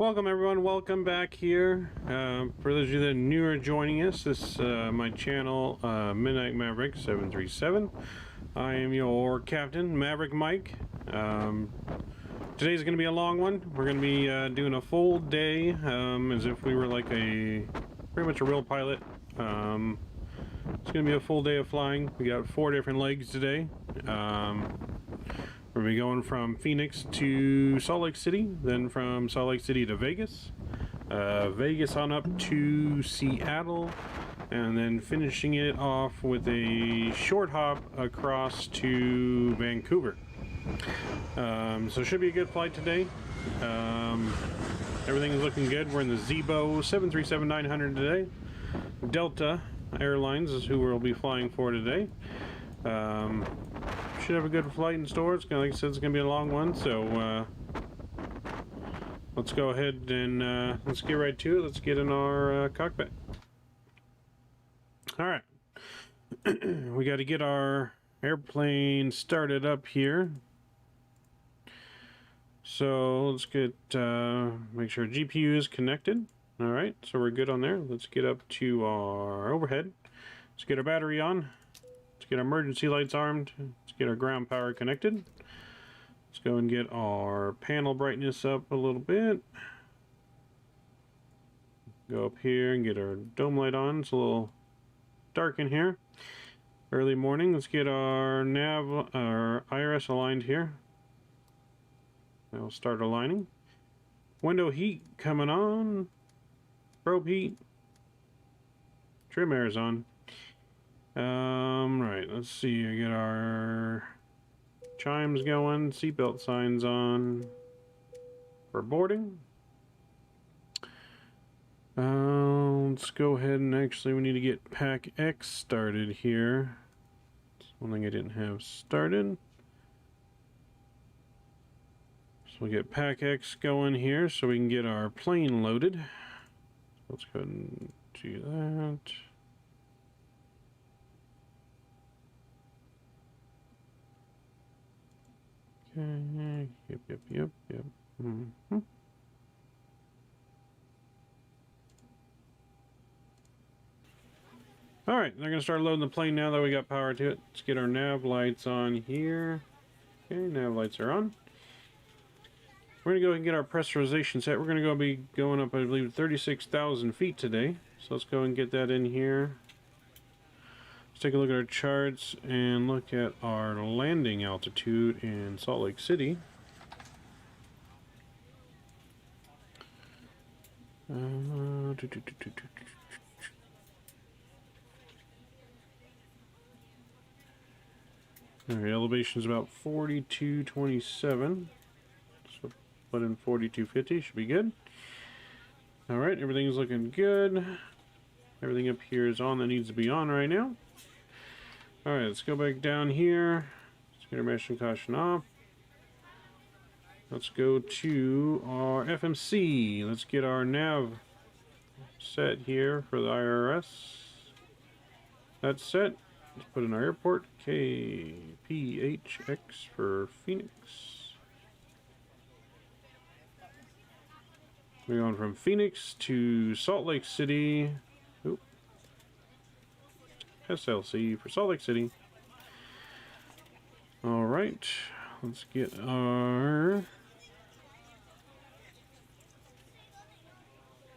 Welcome everyone, welcome back here. For those of you that are newer joining us, this is my channel, Midnight Maverick 737. I am your captain, Maverick Mike. Today's going to be a long one. We're going to be doing a full day, as if we were like pretty much a real pilot. It's going to be a full day of flying. We got 4 different legs today. We're going to be going from Phoenix to Salt Lake City, then from Salt Lake City to Vegas, Vegas on up to Seattle, and then finishing it off with a short hop across to Vancouver. So it should be a good flight today. Everything is looking good. We're in the Zibo 737-900 today. Delta Airlines is who we'll be flying for today. Should have a good flight in store. It's gonna, like I said, it's going to be a long one, so let's go ahead and let's get right to it. Let's get in our cockpit. Alright. We got to get our airplane started up here. So let's get, make sure GPU is connected. Alright, so we're good on there. Let's get up to our overhead. Let's get our battery on. Let's get our emergency lights armed. Let's get our ground power connected. Let's go and get our panel brightness up a little bit. Go up here and get our dome light on. It's a little dark in here. Early morning. Let's get our nav, our IRS aligned here. We'll start aligning. Window heat coming on. Probe heat. Trim air is on. Right, let's see. I get our chimes going, seatbelt signs on for boarding. Let's go ahead and actually we need to get KPHX started here. That's one thing I didn't have started. So we'll get KPHX going here so we can get our plane loaded. Let's go ahead and do that. Okay, yep. Mm-hmm. Alright, they're going to start loading the plane now that we got power to it. Let's get our nav lights on here. Okay, nav lights are on. We're going to go and get our pressurization set. We're going to be going up, I believe, 36,000 feet today. So let's go and get that in here. Take a look at our charts and look at our landing altitude in Salt Lake City. Our elevation is about 4227. So put in 4250, should be good. Alright, everything's looking good. Everything up here is on that needs to be on right now. Alright, let's go back down here. Let's get our mission caution off. Let's go to our FMC. Let's get our nav set here for the IRS. That's set. Let's put in our airport. KPHX for Phoenix. We're going from Phoenix to Salt Lake City. KSLC for Salt Lake City. Alright, let's get our...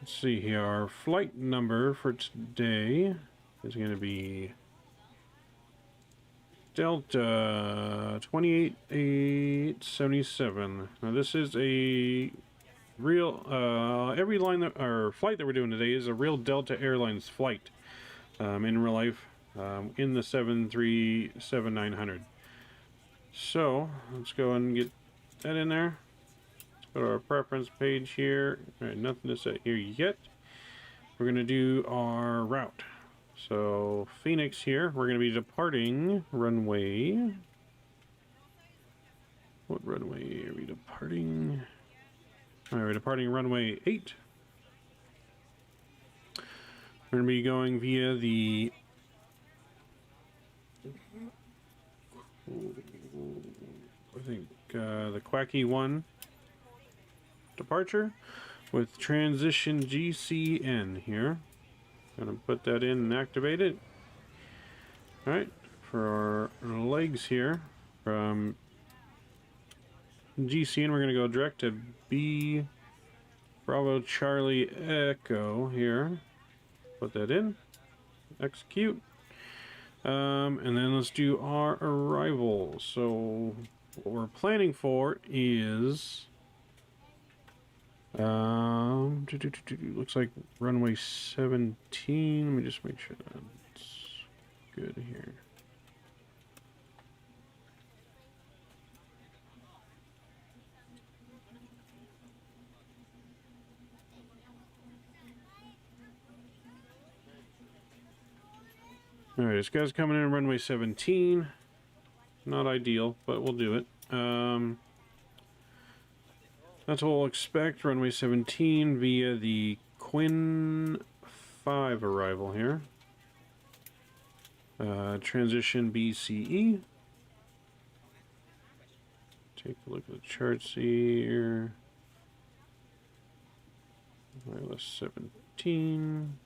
Let's see here, our flight number for today is going to be Delta 28877. Now this is a real, every line that, or flight that we're doing today is a real Delta Airlines flight in real life. In the 737-900. So let's go and get that in there. Let's go to our preference page here. Alright, nothing to set here yet. We're going to do our route. So Phoenix here, we're going to be departing runway. What runway are we departing? Alright, we're departing runway 8. We're going to be going via the I think the Quacky 1 departure. with transition GCN here. Gonna put that in and activate it. Alright, for our legs here, from GCN we're gonna go direct to B Bravo Charlie Echo here. Put that in, execute. And then let's do our arrival. So what we're planning for is looks like runway 17. Let me just make sure that's good here. Alright, this guy's coming in runway 17. Not ideal, but we'll do it. That's what we'll expect. Runway 17 via the Quinn 5 arrival here. Transition BCE. Take a look at the charts here. Wireless 17.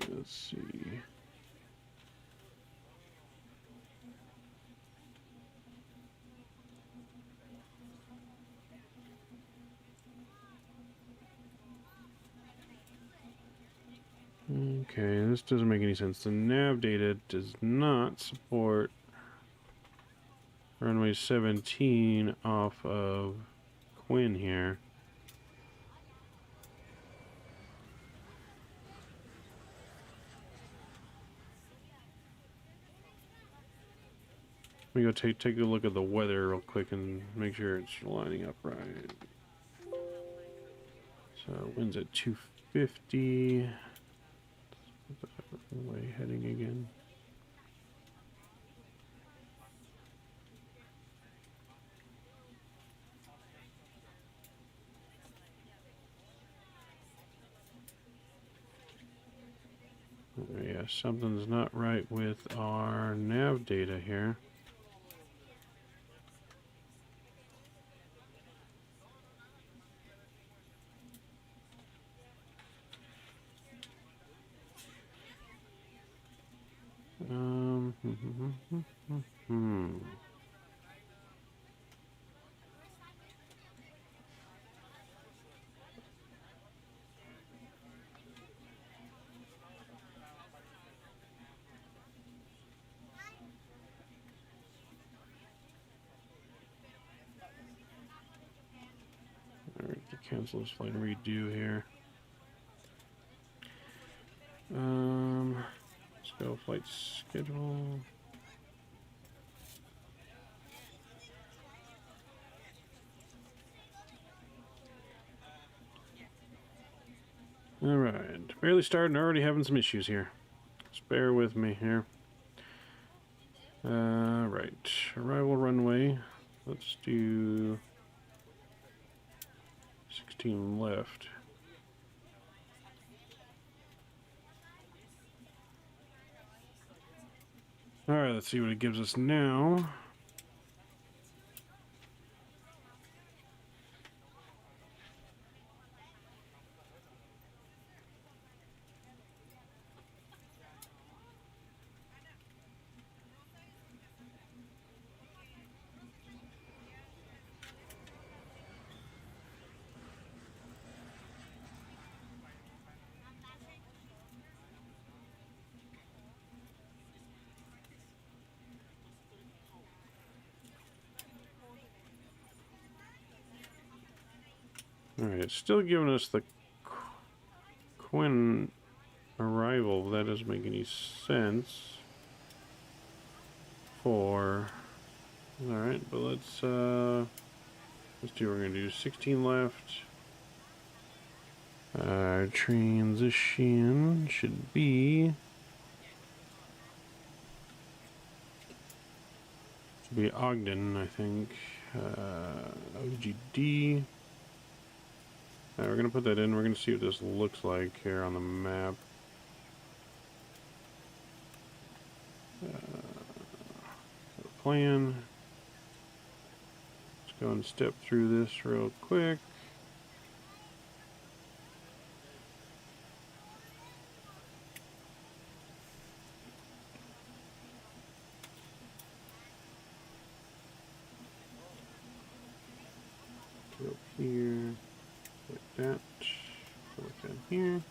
Let's see. Okay, this doesn't make any sense. The nav data does not support runway 17 off of Quinn here. Let me go take a look at the weather real quick and make sure it's lining up right. So wind's at 250. Way heading again. Yeah, something's not right with our nav data here. Alright, cancel this flight and redo here. Let's go flight schedule. Alright, barely started and already having some issues here. Just bear with me here. Right, arrival runway. Let's do 16 left. Alright, let's see what it gives us now. Alright, it's still giving us the Quinn arrival. That doesn't make any sense. Alright, but let's do, we're gonna do 16 left. Transition should be Ogden, I think. OGD. We're gonna put that in. We're gonna see what this looks like here on the map. Plan. Let's go and step through this real quick. Go here, like that. Go down here.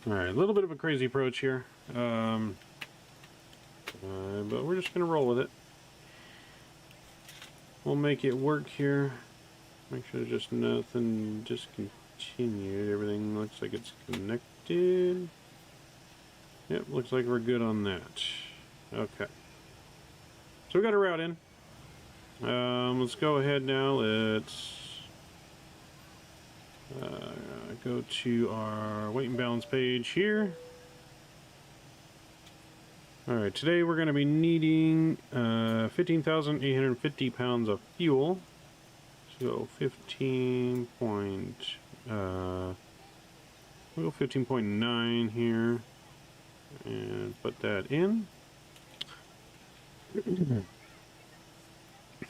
Alright, a little bit of a crazy approach here, but we're just going to roll with it. We'll make it work here. Make sure just nothing discontinued. Everything looks like it's connected. Yep, looks like we're good on that. Okay. So we got a route in. Let's go ahead now. Let's go to our weight and balance page here. Alright, today we're going to be needing 15,850 pounds of fuel. So 15.9 here. And put that in.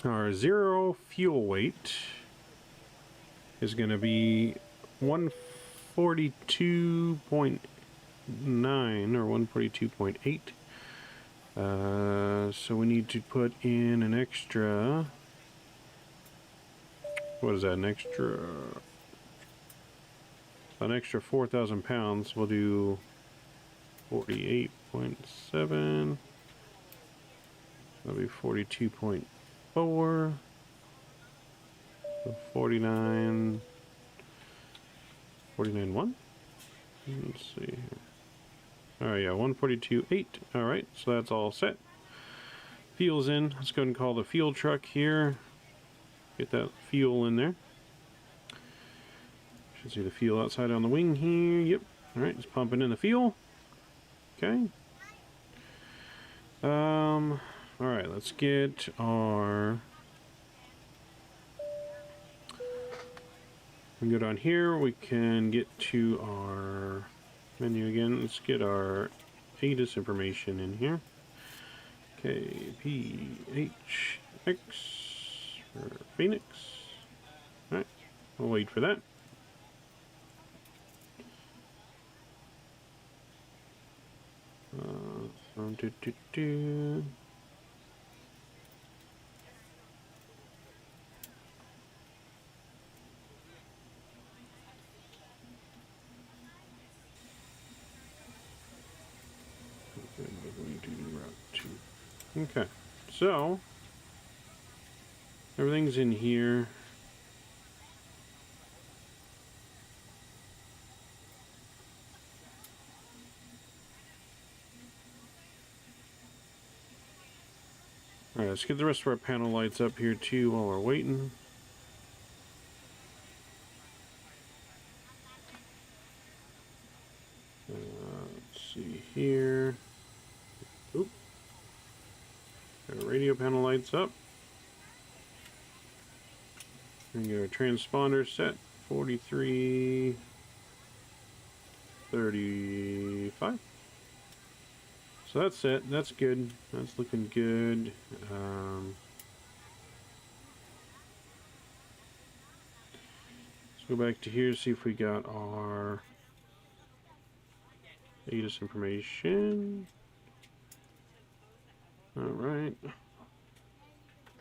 Our zero fuel weight is going to be 142.9 or 142.8. So we need to put in an extra. What is that? An extra 4,000 pounds. We'll do 48.7. That'll be 42.4. So 49. 49.1. Let's see here. Alright, yeah, 142.8. Alright, so that's all set. Fuel's in. Let's go ahead and call the fuel truck here. Get that fuel in there. Should see the fuel outside on the wing here. Yep. Alright, just pumping in the fuel. Okay. Alright, let's get our... We can go down here, we can get to our menu again. Let's get our ATIS information in here. KPHX for Phoenix. Alright, we'll wait for that. Okay, so everything's in here. Alright, let's get the rest of our panel lights up here too while we're waiting. Let's see here. Oop. Got our radio panel lights up. And get our transponder set. 4335. So that's it. That's good. That's looking good. Let's go back to here, see if we got our ATIS information. Alright.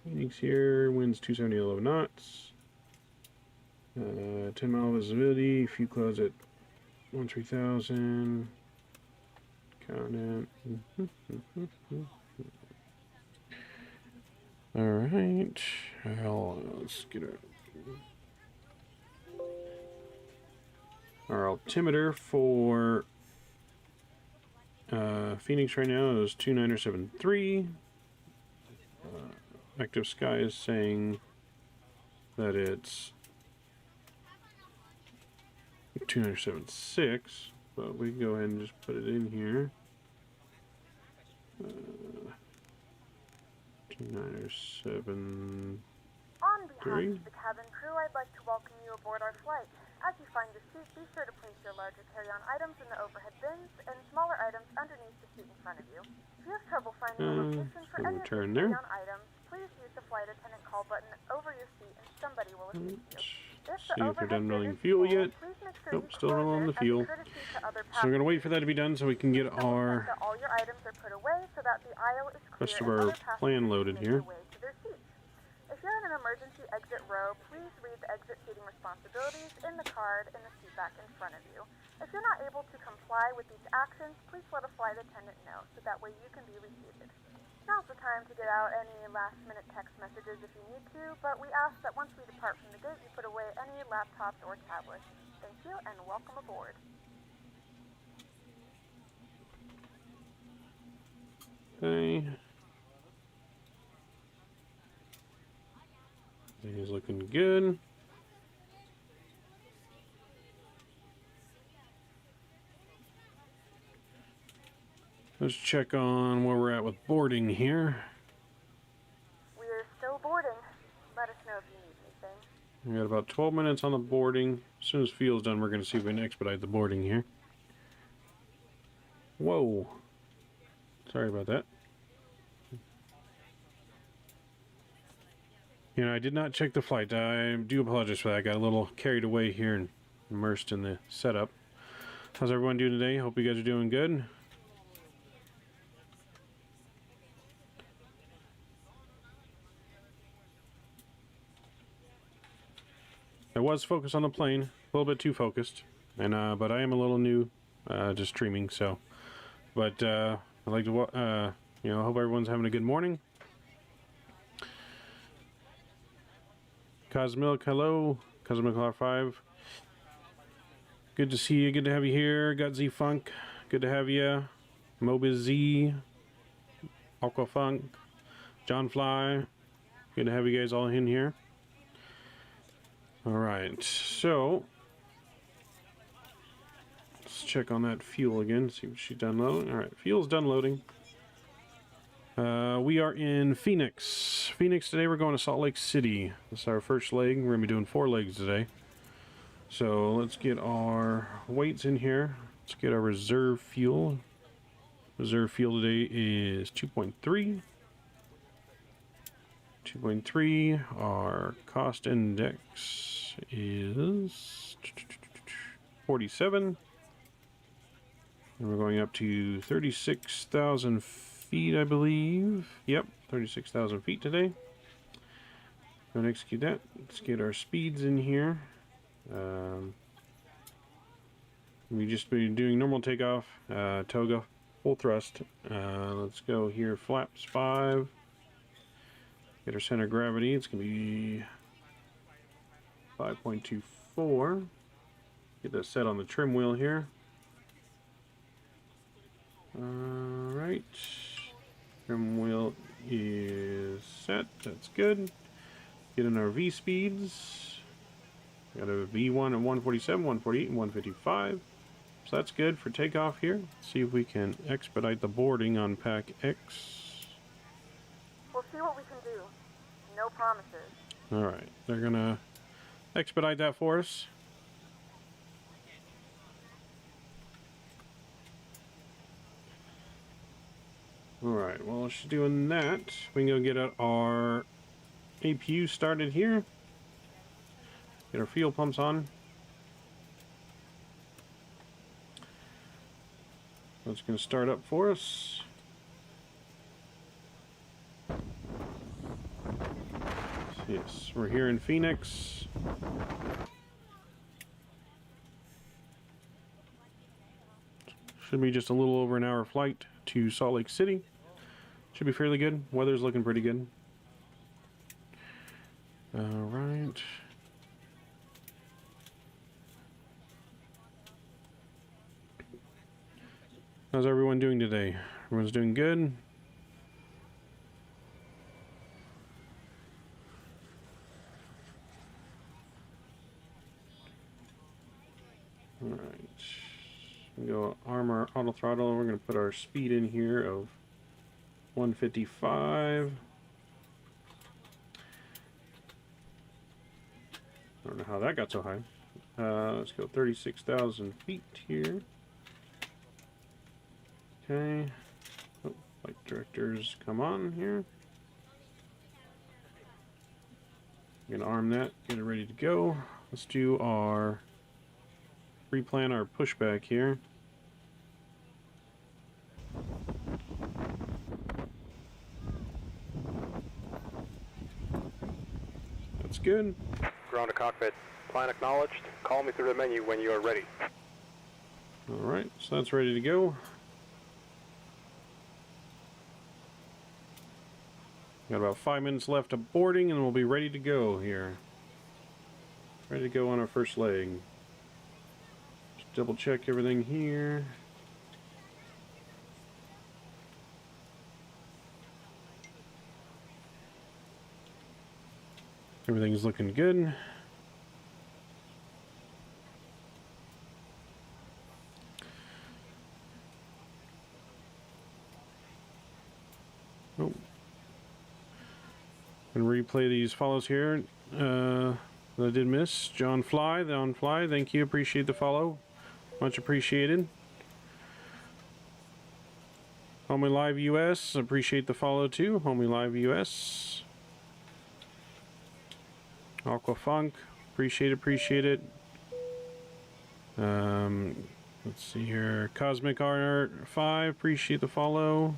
Phoenix here, winds 270, 11 knots. 10 mile visibility, few clouds at 3000. Count it. Alright. Let's get our altimeter for Phoenix right now is 29073. Active Sky is saying that it's 276, but we can go ahead and just put it in here. 29073. On behalf of the cabin crew, I'd like to welcome you aboard our flight. As you find your seat, be sure to place your larger carry-on items in the overhead bins and smaller items underneath the seat in front of you. If you have trouble finding a location for any of your carry-on items, please use the flight attendant call button over your seat and somebody will assist you. See if they're done running fuel yet. Nope, still not on the fuel. So we're going to wait for that to be done so we can get our rest of our plan loaded here. If you're in an emergency exit row, please read the exit seating responsibilities in the card in the seat back in front of you. If you're not able to comply with these actions, please let a flight attendant know so that way you can be reseated. Now's the time to get out any last-minute text messages if you need to, but we ask that once we depart from the gate, you put away any laptops or tablets. Thank you, and welcome aboard. Okay. Everything's looking good. Let's check on where we're at with boarding here. We're still boarding. Let us know if you need anything. We got about 12 minutes on the boarding. As soon as fuel's done, we're going to see if we can expedite the boarding here. Whoa. Sorry about that. You know, I did not check the flight. I do apologize for that. I got a little carried away here and immersed in the setup. How's everyone doing today? Hope you guys are doing good. I was focused on the plane, a little bit too focused, and but I am a little new, just streaming. So, but I'd like to, you know, hope everyone's having a good morning. Cosmilk, hello, Cosmilk R5. Good to see you. Good to have you here. Got Z Funk. Good to have you. Mobiz Z, Aqua Funk, John Fly. Good to have you guys all in here. Alright, so let's check on that fuel again, see what she's done loading. Alright, fuel's done loading. We are in Phoenix. Phoenix today, we're going to Salt Lake City. This is our first leg. We're going to be doing 4 legs today. So let's get our weights in here. Let's get our reserve fuel. Reserve fuel today is 2.3. 2.3. Our cost index is 47. And we're going up to 36,000 feet, I believe. Yep, 36,000 feet today. Go and execute that. Let's get our speeds in here. We just been doing normal takeoff, toga, full thrust. Let's go here, flaps 5. Get our center of gravity. It's going to be 5.24. Get that set on the trim wheel here. Alright. Trim wheel is set. That's good. Get in our V speeds. Got a V1 at 147, 148, and 155. So that's good for takeoff here. Let's see if we can expedite the boarding on Pack X. We'll see what we can do. No promises. Alright, they're gonna expedite that for us. Alright, while she's doing that, we can go get our APU started here. Get our fuel pumps on. That's going to start up for us. Yes, we're here in Phoenix. Should be just a little over an hour flight to Salt Lake City. Should be fairly good. Weather's looking pretty good. Alright. How's everyone doing today? Everyone's doing good? Alright. Go arm our auto throttle. We're going to put our speed in here of 155. I don't know how that got so high. Let's go 36,000 feet here. Okay. Oh, flight directors, come on here. I'm gonna arm that, get it ready to go. Let's do our pre-plan our pushback here. That's good. Ground to cockpit. Plan acknowledged. Call me through the menu when you are ready. Alright, so that's ready to go. Got about 5 minutes left of boarding and we'll be ready to go here. Ready to go on our first leg. Just double check everything here. Everything's looking good. Oh. Gonna replay these follows here that I did miss. John Fly, thank you, appreciate the follow. Much appreciated. Homie Live US, appreciate the follow too. Homie Live US. Aqua Funk, appreciate it. Let's see here. Cosmic Art 5, appreciate the follow.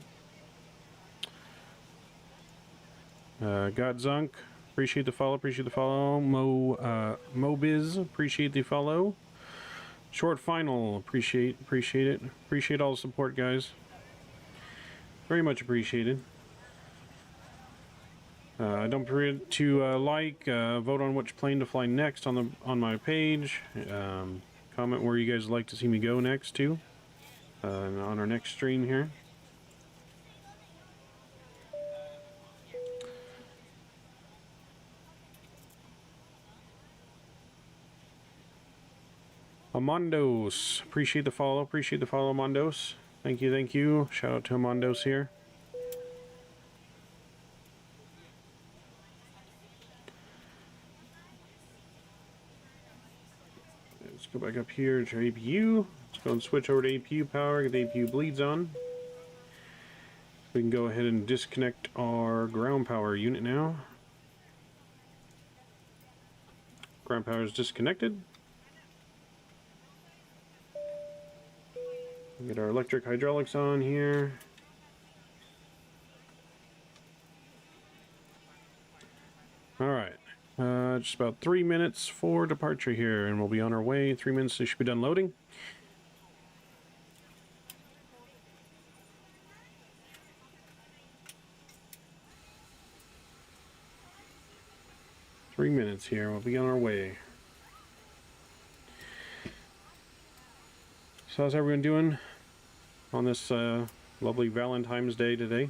Godzunk, appreciate the follow. Mobiz, appreciate the follow. Short Final, appreciate it. Appreciate all the support, guys. Very much appreciated. Don't forget to vote on which plane to fly next on my page. Comment where you guys would like to see me go next too. On our next stream here. Amondos, appreciate the follow, Amondos. Thank you. Shout out to Amondos here. Let's go back up here to APU. Let's go and switch over to APU power, get the APU bleeds on. We can go ahead and disconnect our ground power unit now. Ground power is disconnected. Get our electric hydraulics on here. Alright, just about 3 minutes for departure here, and we'll be on our way. 3 minutes, they should be done loading. Three minutes here, we'll be on our way. So how's everyone doing on this lovely Valentine's Day today?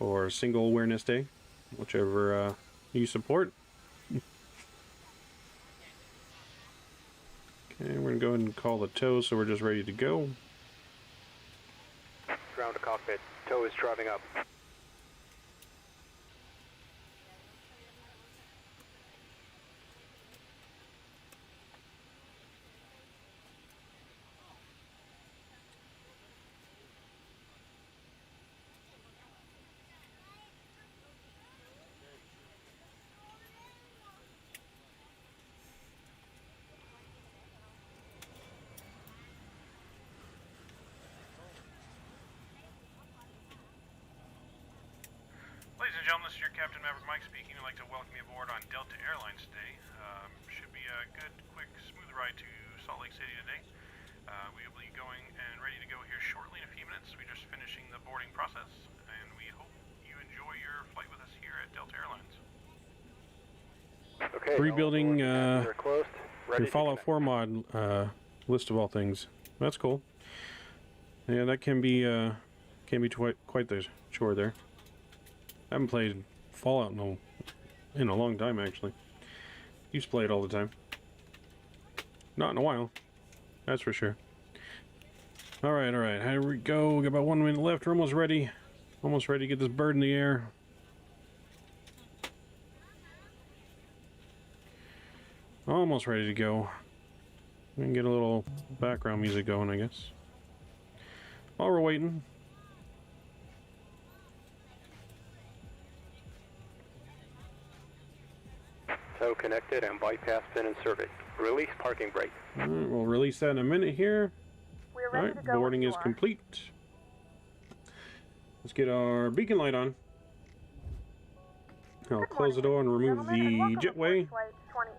Or Single Awareness Day, whichever you support. Okay, we're going to go ahead and call the tow, so we're just ready to go. Ground to cockpit. Tow is driving up. Ladies and gentlemen, this is your Captain Maverick Mike speaking. I'd like to welcome you aboard on Delta Airlines today. Should be a good, quick, smooth ride to Salt Lake City today. We will be going and ready to go here shortly in a few minutes. We're just finishing the boarding process, and we hope you enjoy your flight with us here at Delta Airlines. Okay. Rebuilding They're closed. Ready your Fallout 4 mod list of all things. That's cool. Yeah, that can be quite the chore there. I haven't played Fallout in a long time, actually. Used to play it all the time. Not in a while, that's for sure. Alright, here we go. We got about 1 minute left. We're almost ready. Almost ready to get this bird in the air. Almost ready to go. We can get a little background music going, I guess. While we're waiting. Tow connected and bypass pin inserted. Release parking brake. Alright, we'll release that in a minute here. We're ready to Alright, go boarding when is you are. complete. Let's get our beacon light on. I'll Good close the door and morning, remove gentlemen, and the welcome jetway. aboard Flight 28,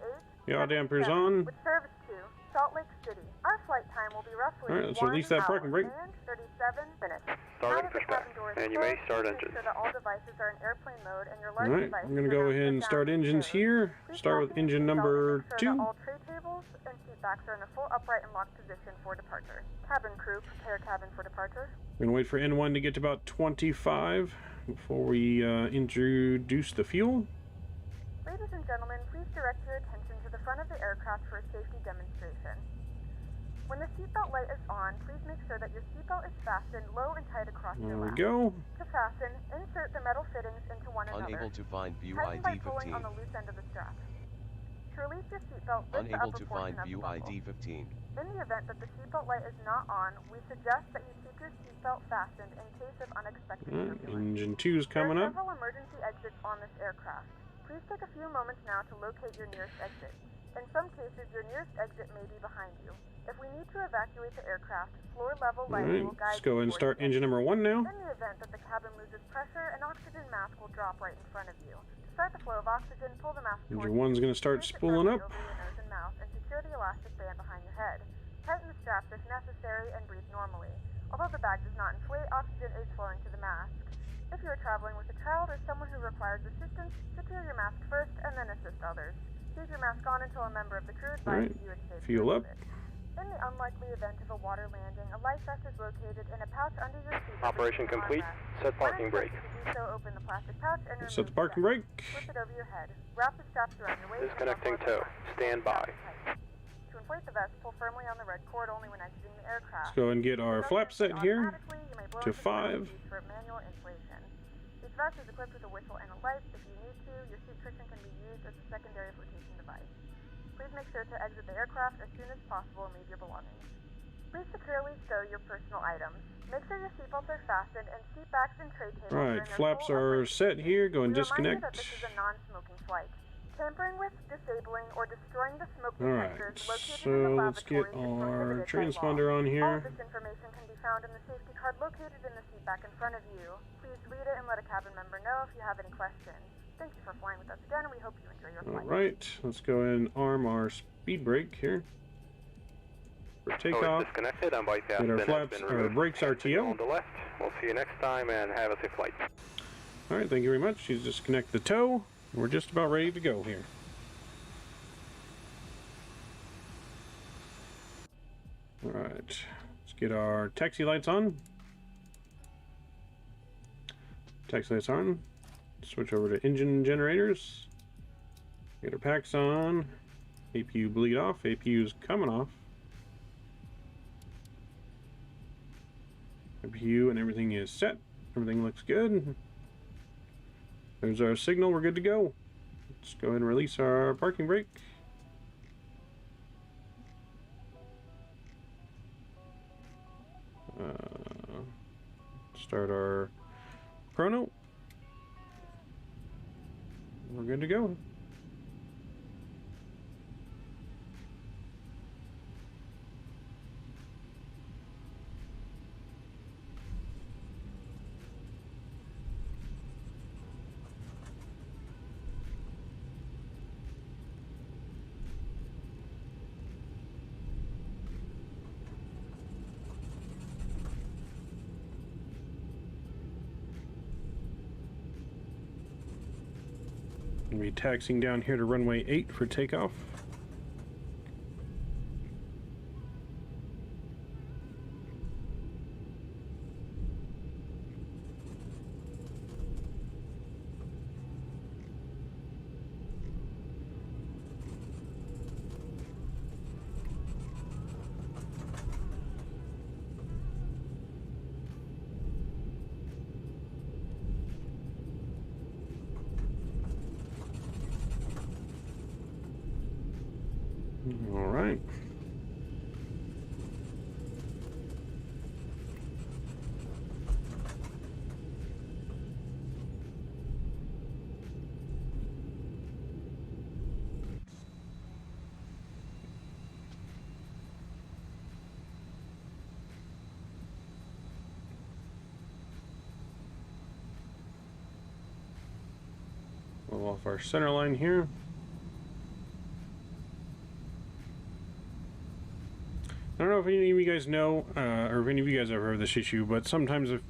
The yaw damper's 77, on. with service to Salt Lake City. Our flight time will be roughly Alright, let's 1 release that hour parking brake. and 37 minutes. Starting Now that for the cabin spec, door is and you may closed, start please engines. Make sure that all devices are in airplane mode and your large Alright, devices we're gonna are go mounted ahead and down start to engines the here. Please Start with fasten your engine seatbelt number and make sure 2. that all tray tables and seat backs are in a full upright and locked position for departure. Cabin crew, prepare cabin for departure. We're gonna wait for N1 to get to about 25 before we introduce the fuel. Ladies and gentlemen, please direct your attention to the front of the aircraft for a safety demonstration. When the seatbelt light is on, please make sure that your seatbelt is fastened low and tight across There your we lap. go. To fasten, insert the metal fittings into one another. Unable to find view Tighten by ID pulling 15. on the loose end of the strap. To release your seatbelt, lift the Unable upper to portion find of the view buckle. ID 15. In the event that the seatbelt light is not on, we suggest that you keep your seatbelt fastened in case of unexpected Alright, turbulence. engine 2 is coming There are up. several emergency exits on this aircraft. Please take a few moments now to locate your nearest exit. In some cases, your nearest exit may be behind you. If we need to evacuate the aircraft, floor level lighting Alright, will guide let's go ahead and you start towards engine the exit. number 1 now. In the event that the cabin loses pressure, an oxygen mask will drop right in front of you. To start the flow of oxygen, pull the mask towards Engine you. 1's gonna start Place it spooling firmly up. over your nose and mouth and secure the elastic band behind your head. Tighten the straps if necessary and breathe normally. Although the bag does not inflate, oxygen is flowing to the mask. If you are traveling with a child or someone who requires assistance, secure your mask first and then assist others. Keep your mask on until a member of the crew advises you it's safe to Fuel up. remove it. In the unlikely event of a water landing, a life vest is located in a pouch under your seat. Operation complete. Set parking brake. To do so, open the plastic pouch and remove Set the parking strap. brake. Flip it over your head. Wrap the straps around your waist. and Disconnecting buckle tow. at the front. Stand by. Tight. To inflate the vest, pull firmly on the red cord only when exiting the aircraft. Let's go ahead and get our flap set here Automatically, you may blow to into the ground 5. for manual inflation. Each vest is equipped with a whistle and a light. If you need to, your seat cushion can be used as a secondary flotation device. Please make sure to exit the aircraft as soon as possible and leave your belongings. Please securely stow your personal items. Make sure your seatbelts are fastened and seat backs and tray tables are in Alright, their flaps full are upright set here. Go and we remind you that disconnect. this is a non-smoking flight. Tampering with, disabling, or destroying the smoke Alright, detectors located in the so let's get lavatories is our prohibited by transponder law. on All here. of this information can be found in the safety card located in the seat back in front of you. Please read it and let a cabin member know if you have any questions. Thank you for flying with us again, and we hope you enjoy your flight. Alright, let's go ahead and arm our speed brake here. For Tow is takeoff. disconnected and bypass Get our pin has flaps, been or removed. brakes Hand signal RTO. on the left. We'll see you next time and have a safe flight. Alright, thank you very much. She's disconnect the tow. We're just about ready to go here. Alright, let's get our taxi lights on. Taxi lights on. Switch over to engine generators. Get our packs on. APU bleed off. APU's coming off. APU and everything is set. Everything looks good. There's our signal. We're good to go. Let's go ahead and release our parking brake. Start our chrono. We're good to go. be taxiing down here to runway 8 for takeoff. All right. We'll off our center line here. I don't know if any of you guys know, or if any of you guys ever heard of this issue, but sometimes it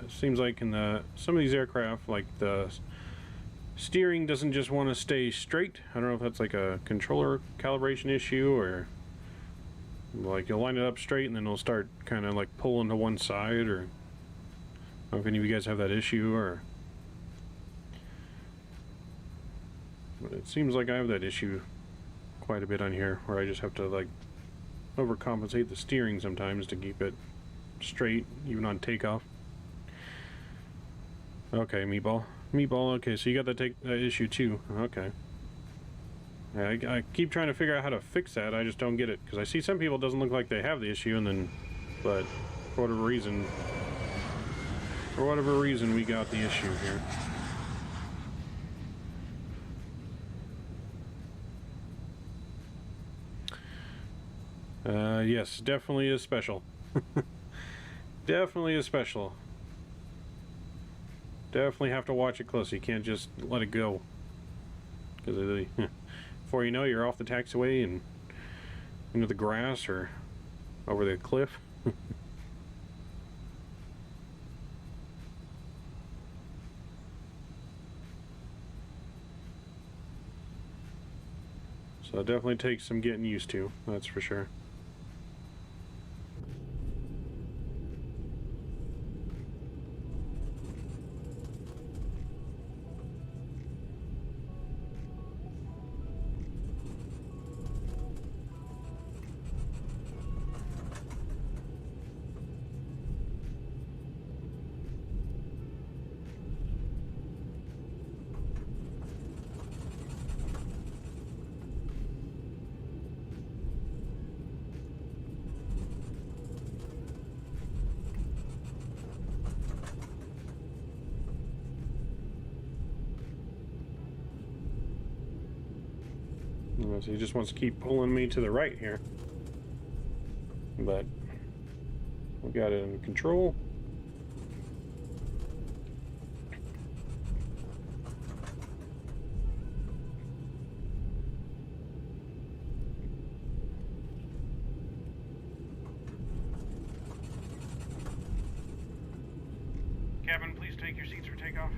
seems like in some of these aircraft, like the steering doesn't just want to stay straight. I don't know if that's like a controller calibration issue, or like you'll line it up straight and then it'll start kind of like pulling to one side, or I don't know if any of you guys have that issue, or but it seems like I have that issue quite a bit on here, where I just have to like overcompensate the steering sometimes to keep it straight, even on takeoff. Okay, Meatball. Meatball, okay, so you got that issue too. Okay. Yeah, I keep trying to figure out how to fix that. I just don't get it, because I see some people it doesn't look like they have the issue, and then, but for whatever reason, we got the issue here. Yes, definitely is special. Definitely is special. Definitely have to watch it closely. You can't just let it go. Because before you know, you're off the taxiway and into the grass or over the cliff. So it definitely takes some getting used to, that's for sure. So he just wants to keep pulling me to the right here. But we got it under control. Cabin, please take your seats for takeoff.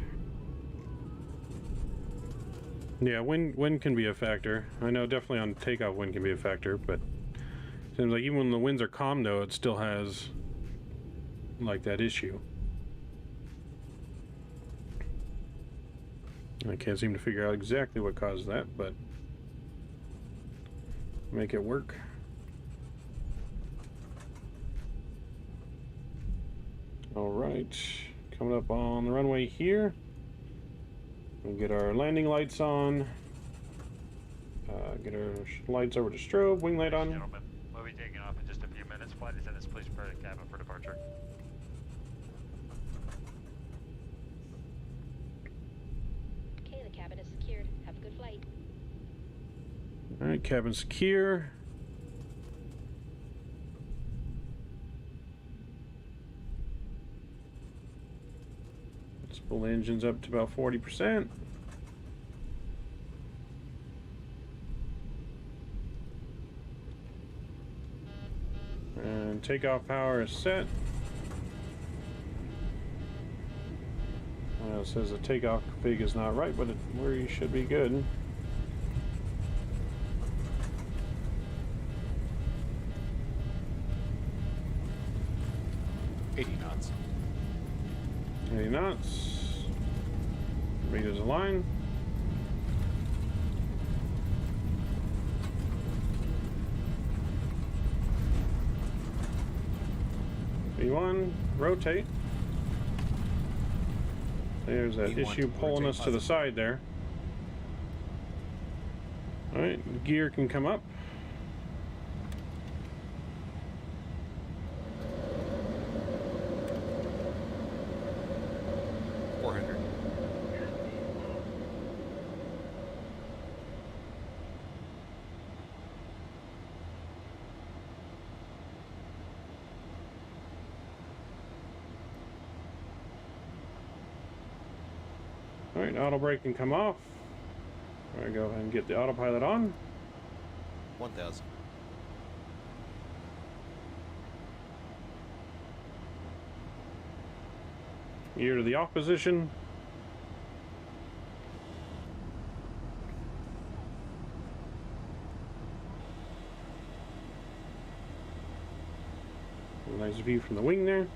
Yeah, wind can be a factor. I know definitely on takeoff wind can be a factor, but it seems like even when the winds are calm though, it still has like that issue. I can't seem to figure out exactly what caused that, but make it work. All right, coming up on the runway here. We'll get our landing lights on. Get our lights over to strobe, wing light on. Gentlemen, we'll be taking off in just a few minutes. Flight attendants, please prepare the cabin for departure. Okay, the cabin is secured. Have a good flight. All right, cabin secure. Let's pull the engines up to about 40%. And takeoff power is set. It says the takeoff config is not right, but where you should be good. knots. 80 knots. Meters a line. V1, rotate. There's that V1, issue pulling rotate us to the side there. Alright, the gear can come up. Alright, auto brake can come off. Alright, go ahead and get the autopilot on. 1,000. Gear to the off position. Nice view from the wing there.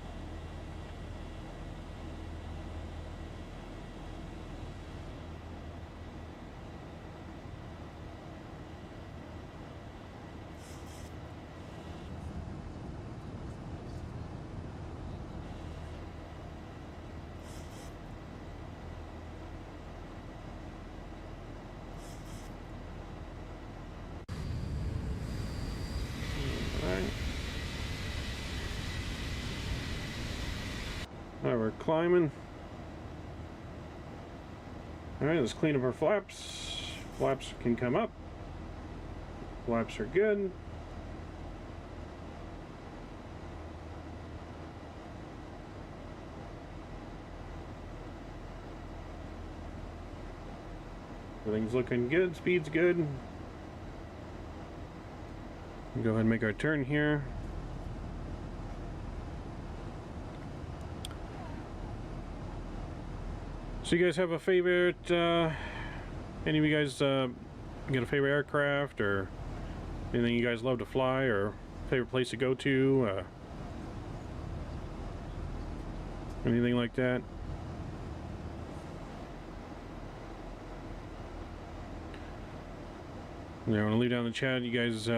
Now we're climbing. Alright, let's clean up our flaps. Flaps can come up. Flaps are good. Everything's looking good, speed's good. Go ahead and make our turn here. So you guys have a favorite, any of you guys get a favorite aircraft or anything you guys love to fly or favorite place to go to? Anything like that? Yeah, I want to leave down in the chat, you guys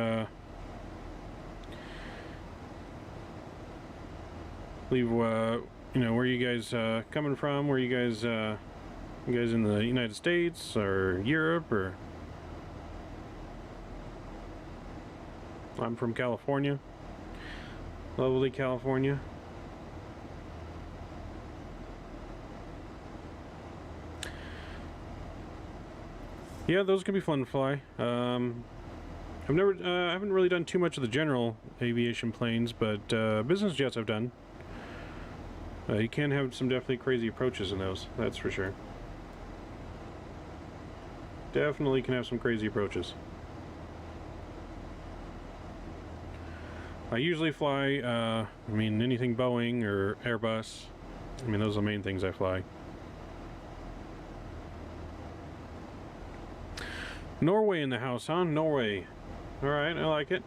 leave you know, where you guys coming from, where you guys in the United States or Europe, or I'm from California, lovely California. Yeah, those can be fun to fly. I haven't really done too much of the general aviation planes, but business jets I've done. You can have some definitely crazy approaches in those, that's for sure. Definitely can have some crazy approaches. I usually fly, I mean, anything Boeing or Airbus. I mean, those are the main things I fly. Norway in the house, huh? Norway. Alright, I like it.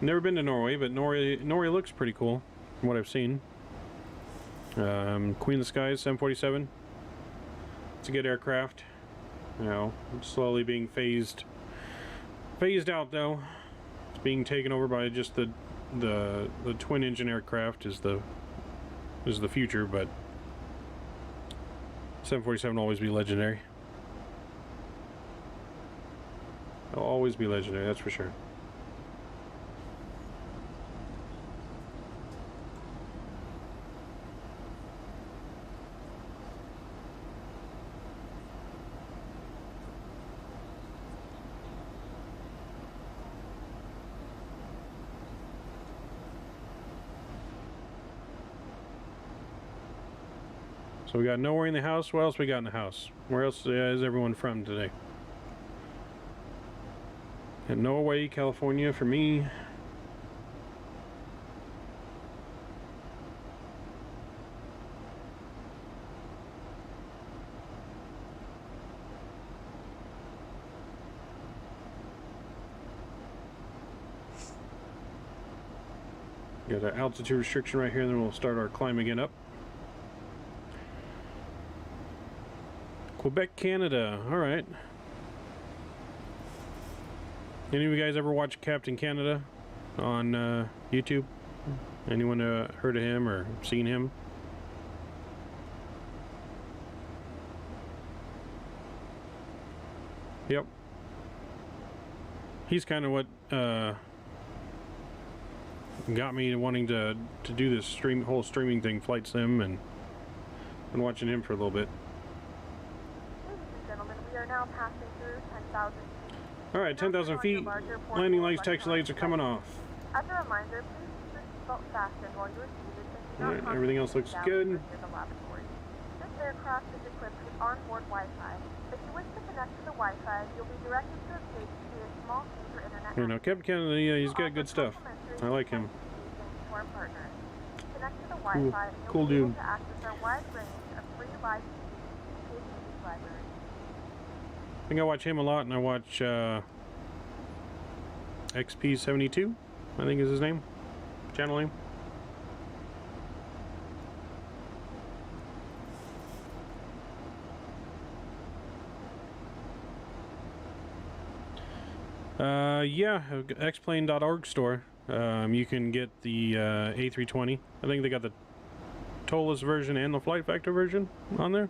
Never been to Norway, but Norway looks pretty cool from what I've seen. Queen of the Skies 747. It's a good aircraft. You know, it's slowly being phased out though. It's being taken over by just the twin engine aircraft is the future, but 747 will always be legendary. It'll always be legendary, that's for sure. So we got Norway in the house. What else we got in the house? Where else is everyone from today? Got Norway, California for me. Got an altitude restriction right here, and then we'll start our climb again up. Quebec, Canada. All right. Any of you guys ever watch Captain Canada on YouTube? Anyone heard of him or seen him? Yep. He's kind of what got me wanting to do this whole streaming thing, flight sim, and watching him for a little bit. Ladies and gentlemen, we are now passing through 10,000 feet. All right, 10,000 feet. Landing lights, taxi lights are coming off. As a reminder, please keep your seatbelt fastened while you are seated and do not Alright, everything else looks down good. near the lavatory. This aircraft is equipped with onboard Wi-Fi. If you wish to connect to the Wi-Fi, you'll be directed to a page via a small fee for internet. You know, Captain Canada, yeah, he's got good stuff. I like him. To our partners. Connect to the Wi-Fi and you'll Cool be able dude. to access our wide range of free live streams in the KPHX library. I think I watch him a lot, and I watch XP72, I think is his name, channel name. Yeah, XPLANE.org store. You can get the A320. I think they got the tollless version and the flight factor version on there.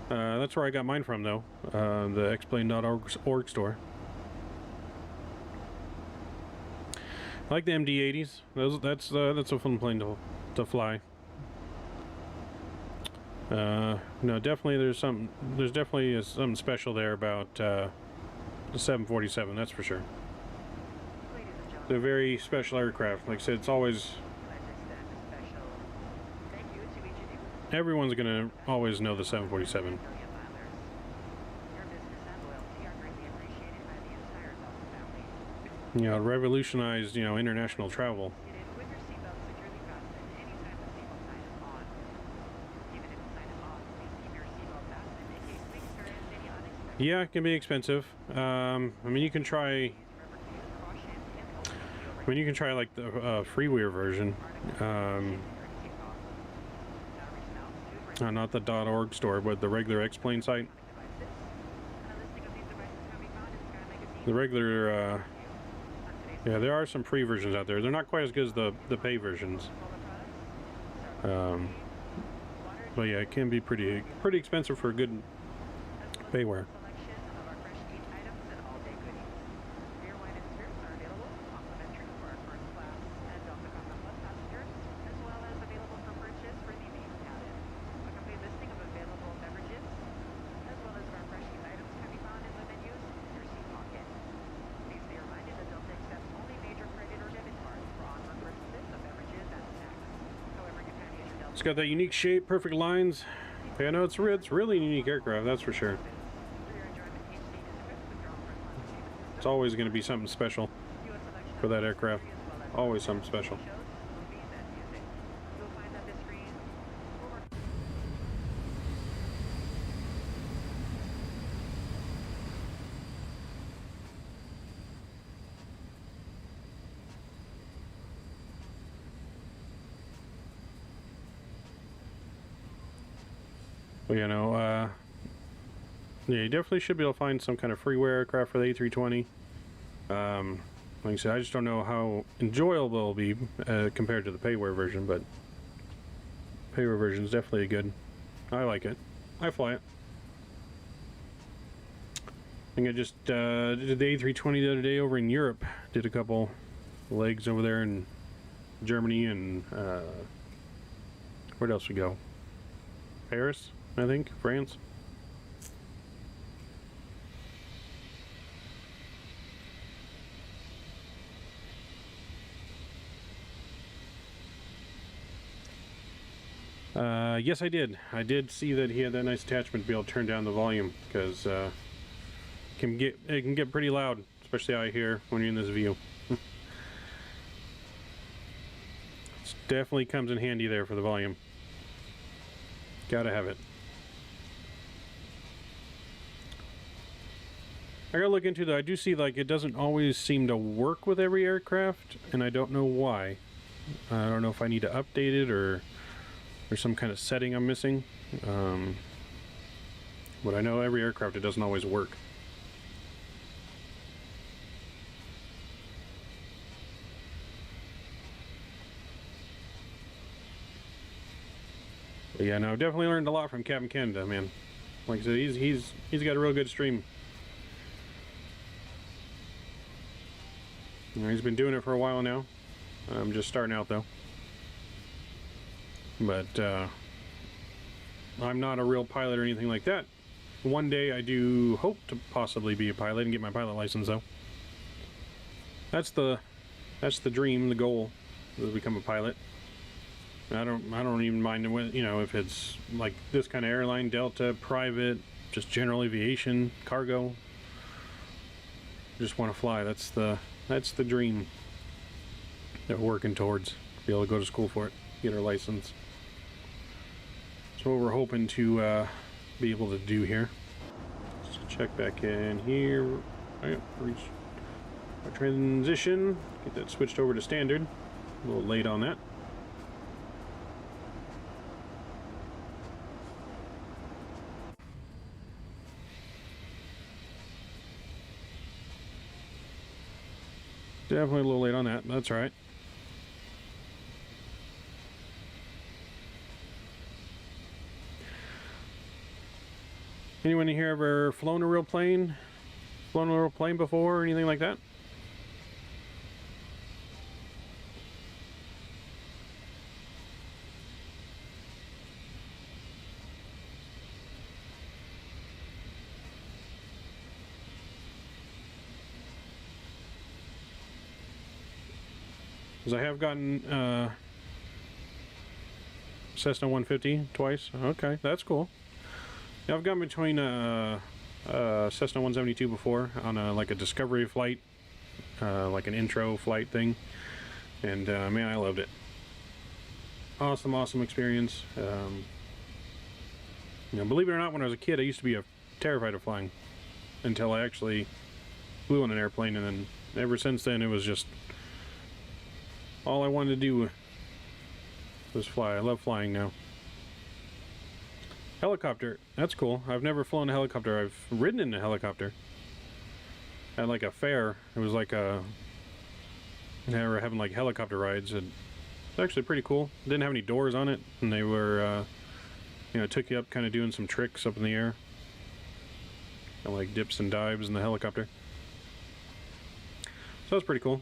That's where I got mine from, though. The XPLANE.org store. I like the MD-80s. That's a fun plane to fly. No, definitely there's definitely something special there about the 747. That's for sure. It's a very special aircraft. Like I said, it's always everyone's gonna always know the 747. You know, revolutionized, you know, international travel. Yeah, it can be expensive. I mean, you can try like the freeware version. Not the .org store, but the regular XPLANE site. The regular, yeah, there are some free versions out there. They're not quite as good as the pay versions. But yeah, it can be pretty expensive for a good payware. It's got that unique shape, perfect lines. Yeah, no, it's really a unique aircraft, that's for sure. It's always going to be something special for that aircraft. Always something special. Well, you know, yeah, you definitely should be able to find some kind of freeware aircraft for the A320. Like I said, I just don't know how enjoyable it'll be compared to the payware version, but payware version is definitely good. I like it. I fly it. I think I just did the A320 the other day over in Europe. Did a couple legs over there in Germany and where'd else we go? Paris, I think, France. Yes, I did. I did see that he had that nice attachment to be able to turn down the volume, because it can get pretty loud, especially out here when you're in this view. It definitely comes in handy there for the volume. Gotta have it. gotta look into that. I do see like it doesn't always seem to work with every aircraft, and I don't know why. I don't know if I need to update it or there's some kind of setting I'm missing. But I know every aircraft it doesn't always work. But yeah, no, I've definitely learned a lot from Captain Canada, man. Like I said, he's got a real good stream. You know, he's been doing it for a while now. I'm just starting out though. But I'm not a real pilot or anything like that. One day I do hope to possibly be a pilot and get my pilot license though. That's the dream, the goal, is to become a pilot. I don't even mind when, you know, if it's like this kind of airline, Delta, private, just general aviation, cargo. Just want to fly. That's the dream that we're working towards. Be able to go to school for it, get our license. So what we're hoping to be able to do here. So check back in here. Right, reach our transition. Get that switched over to standard. A little late on that. Definitely a little late on that. That's all right. Anyone here ever flown a real plane? Flown a real plane before or anything like that? Because I have gotten Cessna 150 twice. Okay, that's cool. Yeah, I've gone between Cessna 172 before on like a discovery flight, like an intro flight thing, and man, I loved it. Awesome experience. You know, believe it or not, when I was a kid, I used to be terrified of flying until I actually flew on an airplane, and then ever since then, it was just all I wanted to do was fly. I love flying now. Helicopter, that's cool. I've never flown a helicopter. I've ridden in a helicopter at like a fair. It was like they were having like helicopter rides, and it's actually pretty cool. Didn't have any doors on it, and they were you know, took you up kind of doing some tricks up in the air, and like dips and dives in the helicopter. So that's pretty cool.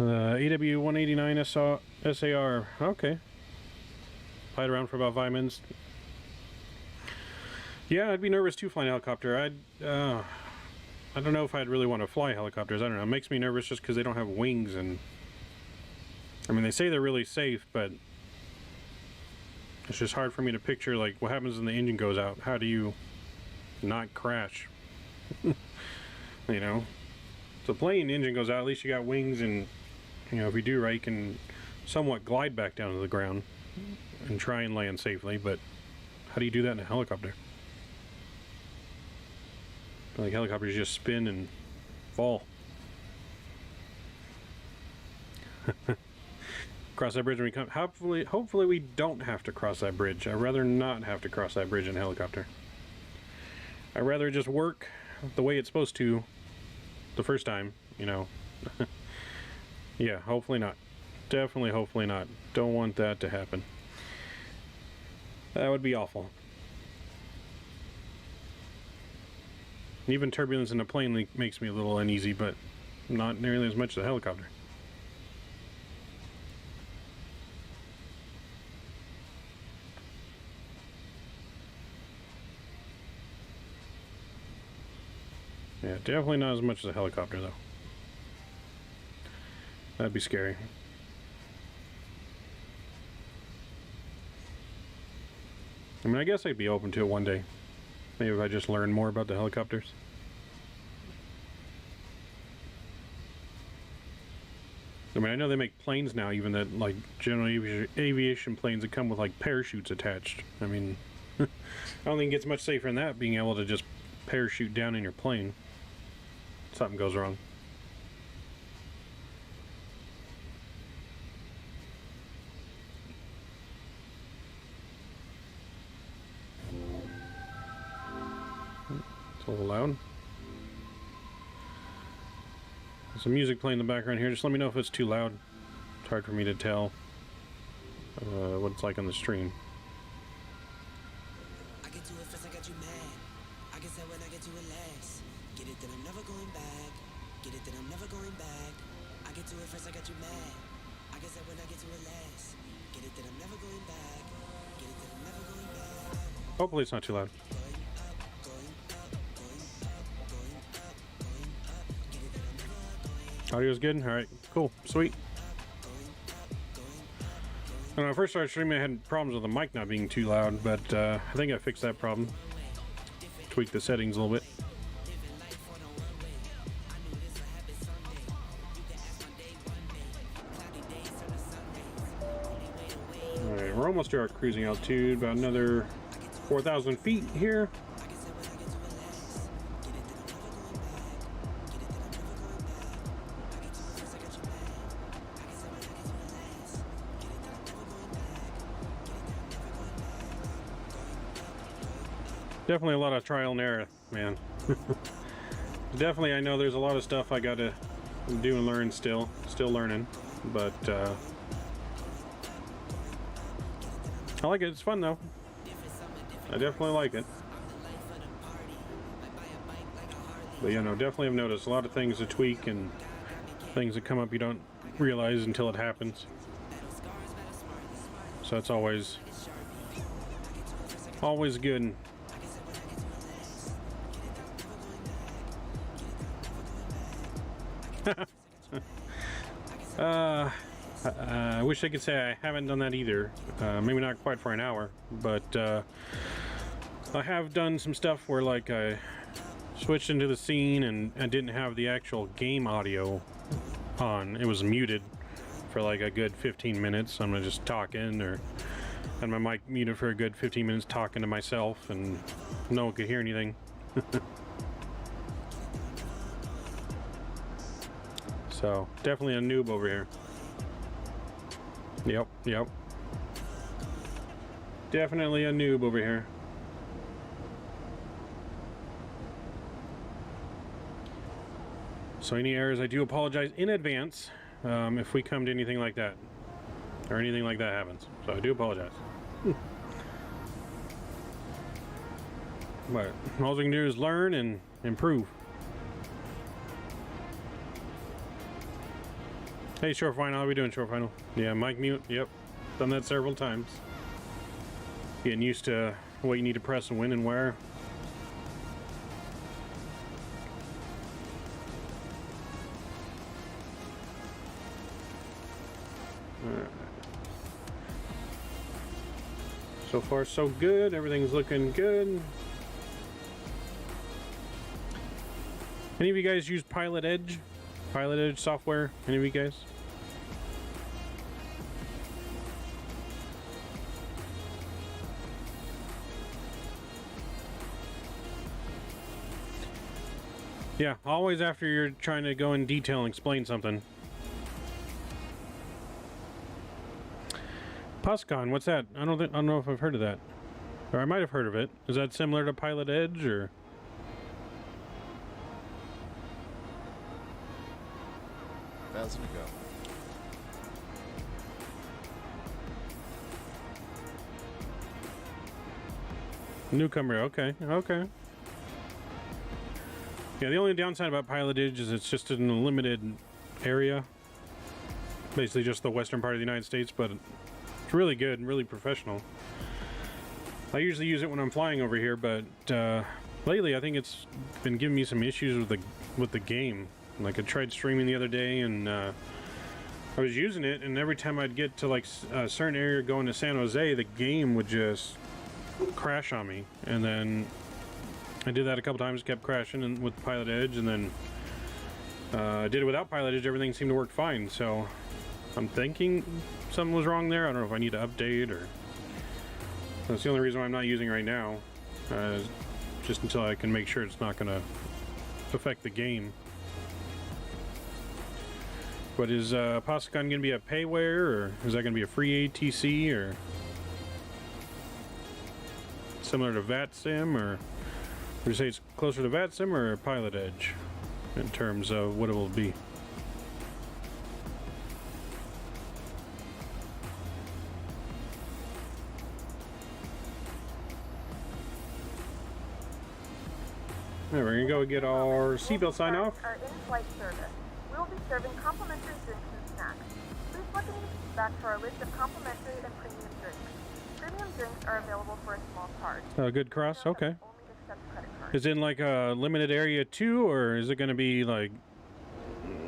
AW 189 SAR. Okay. Played around for about 5 minutes. Yeah, I'd be nervous too flying a helicopter. I don't know if I'd really want to fly helicopters. I don't know. It makes me nervous just because they don't have wings, and I mean, they say they're really safe, but it's just hard for me to picture like what happens when the engine goes out. How do you not crash? You know, if the plane engine goes out, at least you got wings, and you know, if you do right, you can somewhat glide back down to the ground and try and land safely. But how do you do that in a helicopter? Like helicopters just spin and fall. Cross that bridge when we come. Hopefully we don't have to cross that bridge. I'd rather not have to cross that bridge in a helicopter. I'd rather just work the way it's supposed to the first time, you know. Yeah, hopefully not. Definitely, hopefully not. Don't want that to happen. That would be awful. Even turbulence in a plane makes me a little uneasy, but not nearly as much as a helicopter. Yeah, definitely not as much as a helicopter, though. That'd be scary. I mean, I guess I'd be open to it one day. Maybe if I just learn more about the helicopters. I mean, I know they make planes now, even that, like, general aviation planes that come with, like, parachutes attached. I mean, I don't think it gets much safer than that, being able to just parachute down in your plane. Something goes wrong. It's a little loud. There's some music playing in the background here. Just let me know if it's too loud. It's hard for me to tell what it's like on the stream. I get to it first, I got you mad. I guess that when I get to it last. Get it, then I'm never going back. Get it, then I'm never going back. I get to it first, I got you mad. I guess that when I get to it last. Get it, then I'm never going back. Get it, then I'm never going back. Hopefully it's not too loud. Audio's good? Alright, cool, sweet. When I first started streaming, I had problems with the mic not being too loud, but I think I fixed that problem. Tweaked the settings a little bit. Alright, we're almost to our cruising altitude, about another 4,000 feet here. Definitely a lot of trial and error, man. Definitely, I know there's a lot of stuff I gotta do and learn still learning, but I like it. It's fun though. I definitely like it. But you know, definitely have noticed a lot of things to tweak and things that come up you don't realize until it happens. So it's always good. I wish I could say I haven't done that either. Maybe not quite for an hour, but I have done some stuff where, like, I switched into the scene and I didn't have the actual game audio on. It was muted for like a good 15 minutes. I'm just talking, or had my mic muted for a good 15 minutes talking to myself, and no one could hear anything. So, definitely a noob over here. Yep. Definitely a noob over here. So any errors, I do apologize in advance if we come to anything like that. Or anything like that happens. So I do apologize. But all we can do is learn and improve. Hey, short final, how are we doing, short final? Yeah, mic mute, yep. Done that several times. Getting used to what you need to press and when and where. Alright. So far, so good. Everything's looking good. Any of you guys use Pilot Edge? Pilot Edge software? Any of you guys? Yeah, always after you're trying to go in detail and explain something. PusCon, what's that? I don't know if I've heard of that. Or I might have heard of it. Is that similar to Pilot Edge, or? $1,000 ago. Newcomer, okay. Yeah, the only downside about Pilot Edge is it's just in a limited area. Basically just the western part of the United States, but it's really good and really professional. I usually use it when I'm flying over here, but lately I think it's been giving me some issues with the game. Like I tried streaming the other day, and I was using it, and every time I'd get to like a certain area going to San Jose, the game would just crash on me. And then I did that a couple times, kept crashing and with Pilot Edge, and then I did it without Pilot Edge. Everything seemed to work fine. So I'm thinking something was wrong there. I don't know if I need to update, or that's the only reason why I'm not using it right now. Just until I can make sure it's not going to affect the game. But is Postcon going to be a payware, or is that going to be a free ATC, or similar to VATSIM, or would you say it's closer to VATSIM or Pilot Edge in terms of what it will be? Alright, we're going to go get our seatbelt sign off. Our in-flight service. We will be serving complimentary drinks and snacks. Please look in the feedback for our list of complimentary and premium drinks. Premium drinks are available for a small charge. Good cross, okay. Only accept credit cards. Is it in like a limited area too, or is it going to be like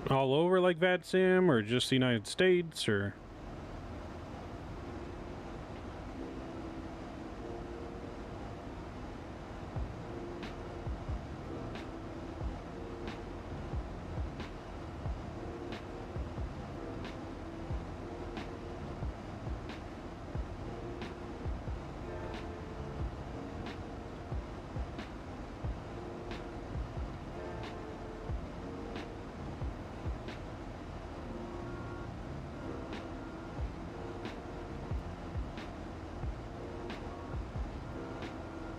all over like VATSIM, or just the United States, or?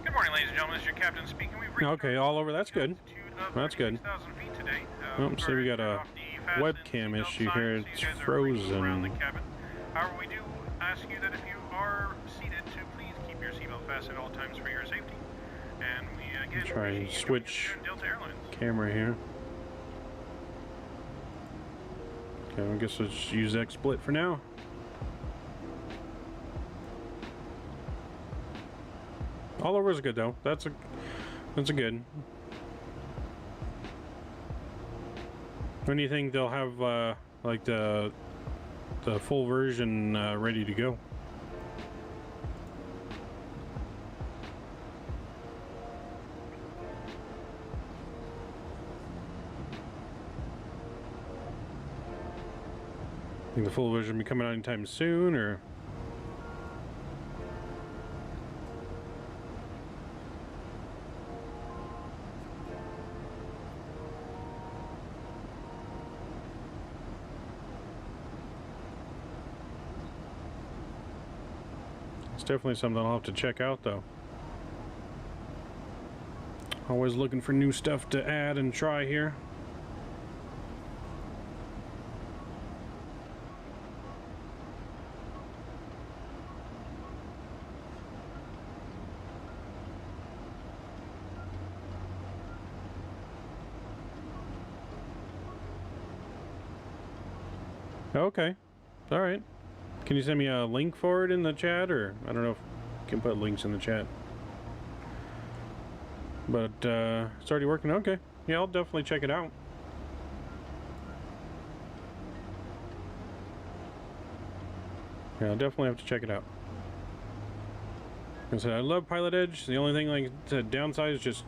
Good morning, ladies and gentlemen. This is your captain speaking. We've reached Okay, all over. That's good. That's good. 36,000 feet today. Oh, see, we got a webcam issue here. It's frozen. However, we do ask you that if you are seated to please keep your seatbelt fastened at all times for your safety. And we again Try and appreciate you switch doing Delta Airlines. camera here. Okay, I guess let's use XSplit for now. All over is good though. That's a good. When do you think they'll have like the full version ready to go? Think the full version will be coming out anytime soon, or? It's definitely something I'll have to check out, though. Always looking for new stuff to add and try here. Okay. All right. Can you send me a link for it in the chat, or I don't know if you can put links in the chat. But it's already working. Okay. Yeah, I'll definitely check it out. Yeah, I'll definitely have to check it out. Like I said, I love Pilot Edge. The only thing, like the downside is just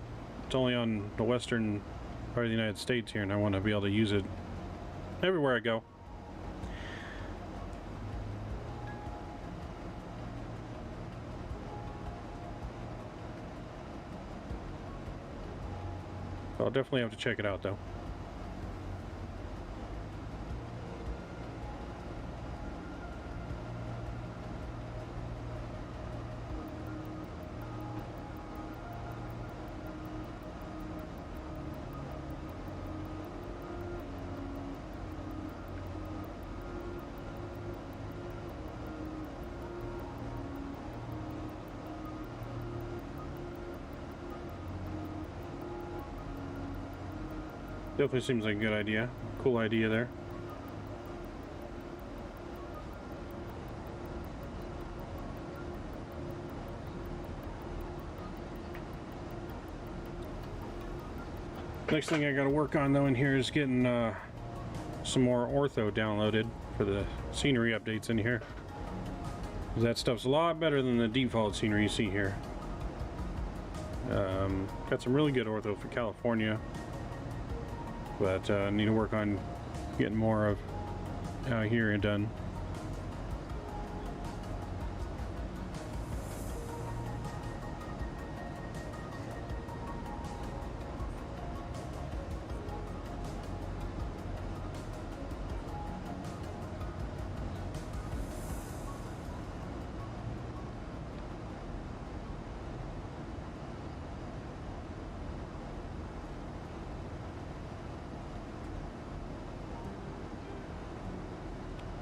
it's only on the western part of the United States here, and I want to be able to use it everywhere I go. I'll definitely have to check it out, though. Definitely seems like a good idea. Cool idea there. Next thing I got to work on though in here is getting some more ortho downloaded for the scenery updates in here. That stuff's a lot better than the default scenery you see here. Got some really good ortho for California, but need to work on getting more of out here and done.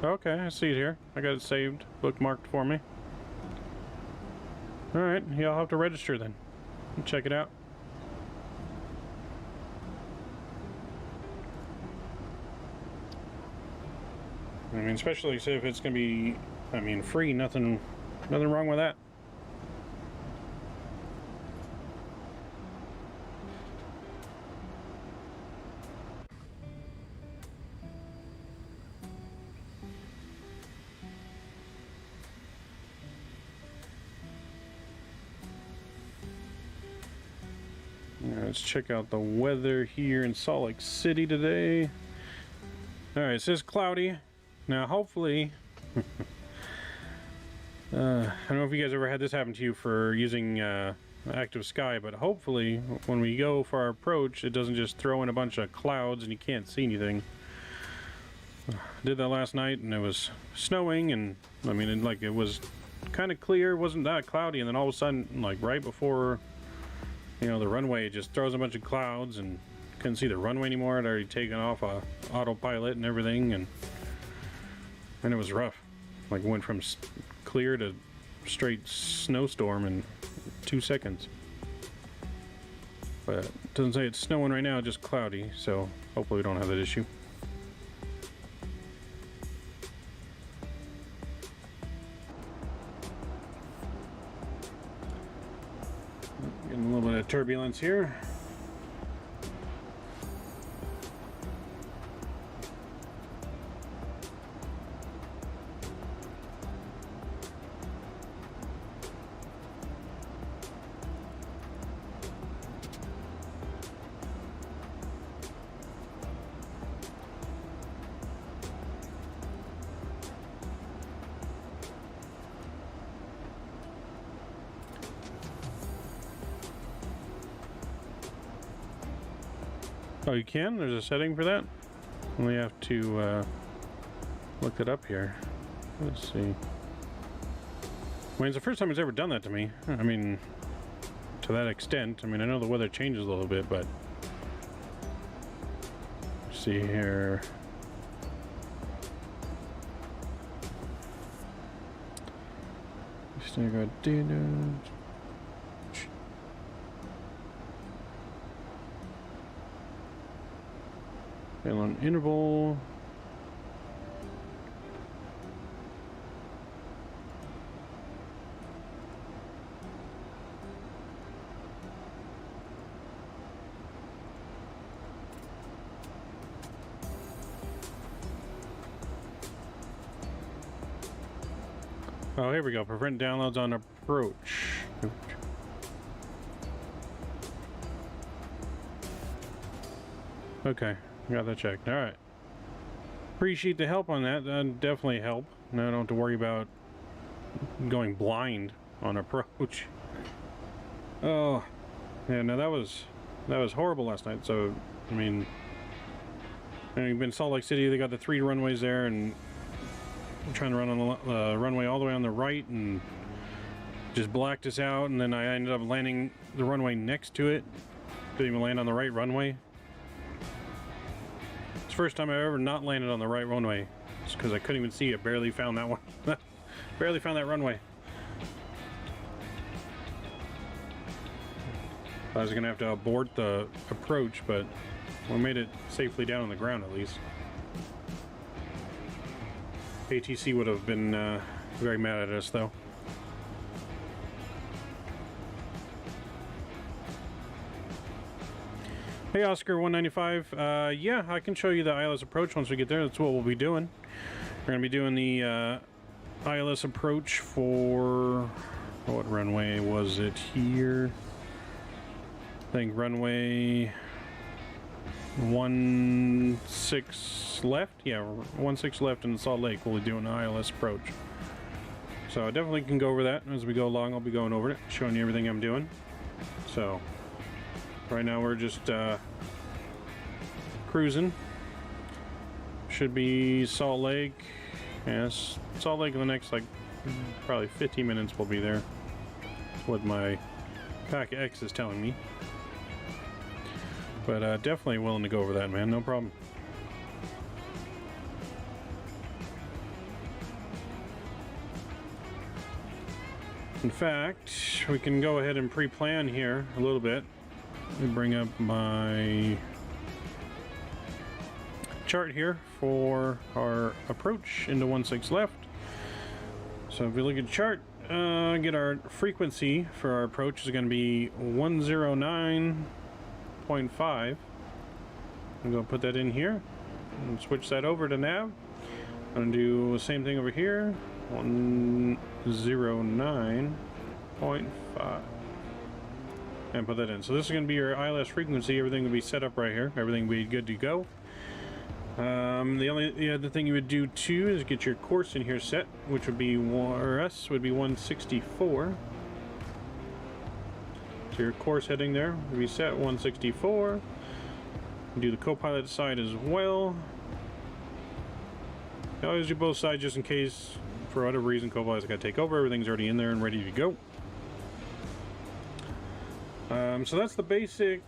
Okay, I see it here. I got it saved, bookmarked for me. Alright, yeah, I'll have to register then. Check it out. I mean, especially if it's gonna be, I mean, free, nothing wrong with that. Let's check out the weather here in Salt Lake City today. Alright, it says cloudy. Now hopefully, I don't know if you guys ever had this happen to you for using Active Sky, but hopefully when we go for our approach, it doesn't just throw in a bunch of clouds and you can't see anything. I did that last night and it was snowing, and I mean, it was kind of clear, wasn't that cloudy, and then all of a sudden, like right before, you know, the runway, just throws a bunch of clouds and couldn't see the runway anymore. I'd already taken off autopilot and everything, and it was rough. Like it went from clear to straight snowstorm in 2 seconds. But it doesn't say it's snowing right now, just cloudy, so hopefully we don't have that issue. Getting a little bit of turbulence here. Oh, you can? There's a setting for that? Only have to look it up here. Let's see. I mean, it's the first time it's ever done that to me. I mean, to that extent. I mean, I know the weather changes a little bit, but... Let's see here. Still got data. On interval. Oh, here we go. Prevent downloads on approach. Okay. Got that checked. Alright. Appreciate the help on that. That'd definitely help. Now I don't have to worry about going blind on approach. Oh. Yeah, no, that was horrible last night. So, I mean, you've been in Salt Lake City, they got the 3 runways there, and I'm trying to run on the runway all the way on the right, and just blacked us out, and then I ended up landing the runway next to it. Didn't even land on the right runway. First time I ever not landed on the right runway. It's because I couldn't even see it. Barely found that one. Barely found that runway. I was gonna have to abort the approach, but we made it safely down on the ground at least. ATC would have been very mad at us though. Hey Oscar 195, yeah, I can show you the ILS approach once we get there. That's what we'll be doing. We're going to be doing the ILS approach for, what runway was it here? I think runway 16 left. Yeah, 16 left in Salt Lake. We'll be doing the ILS approach. So I definitely can go over that as we go along. I'll be going over it, showing you everything I'm doing. So right now we're just cruising. Should be Salt Lake. Yes, Salt Lake in the next, like, probably 15 minutes we'll be there. That's what my KPHX is telling me. But definitely willing to go over that, man. No problem. In fact, we can go ahead and pre-plan here a little bit. Let me bring up my chart here for our approach into 16 left. So if you look at the chart, get our frequency for our approach is going to be 109.5. I'm going to put that in here and switch that over to nav. I'm going to do the same thing over here, 109.5, and put that in. So this is going to be your ILS frequency. Everything will be set up right here. Everything will be good to go. The other thing you would do too is get your course in here set, which would be 164. So your course heading there would be set 164. Do the co-pilot side as well. I always do both sides just in case, for whatever reason, co-pilot's got to take over. Everything's already in there and ready to go. So that's the basic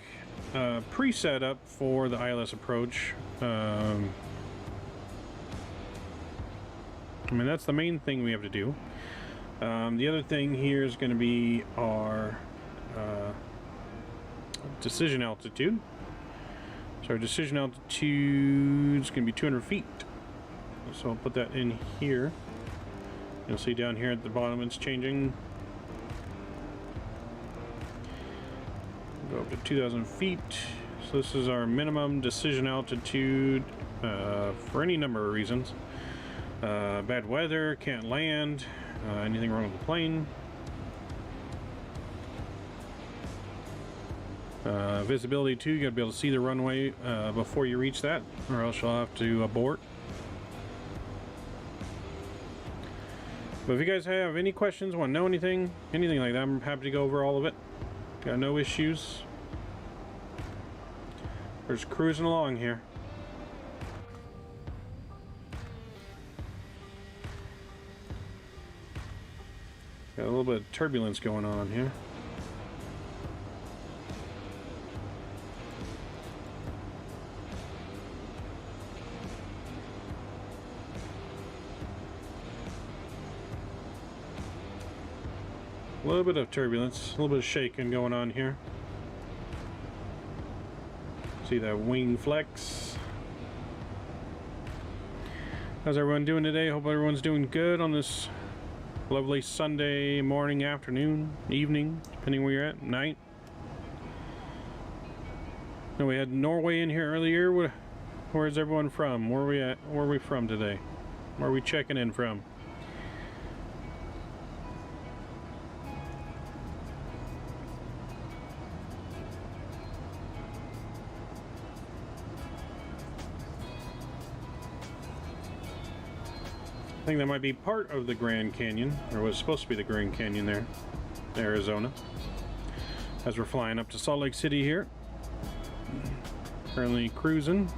pre-setup for the ILS approach. I mean, that's the main thing we have to do. The other thing here is going to be our decision altitude. So our decision altitude is going to be 200 feet. So I'll put that in here. You'll see down here at the bottom it's changing. Go up to 2,000 feet. So this is our minimum decision altitude for any number of reasons. Bad weather, can't land, anything wrong with the plane. Visibility too, you gotta be able to see the runway before you reach that, or else you'll have to abort. But if you guys have any questions, want to know anything like that, I'm happy to go over all of it. Got no issues. We're just cruising along here. Got a little bit of turbulence going on here. A little bit of turbulence, a little bit of shaking going on here. See that wing flex. How's everyone doing today? Hope everyone's doing good on this lovely Sunday morning, afternoon, evening, depending where you're at, night. Now we had Norway in here earlier. Where's everyone from? Where are we at? Where are we from today? Where are we checking in from? I think that might be part of the Grand Canyon, or was supposed to be the Grand Canyon there, Arizona. As we're flying up to Salt Lake City here. Currently cruising.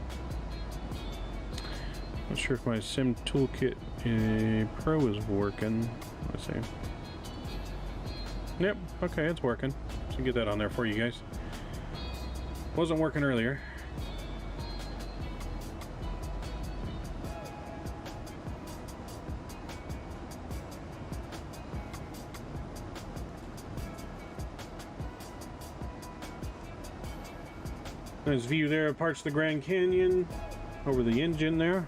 Not sure if my Sim Toolkit Pro is working. Let's see. Yep, okay, it's working. So get that on there for you guys. Wasn't working earlier. Nice view there of parts of the Grand Canyon over the engine there.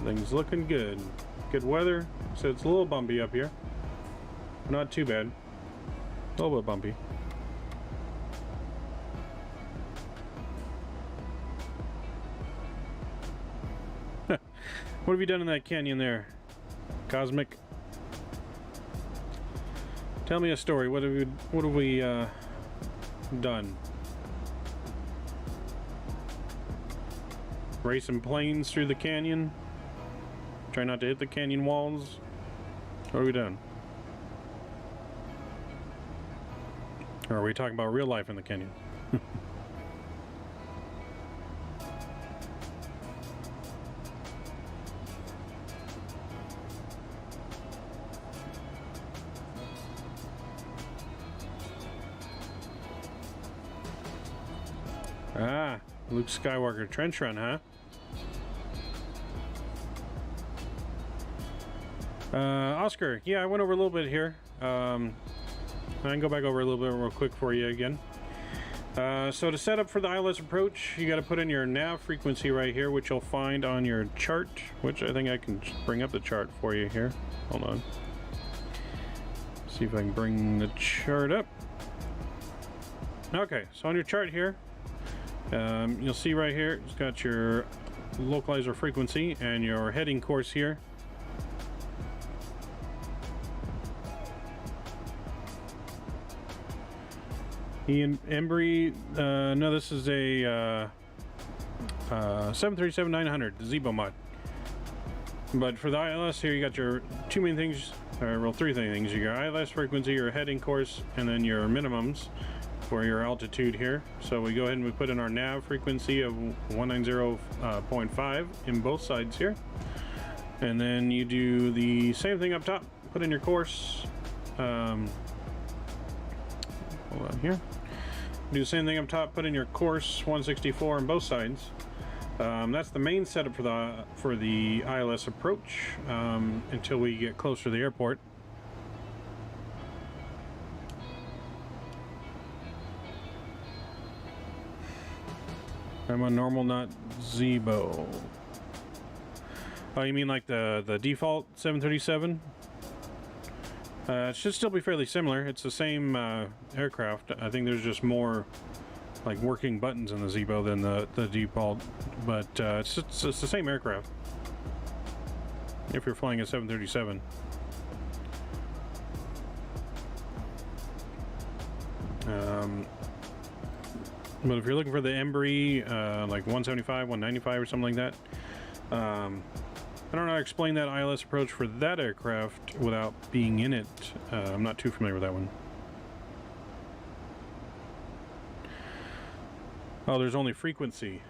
Things looking good. good weather. So it's a little bumpy up here. Not too bad. A little bit bumpy. What have you done in that canyon there, Cosmic? Tell me a story. What have we done? Racing planes through the canyon. Try not to hit the canyon walls. What have we done? Or are we talking about real life in the canyon? Ah, Luke Skywalker trench run, huh? Oscar, yeah, I went over a little bit here. I can go back over a little bit real quick for you again. So to set up for the ILS approach, you got to put in your nav frequency right here, which you'll find on your chart, which I think I can bring up the chart for you here. Hold on. See if I can bring the chart up. Okay, so on your chart here, you'll see right here, it's got your localizer frequency and your heading course here. Ian Embry, no, this is a 737-900, the Zibo mod. But for the ILS here, you got your two main things, or well, three things. You got ILS frequency, your heading course, and then your minimums for your altitude here. So we go ahead and we put in our nav frequency of 190.5 in both sides here. And then you do the same thing up top, put in your course. Hold on here. Do the same thing up top, put in your course 164 on both sides. That's the main setup for the ILS approach until we get closer to the airport. I'm on normal, not Zibo. Oh, you mean like the default 737? It should still be fairly similar. It's the same aircraft. I think there's just more like working buttons in the Zibo than the default, but it's the same aircraft if you're flying a 737. But if you're looking for the Embry, like 175, 195 or something like that, I don't know how to explain that ILS approach for that aircraft without being in it. I'm not too familiar with that one. Oh, there's only frequency.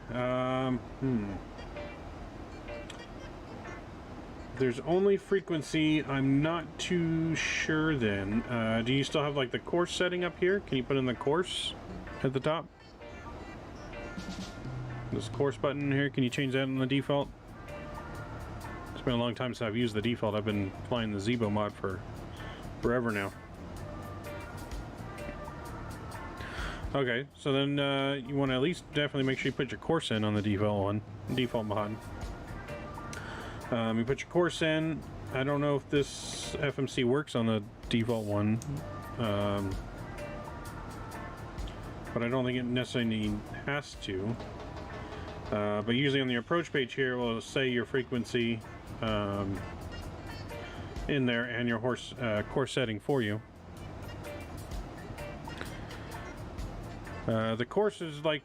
There's only frequency. I'm not too sure then. Do you still have like the course setting up here? Can you put in the course at the top? This course button here, can you change that in the default? It's been a long time since I've used the default. I've been flying the Zibo mod for forever now. Okay, so then you want to at least definitely make sure you put your course in on the default mod. You put your course in. I don't know if this FMC works on the default one, but I don't think it necessarily has to. But usually on the approach page here, we'll say your frequency in there and your course setting for you. The course is like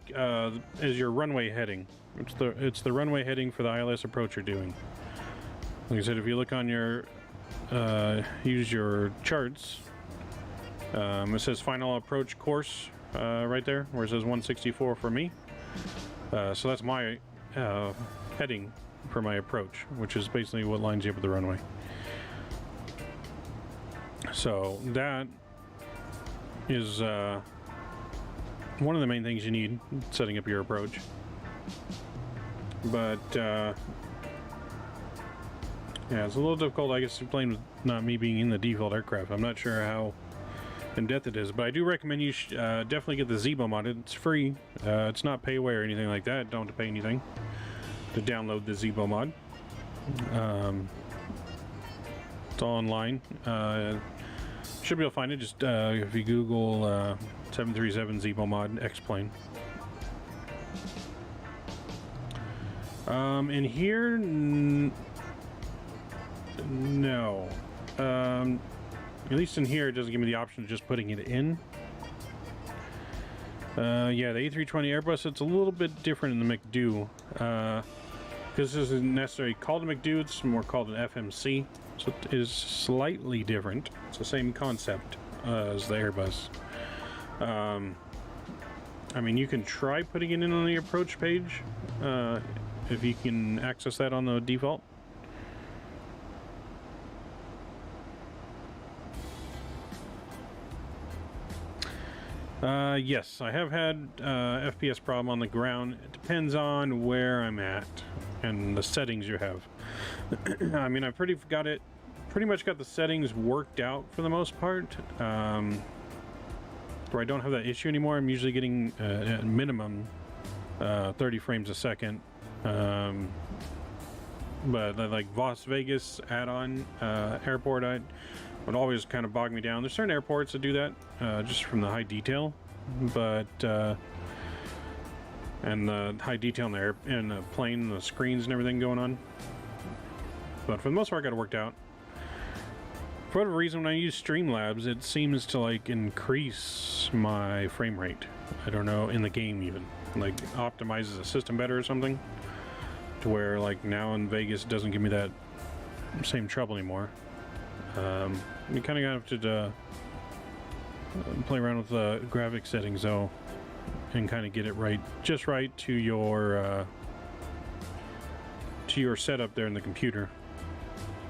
is your runway heading. It's the runway heading for the ILS approach you're doing. Like I said, if you look on your use your charts, it says final approach course right there, where it says 164 for me. So that's my heading for my approach, which is basically what lines you up with the runway. So that is one of the main things you need setting up your approach. But yeah, it's a little difficult, I guess, to explain with not me being in the default aircraft. I'm not sure how in depth it is, but I do recommend you definitely get the Zibo mod. It's free. It's not payway or anything like that. Don't have to pay anything to download the Zibo mod. It's all online. Should be able to find it. Just if you Google 737 Zibo mod XPLANE. In here, no. At least in here, it doesn't give me the option of just putting it in. Yeah, the A320 Airbus, it's a little bit different in the McDo. Because this isn't necessarily called a McDo, it's more called an FMC. So it is slightly different. It's the same concept as the Airbus. I mean, you can try putting it in on the approach page if you can access that on the default. Yes, I have had FPS problem on the ground. It depends on where I'm at and the settings you have. I mean, I've pretty much got the settings worked out for the most part. Where I don't have that issue anymore. I'm usually getting at minimum 30 frames a second. But like Las Vegas add-on airport, would always kind of bog me down. There's certain airports that do that just from the high detail, but and the high detail in the plane, the screens and everything going on. But for the most part, I got it worked out. For whatever reason, when I use Streamlabs, it seems to like increase my frame rate. I don't know, in the game even, like optimizes the system better or something, to where like now in Vegas it doesn't give me that same trouble anymore. You kind of have to play around with the graphic settings though, and kind of get it right, just right to your setup there in the computer.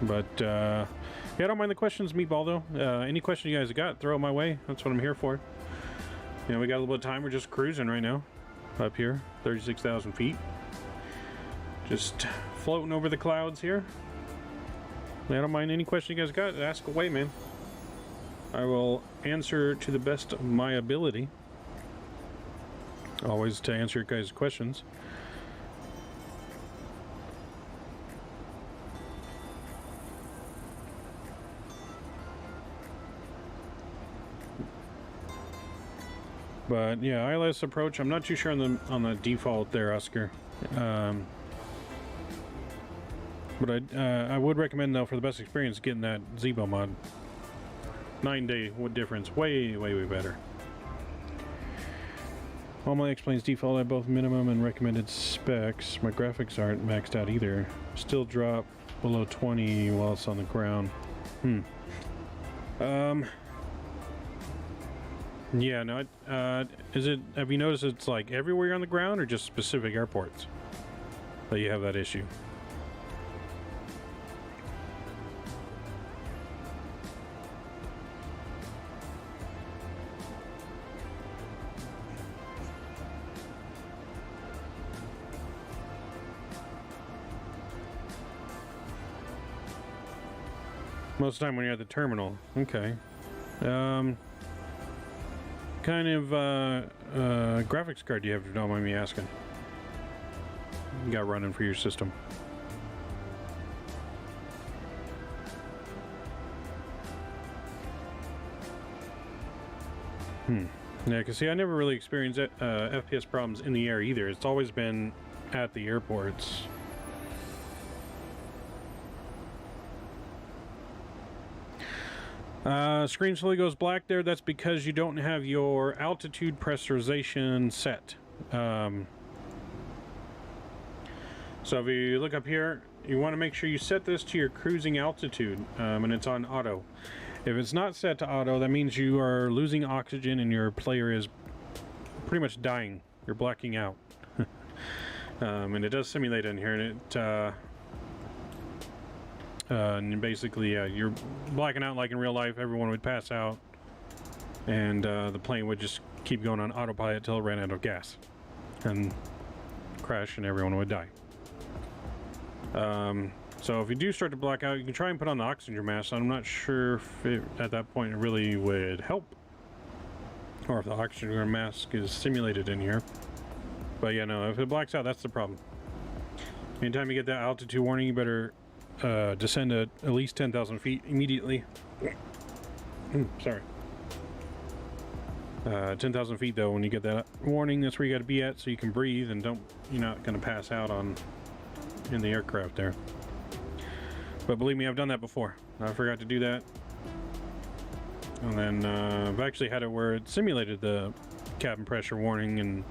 But yeah, I don't mind the questions, Meatball, though. Any question you guys got, throw it my way. That's what I'm here for. You know, we got a little bit of time. We're just cruising right now up here, 36,000 feet. Just floating over the clouds here. I don't mind any question you guys got. Ask away, man. I will answer to the best of my ability. Always to answer your guys' questions. But yeah, ILS approach, I'm not too sure on the default there, Oscar. But I would recommend though, for the best experience, getting that Zibo mod. 9-day difference, way better. All my XPLANE's default at both minimum and recommended specs. My graphics aren't maxed out either. Still drop below 20 while it's on the ground. Yeah, no, have you noticed it's like everywhere you're on the ground or just specific airports that you have that issue? Most of the time when you're at the terminal. Okay. Kind of graphics card do you have, if you don't mind me asking? You got running for your system. Yeah, because see, I never really experienced FPS problems in the air either. It's always been at the airports. Screen slowly goes black there. That's because you don't have your altitude pressurization set. So if you look up here, you want to make sure you set this to your cruising altitude, and it's on auto. If it's not set to auto, that means you are losing oxygen and your player is pretty much dying. You're blacking out. And it does simulate in here, and it and basically, you're blacking out like in real life. Everyone would pass out, and the plane would just keep going on autopilot till it ran out of gas, and crash, and everyone would die. So if you do start to black out, you can try and put on the oxygen mask. I'm not sure if at that point it really would help, or if the oxygen mask is simulated in here. But yeah, no, if it blacks out, that's the problem. Anytime you get that altitude warning, you better descend at least 10,000 feet immediately. Sorry. 10,000 feet though, when you get that warning, that's where you got to be at so you can breathe and you're not going to pass out in the aircraft there. But believe me, I've done that before. I forgot to do that. And then I've actually had it where it simulated the cabin pressure warning, and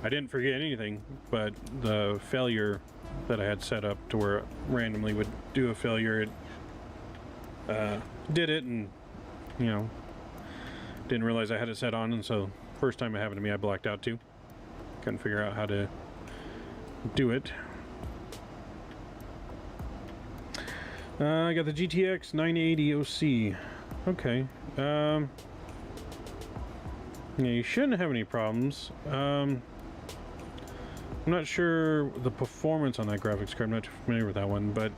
I didn't forget anything, but the failure that I had set up to where it randomly would do a failure, it did it, and you know, didn't realize I had it set on, and so first time it happened to me, I blacked out too. Couldn't figure out how to do it. I got the GTX 980 OC. Okay. Yeah, you shouldn't have any problems. I'm not sure the performance on that graphics card. I'm not too familiar with that one, but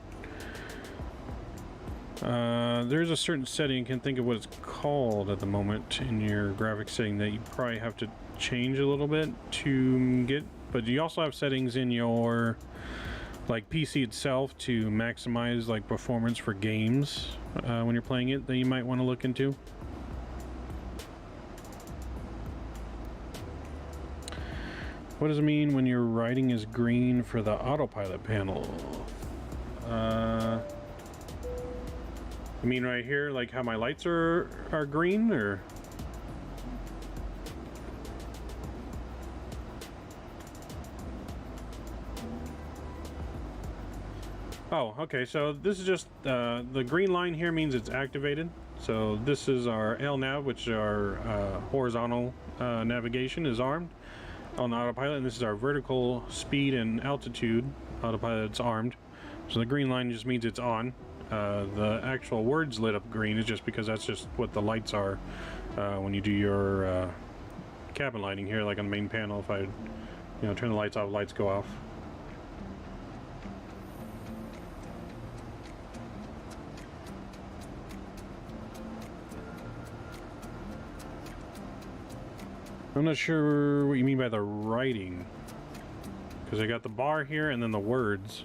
there's a certain setting, I can't think of what it's called at the moment in your graphics setting, that you probably have to change a little bit to get, but you also have settings in your like PC itself to maximize like performance for games when you're playing it that you might want to look into. What does it mean when your writing is green for the autopilot panel? You mean right here, like how my lights are green, or? Oh, okay, so this is just, the green line here means it's activated. So this is our LNAV, which is our horizontal navigation is armed on the autopilot, and this is our vertical speed and altitude autopilot that's armed. So the green line just means it's on. The actual words lit up green is just because that's just what the lights are when you do your cabin lighting here, like on the main panel. If I, turn the lights off, lights go off. I'm not sure what you mean by the writing, because I got the bar here and then the words.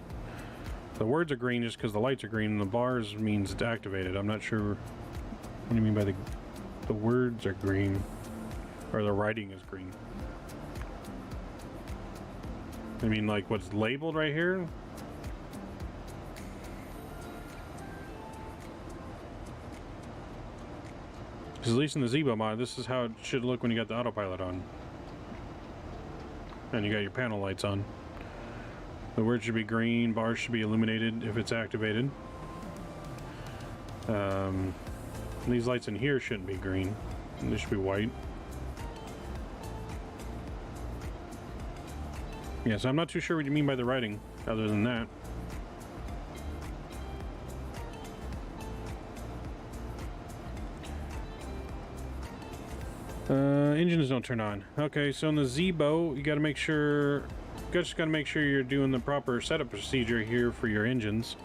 The words are green just because the lights are green, and the bars means it's activated. I'm not sure what do you mean by the words are green, or the writing is green. I mean like what's labeled right here? Because at least in the Zibo mod, this is how it should look when you got the autopilot on. And you got your panel lights on. The words should be green, bars should be illuminated if it's activated. These lights in here shouldn't be green. They should be white. Yeah, so I'm not too sure what you mean by the writing, other than that. Engines don't turn on. Okay, so in the Zibo, you got to make sure, just got to make sure you're doing the proper setup procedure here for your engines.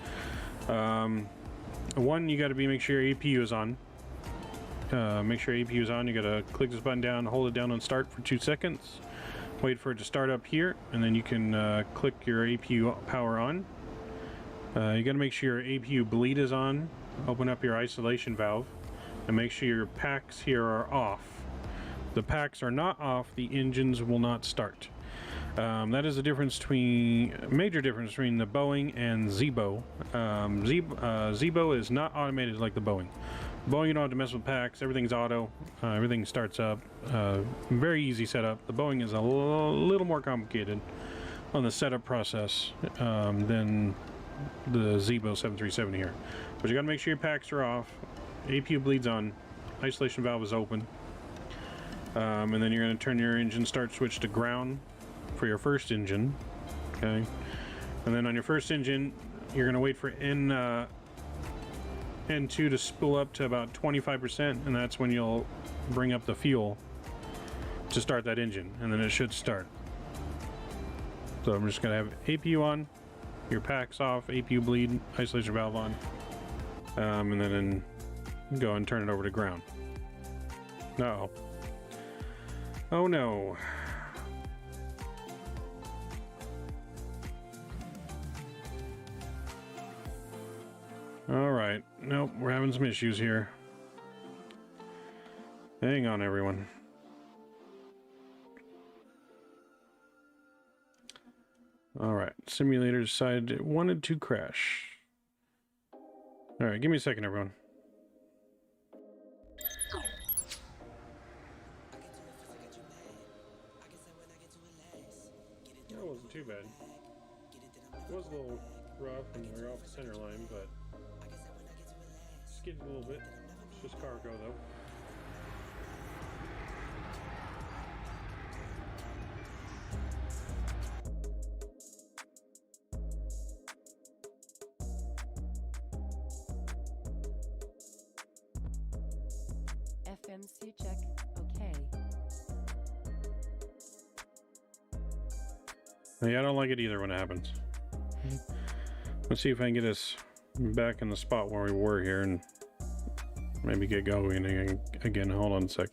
One, you got to make sure your APU is on. Make sure APU is on. You got to click this button down, hold it down on start for 2 seconds. Wait for it to start up here, and then you can click your APU power on. You got to make sure your APU bleed is on. Open up your isolation valve, and make sure your packs here are off. The packs are not off, the engines will not start. That is the difference major difference between the Boeing and Zibo. Zibo is not automated like the Boeing. Boeing, you don't have to mess with packs, everything's auto, everything starts up, very easy setup. The Boeing is a little more complicated on the setup process than the Zibo 737 here. But you gotta make sure your packs are off, APU bleeds on, isolation valve is open. And then you're going to turn your engine start switch to ground for your first engine. Okay. And then on your first engine, you're going to wait for N2 to spool up to about 25%, and that's when you'll bring up the fuel to start that engine, and then it should start. So I'm just going to have APU on, your packs off, APU bleed, isolation valve on, and then go and turn it over to ground. Uh-oh. Oh no. Alright. Nope, we're having some issues here. Hang on, everyone. Alright, simulator decided it wanted to crash. Alright, give me a second, everyone. That wasn't too bad. It was a little rough and we're off the center line, but skidded a little bit. It's just cargo, though. FMC check. Okay. Yeah, I don't like it either when it happens. Let's see if I can get us back in the spot where we were here and maybe get going again. Hold on a sec.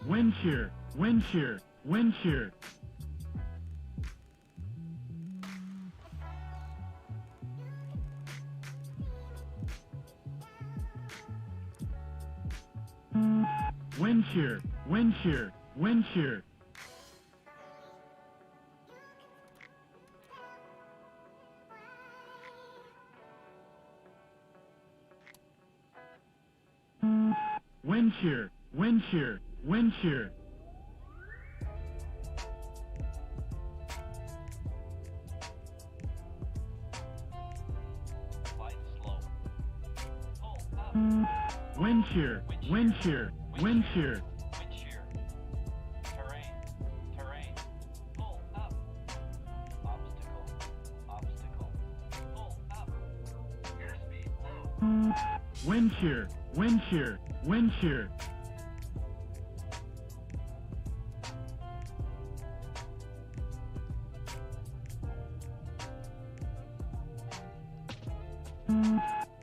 wind shear, wind shear, wind shear. Wind shear, wind shear, wind shear. Wind shear, wind shear, wind shear. Wind shear, wind shear, wind shear. Wind shear. Terrain. Terrain. Pull up. Obstacle. Obstacle. Pull up. Airspeed low. Wind shear, wind shear, wind shear.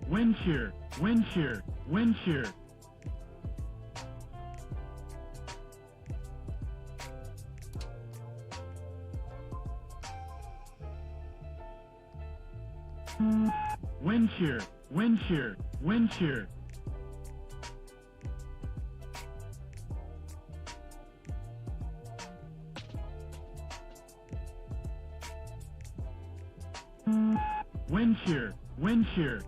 Wind shear, wind shear, wind shear. Wind shear, wind shear, wind shear. Wind shear,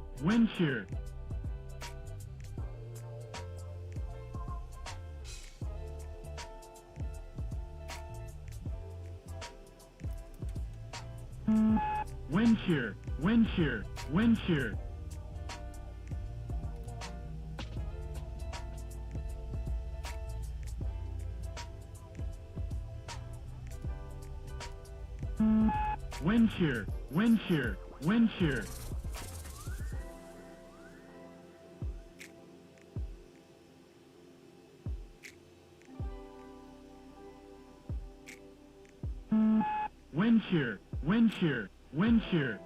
wind shear, wind shear. Wind shear, wind shear, wind shear. Wind shear, wind shear, wind shear.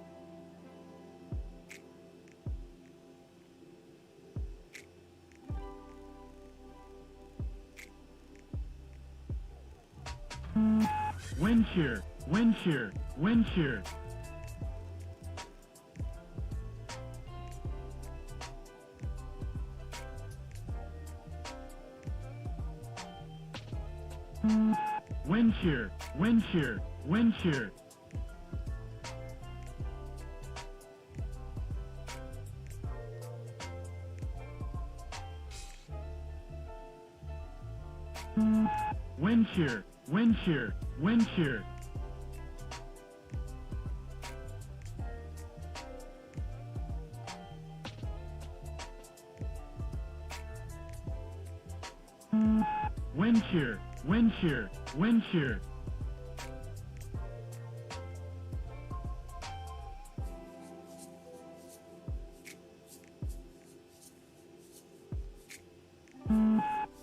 Wind shear, wind shear, wind shear. Wind shear, wind shear, wind shear. Wind shear, wind shear, wind shear. Wind shear, wind shear, wind shear.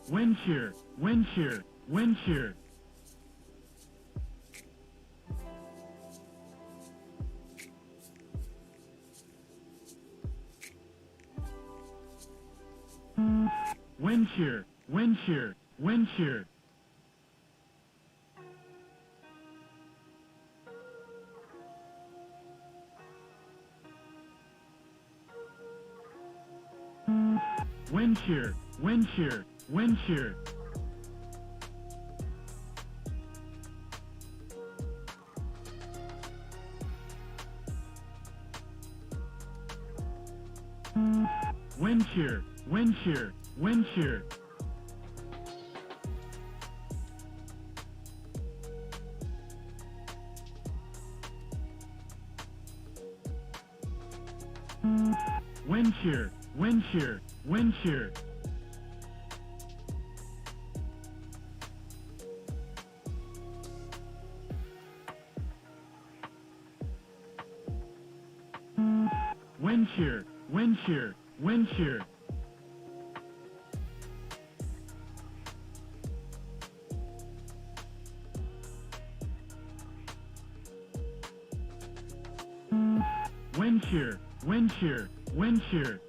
Wind shear, wind shear, wind shear. Wind shear, wind shear, wind shear. Wind shear, wind shear, wind shear. Wind shear, wind shear, wind shear. Wind shear, wind shear, wind shear. Wind shear, wind shear, wind shear. Wind shear, wind shear, wind shear. Wind shear, wind shear, wind shear.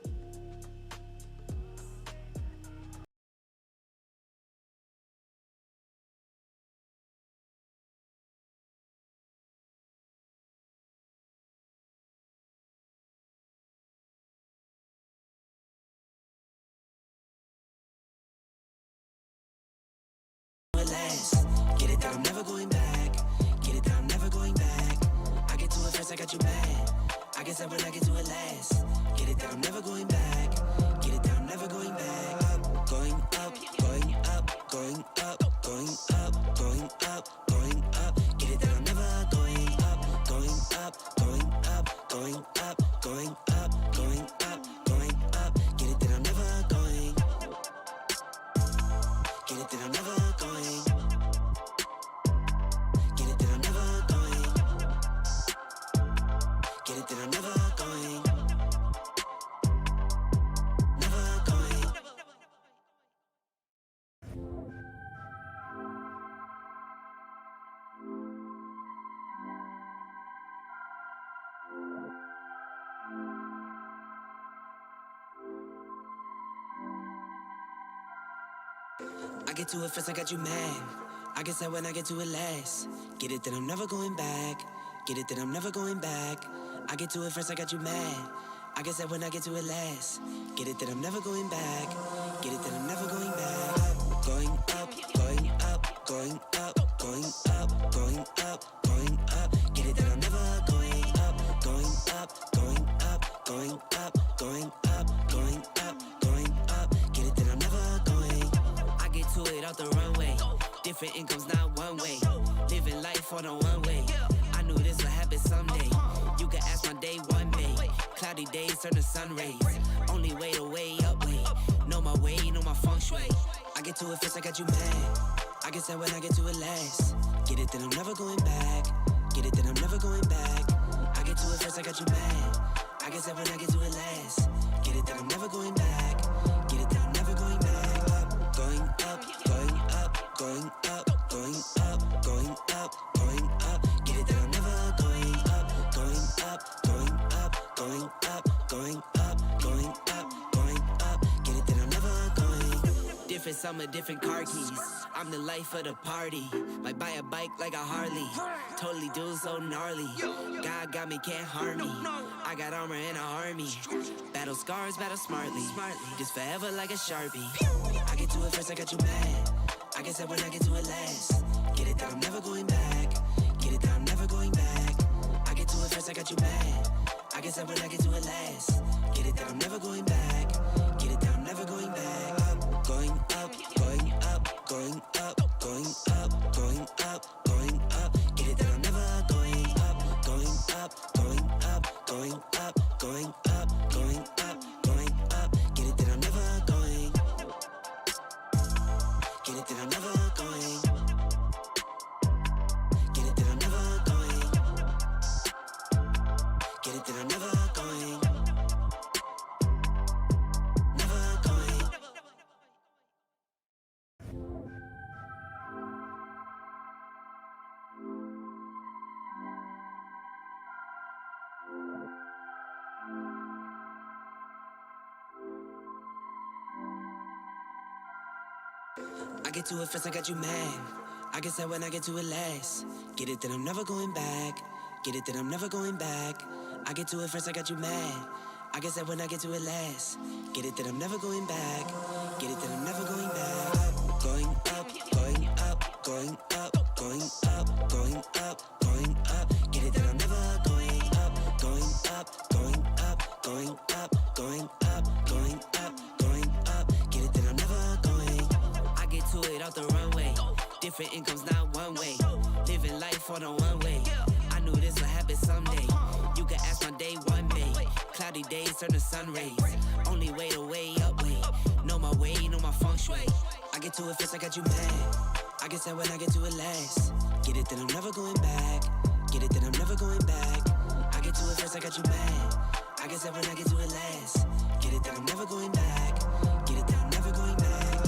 it that I'm never going back. Get it that I'm never going back. I get to it first, I got you mad. I guess that when I get to it last. Get it that I'm never going back. Get it that I'm never going back. Going up, going up, going up, going up, going up, going up. Get it that I'm never going up, going up, going up, going up, going up, going up, going up. Get it that I'm never going. Get it that I'm never going. Get it that I'm never going. Get it that I'm never going. Never going. I get to it first, I got you mad. I guess that when I get to it last. Get it that I'm never going back. Get it that I'm never going back. I get to it first, I got you mad. I guess that when I get to it last. Get it that I'm never going back. Get it that I'm never going back. Going up, going up, going up, going up, going up, going up. Get it that I'm never going up, going up, going up, going up, going up, going up, going up. Get it that I'm never going. I get to it out the runway. Different incomes, not one way. Living life on a one way. I knew this would happen someday. You can ask my day one day. Cloudy days turn to sun rays. Only way to way up way. Know my way, know my feng shui. I get to it first, I got you mad. I guess that when I get to it last. Get it that I'm never going back. Get it that I'm never going back. I get to it first, I got you mad. I guess that when I get to it last. Get it that I'm never going back. Get it that I'm never going back. Going up, going up, going up, going up, going up, going up. Get it that I'm never going up, going up, going up, going up, going up, going up, going up. Get it that I'm never going. Different summer, different car keys. I'm the life of the party. Might buy a bike like a Harley. Totally do so gnarly. God got me, can't harm me. I got armor and an army. Battle scars, battle smartly. Just forever like a Sharpie. I get to it first, I got you mad. I guess that when I get to it last. Get it that I'm never going back. Get it that I'm never going back. I get to it first, I got you mad. I guess that when I get to it last. Get it that I'm never going back. Get it that I'm never going back. Going up, going up, going up, going up, going up, going up. Get it that I'm never going up, going up, going up, going up, going up, going up, going up. Get it that I'm never going. Get it that I'm never going. Get it that I'm never going. Get it that I'm never going. Never going. I get to it first, I got you mad. I guess that when I get to it last. Get it that I'm never going back. Get it that I'm never going back. I get to it first, I got you mad. I guess that when I get to it last. Get it that I'm never going back. Get it that I'm never going back. Going up, going up, going up, going up, going up, going up. Get it that I'm never going up, going up, going up, going up, going up, going up, going up. Get it that I'm never going. I get to it out the runway. Different incomes, not one way. Living life on a one way. I knew this would happen someday. You can ask my day one day. Cloudy days turn to sun rays. Only way to way up way. Know my way, know my feng shui. I get to it first, I got you mad. I guess that when I get to it last. Get it that I'm never going back. Get it that I'm never going back. I get to it first, I got you mad. I guess that when I get to it last. Get it that I'm never going back. Get it that I'm never going back.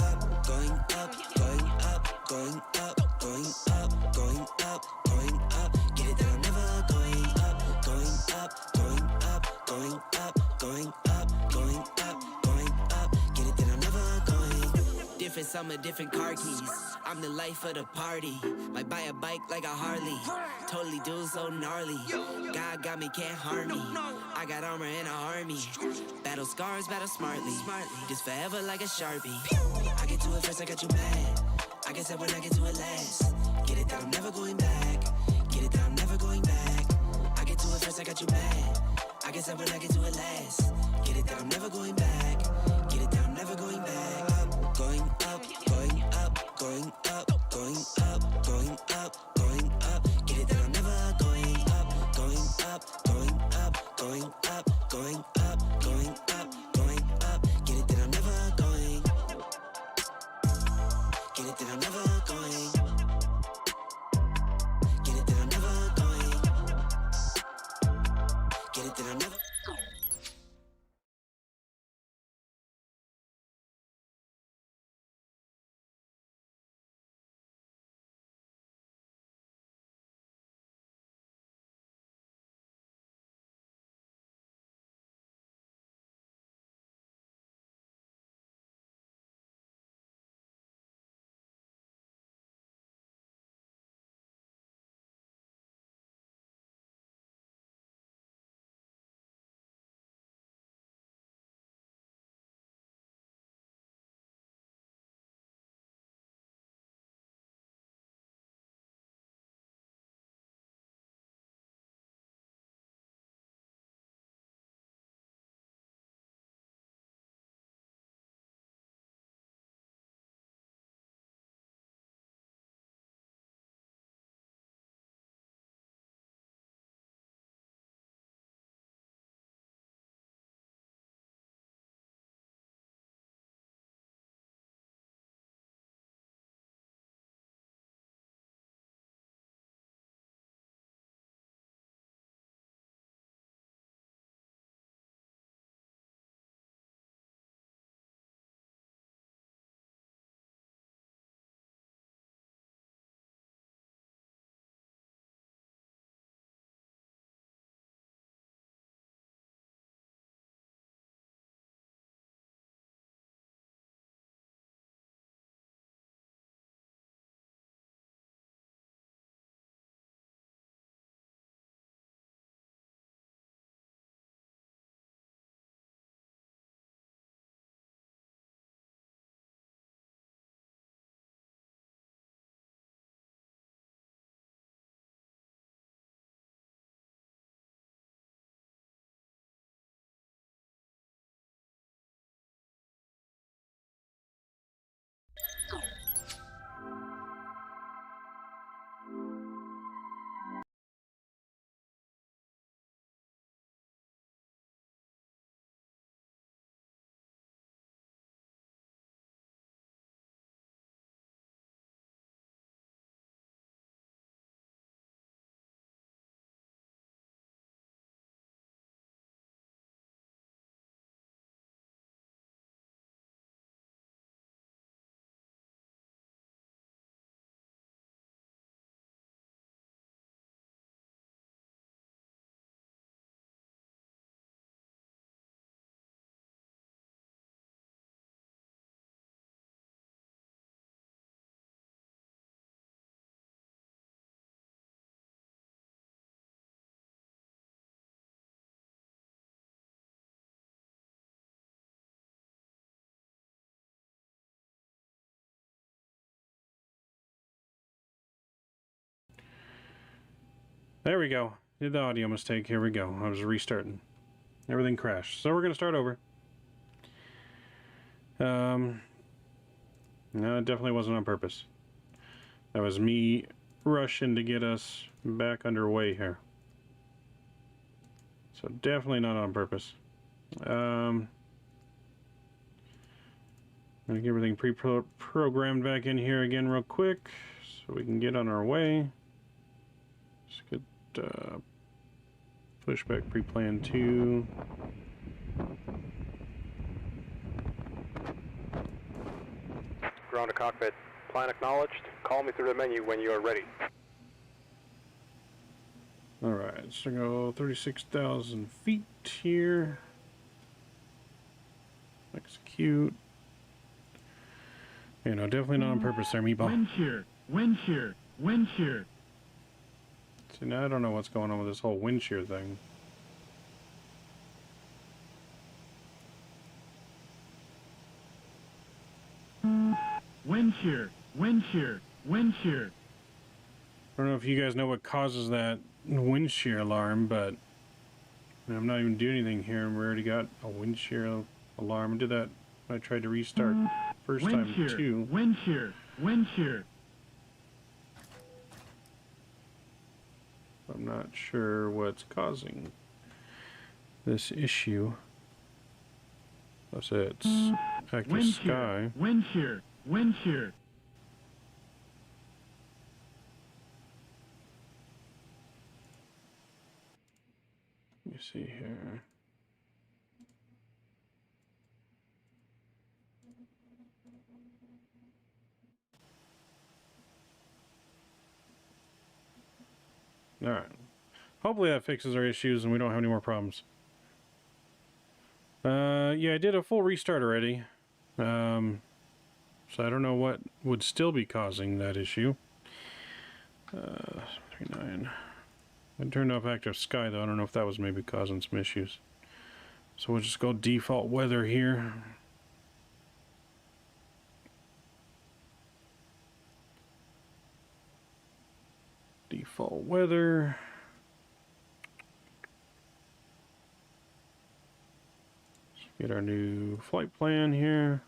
Going up, going up, going up, going up, going up, going up. Get it that I'm never going up, going up, going up, going up, going up, going up, going up. Get it that I'm never going. Different summer, different car keys. I'm the life of the party. Might buy a bike like a Harley. Totally do so gnarly. God got me, can't harm me. I got armor and an army. Battle scars, battle smartly. Just forever like a Sharpie. I get to it first, I got you mad. I guess that when I get to it last. Get it that I'm never going back. Get it that I'm never going back. I get to it first, I got you mad. I guess that when I get to it last. Get it that I'm never going back. Get it that I'm never going back. Up, going up, going up, going up, going up, going up, going up. Get it that I'm never going up, going up, going up, going up, going up, going up, going up. Get it that I'm never going. Get it that I'm never going. Get it that I'm never going. Get it that I'm never. There we go. Did the audio mistake. Here we go. I was restarting. Everything crashed. So we're going to start over. No, it definitely wasn't on purpose. That was me rushing to get us back underway here. So definitely not on purpose. I'm going to get everything pre-programmed back in here again real quick so we can get on our way. Just get pushback pre-plan 2. Ground to cockpit. Plan acknowledged. Call me through the menu when you are ready. Alright, so go 36,000 feet here. Execute. You know, definitely not on purpose there, meatball. Wind shear, wind shear, wind shear. See, now I don't know what's going on with this whole wind shear thing. Wind shear, wind shear, wind shear. don't know if you guys know what causes that wind shear alarm, but I'm not even doing anything here, and we already got a wind shear alarm. I did that. I tried to restart first Wind time shear, too. wind shear, wind shear. I'm not sure what's causing this issue. Plus it's active Wind sky. shear, wind shear, wind shear. Let me see here. Alright. Hopefully that fixes our issues and we don't have any more problems. Yeah, I did a full restart already. So I don't know what would still be causing that issue. 39. I turned off active sky though. I don't know if that was maybe causing some issues. So we'll just go default weather here. Default weather. Let's get our new flight plan here.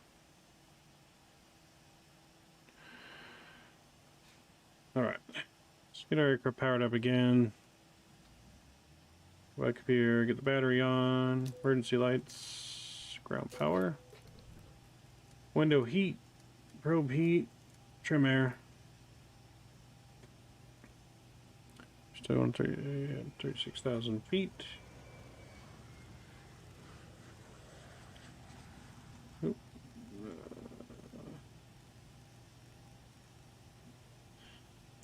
Alright. Let's get our aircraft powered up again. Go back up here, get the battery on. Emergency lights. Ground power. Window heat. Probe heat. Trim air. Still on 36,000 feet. Oop.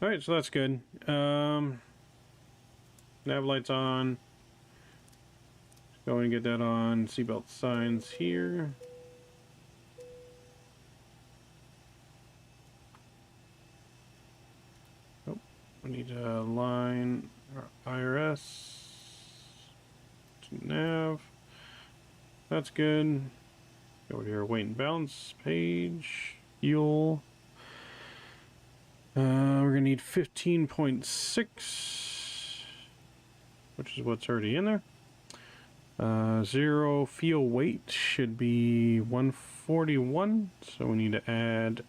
Alright, so that's good. Nav lights on. Go and get that on. Seatbelt signs here. Oh, we need to align our IRS to nav. That's good. Go to your weight and balance page. Fuel. We're gonna need 15.6, which is what's already in there. Zero fuel weight should be 141, so we need to add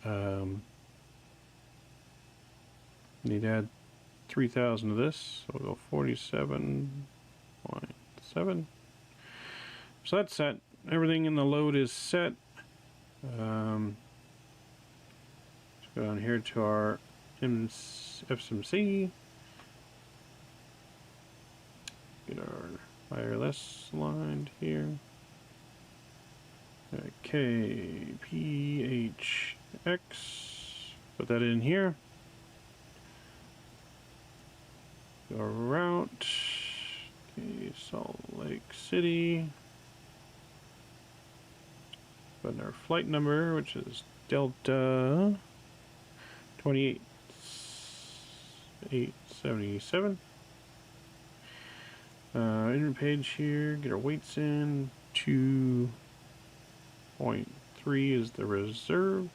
3,000 of this, so we'll go 47.7. So that's set. Everything in the load is set. Let's go down here to our FSMC. Get our IRS aligned here. KPHX. Put that in here. Go route. Okay, Salt Lake City. Put in our flight number, which is Delta 28877. Inner page here, get our weights in. 2.3 is the reserve.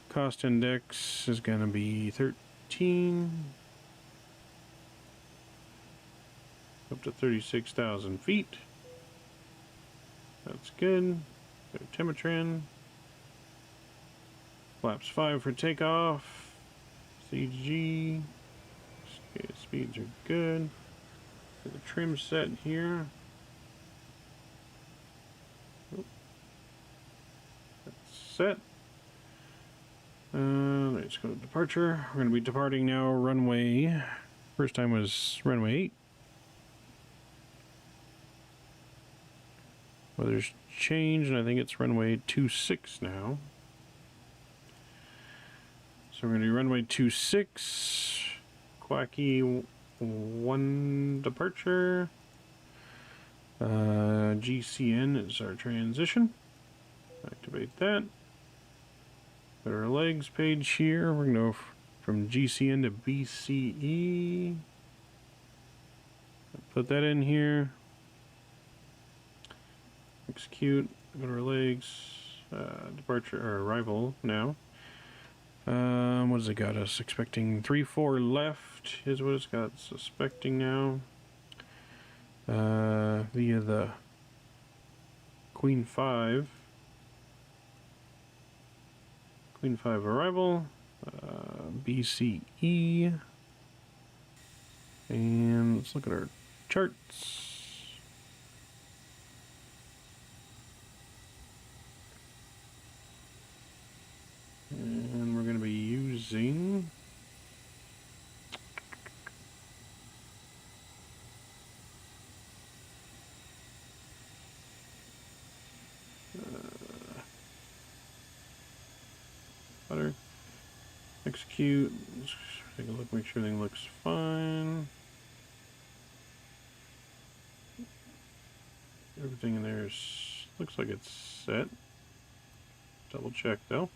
Cost index is going to be 13. Up to 36,000 feet. That's good. Go to temperature in. Flaps 5 for takeoff. CG. Okay, speeds are good. Get the trim set here. Oh. That's set. Let's go to departure. We're going to be departing now runway. First time was runway 8. Weather's changed, and I think it's runway 26 now. So we're going to do runway 26, Quacky 1 departure. GCN is our transition. Activate that. Put our legs page here. We're going to go from GCN to BCE. Put that in here. Execute. Go to our legs. Departure or arrival now. What has it got us? Expecting 3-4 left is what it's got. Suspecting now. Via the Queen 5. Queen 5 arrival. BCE. And let's look at our charts. And we're going to be using butter. Execute. Let's take a look, make sure everything looks fine. Everything in there looks like it's set. Double check though.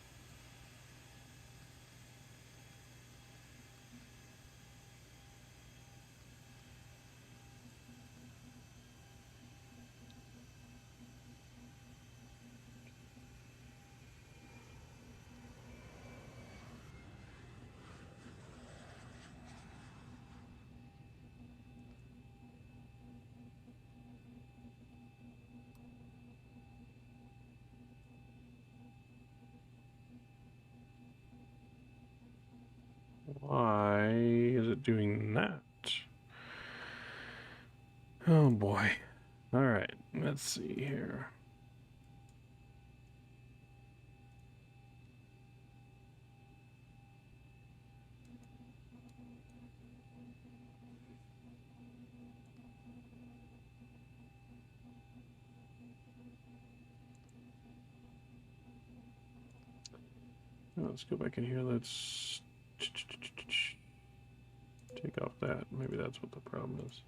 Why is it doing that? Oh boy. Alright, let's see here. Let's go back in here. Let's take off that. Maybe that's what the problem is.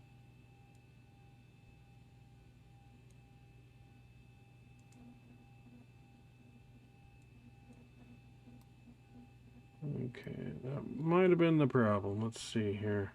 Okay, that might have been the problem. Let's see here.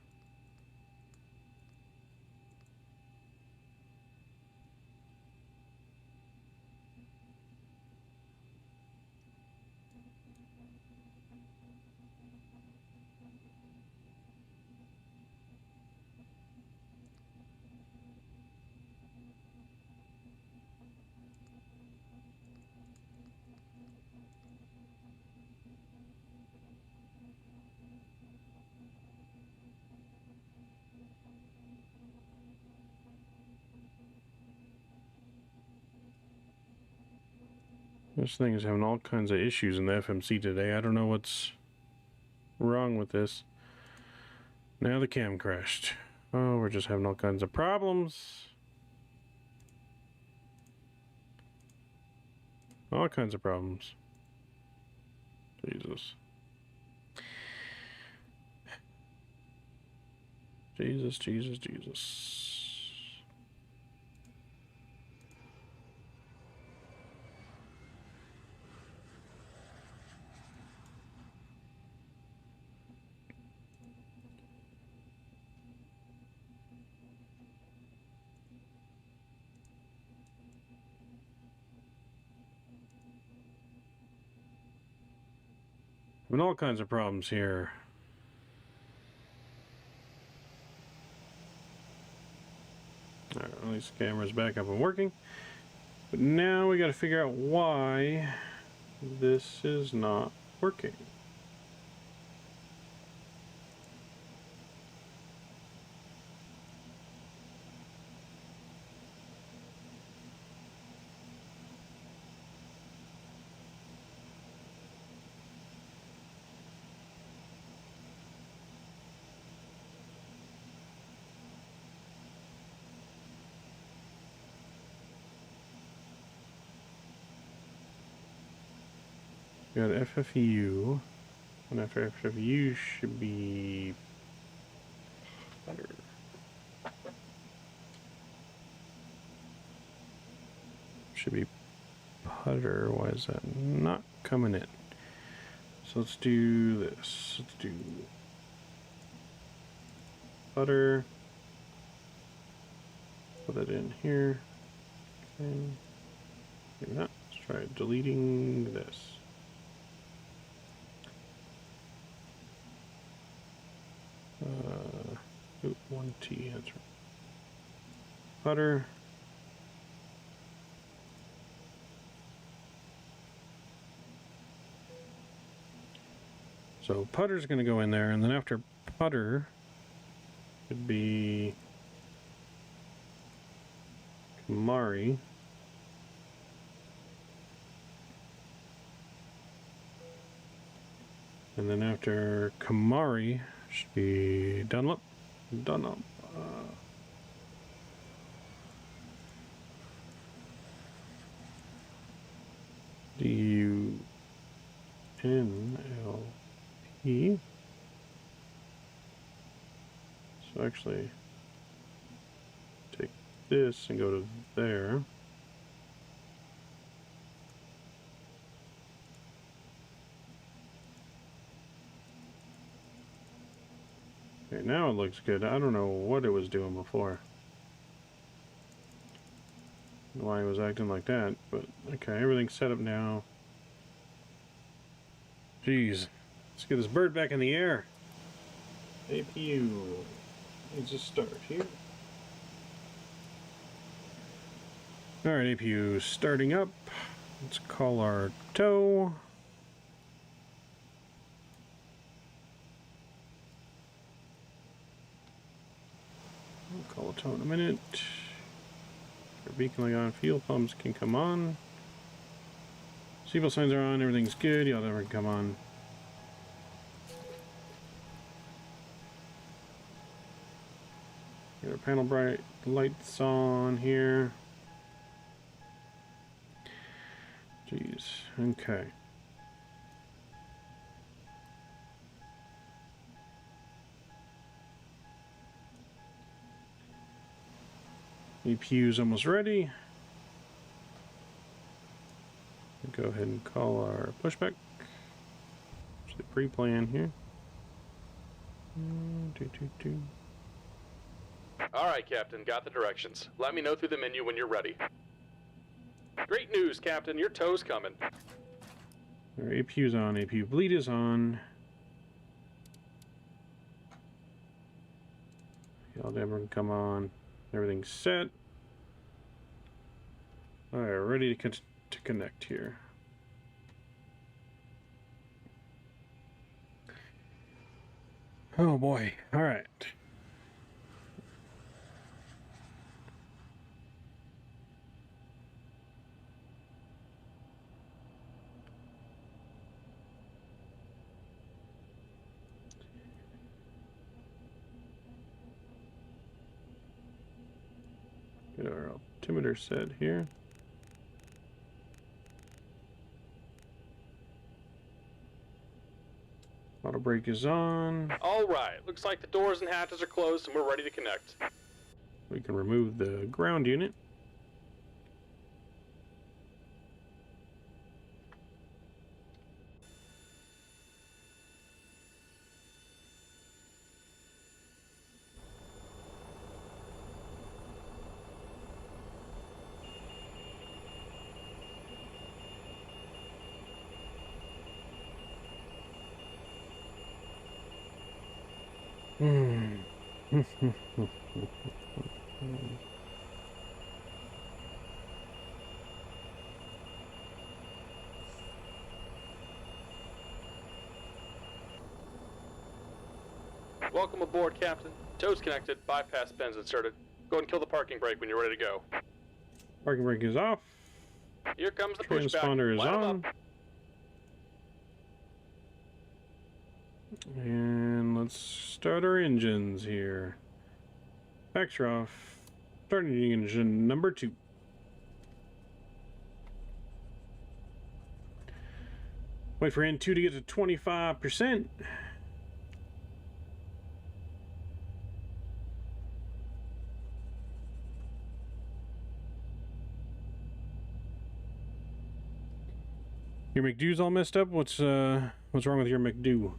This thing is having all kinds of issues in the FMC today. I don't know what's wrong with this. Now the cam crashed. Oh, we're just having all kinds of problems. All kinds of problems. Jesus. Jesus, Jesus, Jesus. Having all kinds of problems here. Alright, at least the camera's back up and working. But now we gotta figure out why this is not working. We got FFU, and after FFU should be better. Should be putter. Why is that not coming in? So let's do this. Let's do putter. Put that in here. Okay. Maybe not. Let's try deleting this. Oop, 1T, that's right. Putter. So putter's going to go in there, and then after putter would be Kamari. And then after Kamari should be Dunlop. Dunlop. D-U-N-L-P. So actually, take this and go to there. Okay, now it looks good. I don't know what it was doing before. Why it was acting like that, but okay, everything's set up now. Jeez. Let's get this bird back in the air. APU. Let's just start here. Alright, APU starting up. Let's call our tow. We'll call a tow in a minute. Our beacon light on, fuel pumps can come on. Seatbelt signs are on, everything's good, y'all never come on. Get our panel bright lights on here. Jeez, okay. EPU's almost ready. Go ahead and call our pushback. Actually, pre-plan here. Alright, Captain, got the directions. Let me know through the menu when you're ready. Great news, Captain, your tow's coming. Our APU's on, APU bleed is on. Y'all never come on. Everything's set. Alright, ready to connect here. Oh boy, alright. Get our altimeter set here. Auto brake is on. Alright, looks like the doors and hatches are closed and we're ready to connect. We can remove the ground unit. Welcome aboard, Captain. Tow's connected, bypass pins inserted. Go ahead and kill the parking brake when you're ready to go. Parking brake is off. Here comes the pushback. Transponder is Line 'em on. up. And let's start our engines here. Backs are off. Starting engine number 2. Wait for N2 to get to 25%. Your McDo's all messed up? What's wrong with your McDo?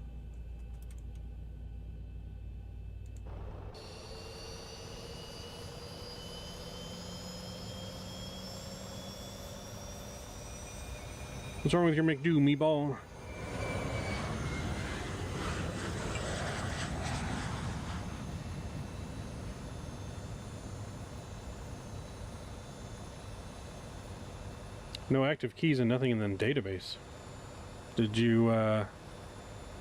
What's wrong with your McDo, meatball? No active keys and nothing in the database. Did you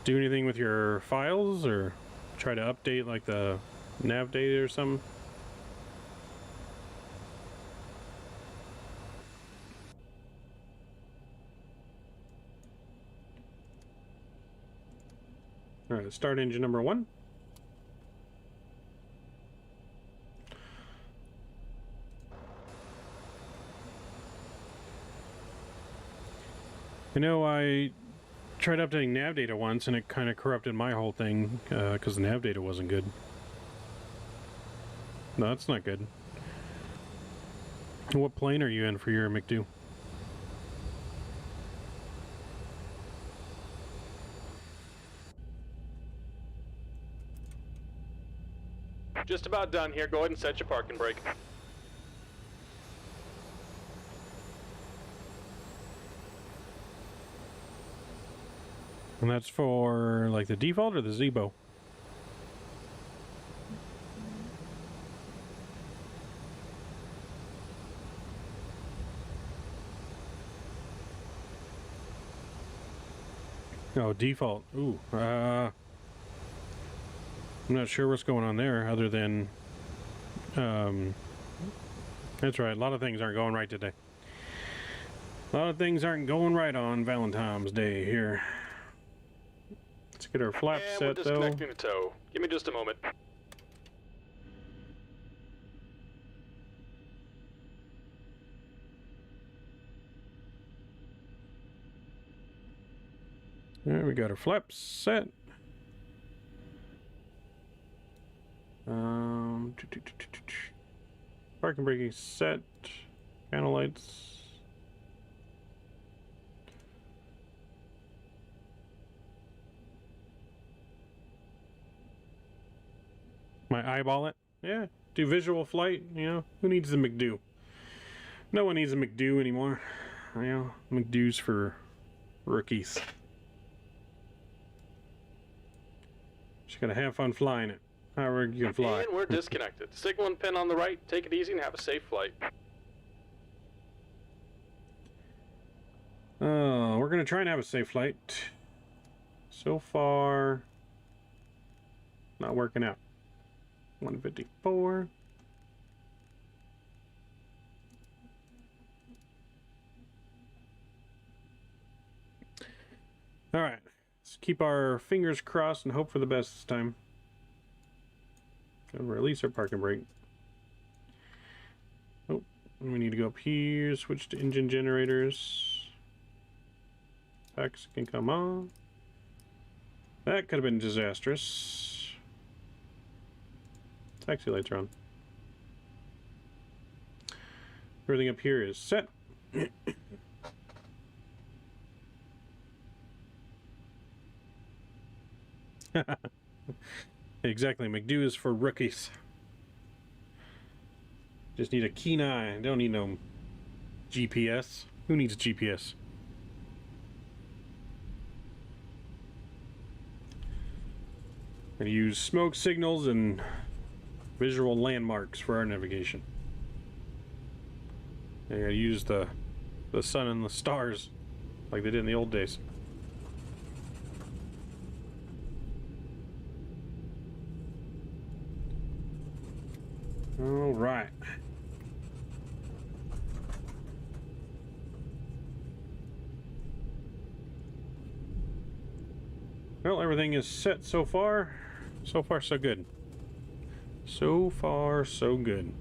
do anything with your files or try to update like the nav data or something? All right, start engine number 1. You know, I tried updating nav data once and it kind of corrupted my whole thing because the nav data wasn't good. No, that's not good. What plane are you in for your McDo? Just about done here. Go ahead and set your parking brake. And that's for like the default or the Zibo? Oh, default. Ooh. I'm not sure what's going on there other than that's right, a lot of things aren't going right today. A lot of things aren't going right on Valentine's Day here. Let's get our flaps And set we're disconnecting the tow. Give me just a moment. There we got our flaps set. Parking braking set. Panel lights. My eyeball it? Yeah. Do visual flight, you know? Who needs the McDo? No one needs a McDo anymore. You know, McDo's for rookies. Just gotta have fun flying it. However you can fly. And we're disconnected. Signal and pin on the right. Take it easy and have a safe flight. We're gonna try and have a safe flight. So far, not working out. 154. All right, let's keep our fingers crossed and hope for the best this time. And release our parking brake. Oh, we need to go up here, switch to engine generators. Packs can come on. That could have been disastrous. Taxi lights are on. Everything up here is set. Exactly, McDo is for rookies. Just need a keen eye. Don't need no GPS. Who needs GPS? Gonna use smoke signals and visual landmarks for our navigation. I gotta use the sun and the stars like they did in the old days. All right. Well, everything is set so far. So far, so good. So far, so good.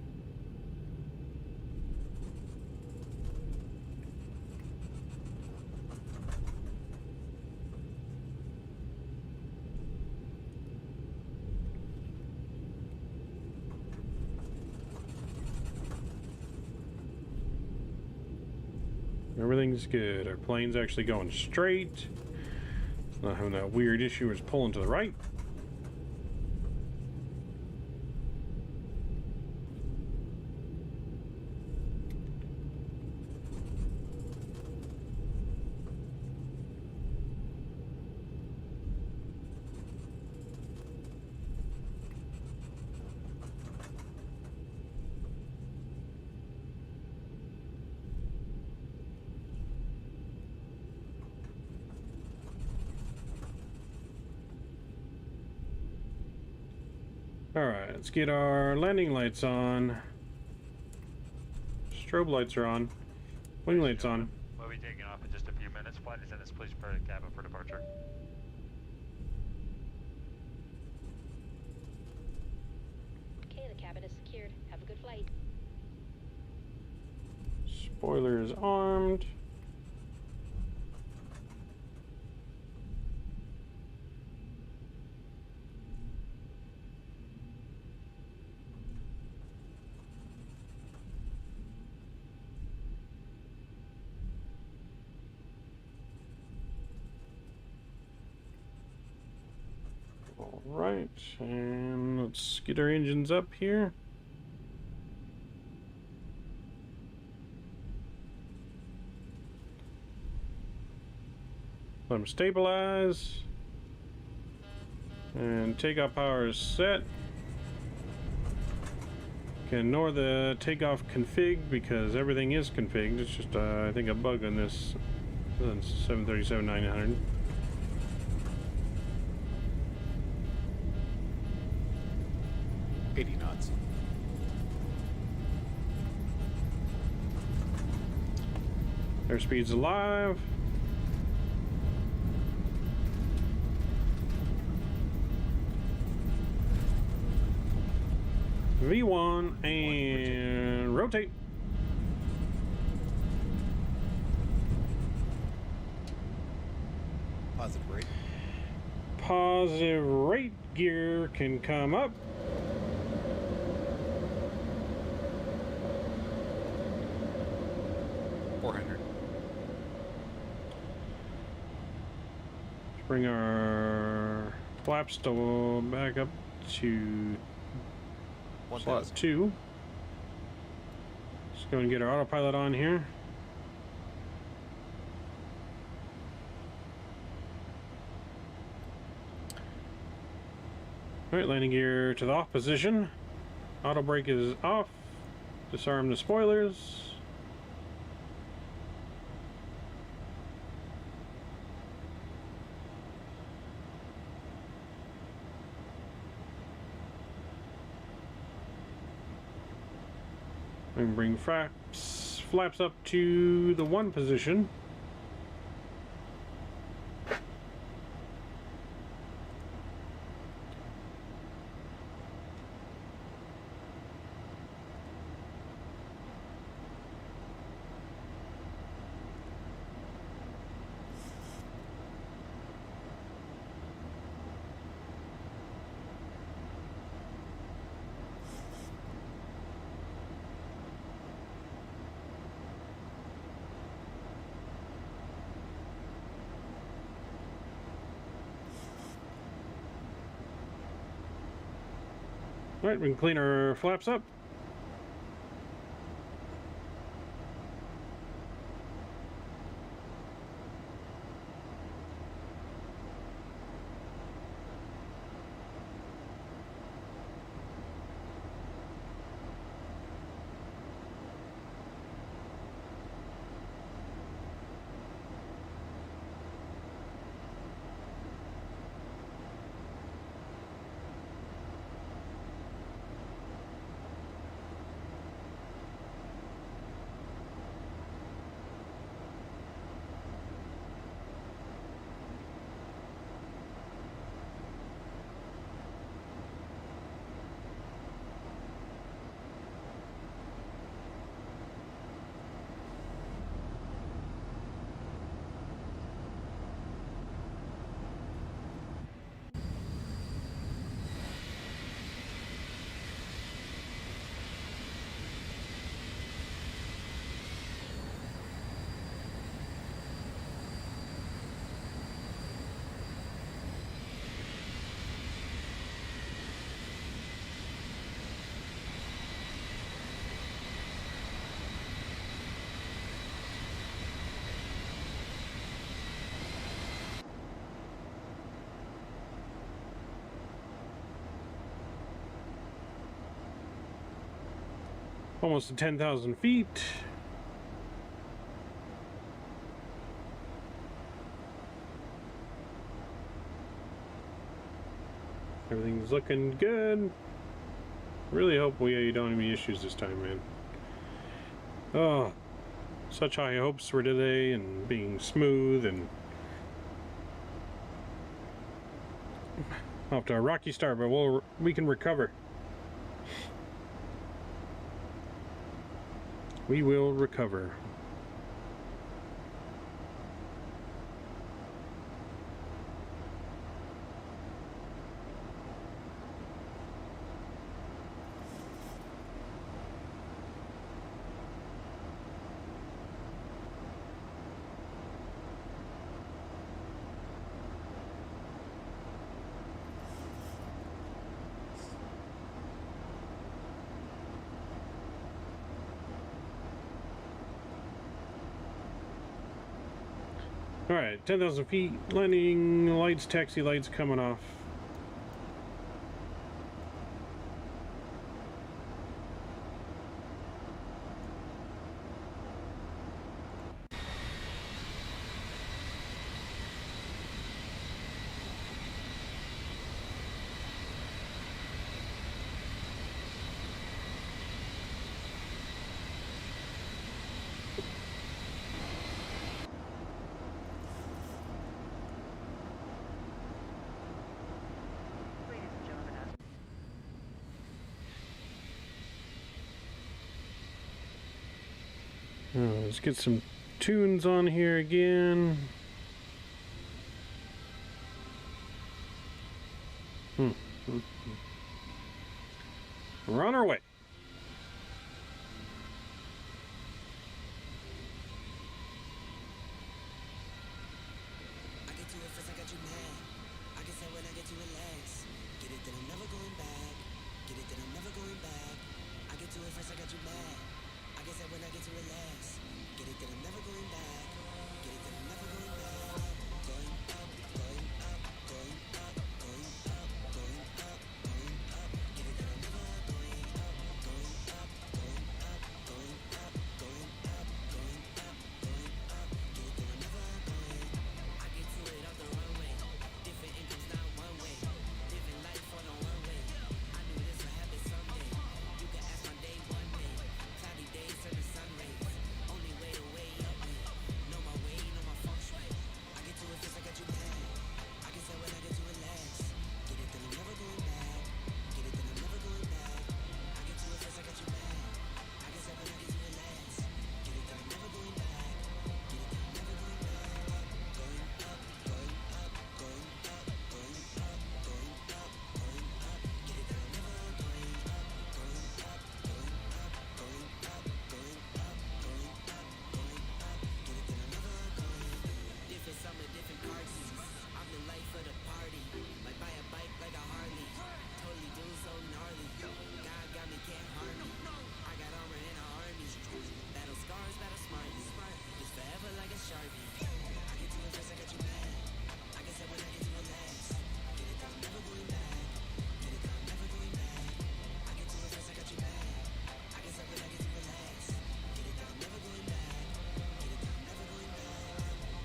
Everything's good. Our plane's actually going straight. It's not having that weird issue where it's pulling to the right. Alright, let's get our landing lights on. Strobe lights are on. Wing lights on. We'll be taking off in just a few minutes. Flight attendants, please prepare the cabin for departure. Okay, the cabin is secured. Have a good flight. Spoiler is armed. Alright, and let's get our engines up here. Let them stabilize. And takeoff power is set. Can ignore the takeoff config because everything is configured. It's just, I think, a bug on this 737-900. Knots. Airspeed's alive. V1 and rotate. Positive rate. Positive rate gear can come up. Bring our flaps to back up to slot 2. Let's go and get our autopilot on here. Alright, landing gear to the off position. Auto brake is off. Disarm the spoilers. And bring flaps up to the 1 position. Alright, we can clean our flaps up. Almost to 10,000 feet. Everything's looking good. Really hope we don't have any issues this time, man. Oh, such high hopes for today and being smooth and off to a rocky start, but we can recover. We will recover. Alright, 10,000 feet, landing lights, taxi lights coming off. Let's get some tunes on here again. We're on our way. I get to it first, I got you mad. I guess that when I get to relax. Get it that I'm never going back. Get it that I'm never going back. I get to it first, I got you mad. I guess that when I get to relax. Get it that I'm never going back. Get it that I'm never going back. Going up, going up, going up, going up, going up, going up. Get it that I'm never going up, going up, going up, going up, going up, going up, going up. Get it that I'm never going. I get to it off the runway. Different incomes, not one way. Living life on a one way. I knew this would happen someday. You can ask my day one day. Cloudy days turn to sun rays. Only way to way up me. Know my way, know my feng shui. I get to it first, I got you mad. I guess that when I get to relax. Get it that I'm never going back. Get it that I'm never going back. I get to it first, I got you mad. I guess that when I get to relax. Get it that I'm never going back. Get it that I'm never going back. Going up, going up, going up, going up, going up, going up. Get it that I'm never going up, going up, going up, going up, going up, going up, going up. Get it that I'm never going. Different summer, different car keys. I'm the life of the party. Might buy a bike like a Harley. Totally do so gnarly. God got me, can't harm me. I got armor in an army. Battle scars, battle smart. It's forever like a Sharpie. I get to it first, I got you mad. I guess that when I get to relax. Get it that I'm never going back. Get it that I'm never going back. I get to it first, I got you mad. I guess that when I get to relax. Get it that I'm never going back. Get it that I'm never going back.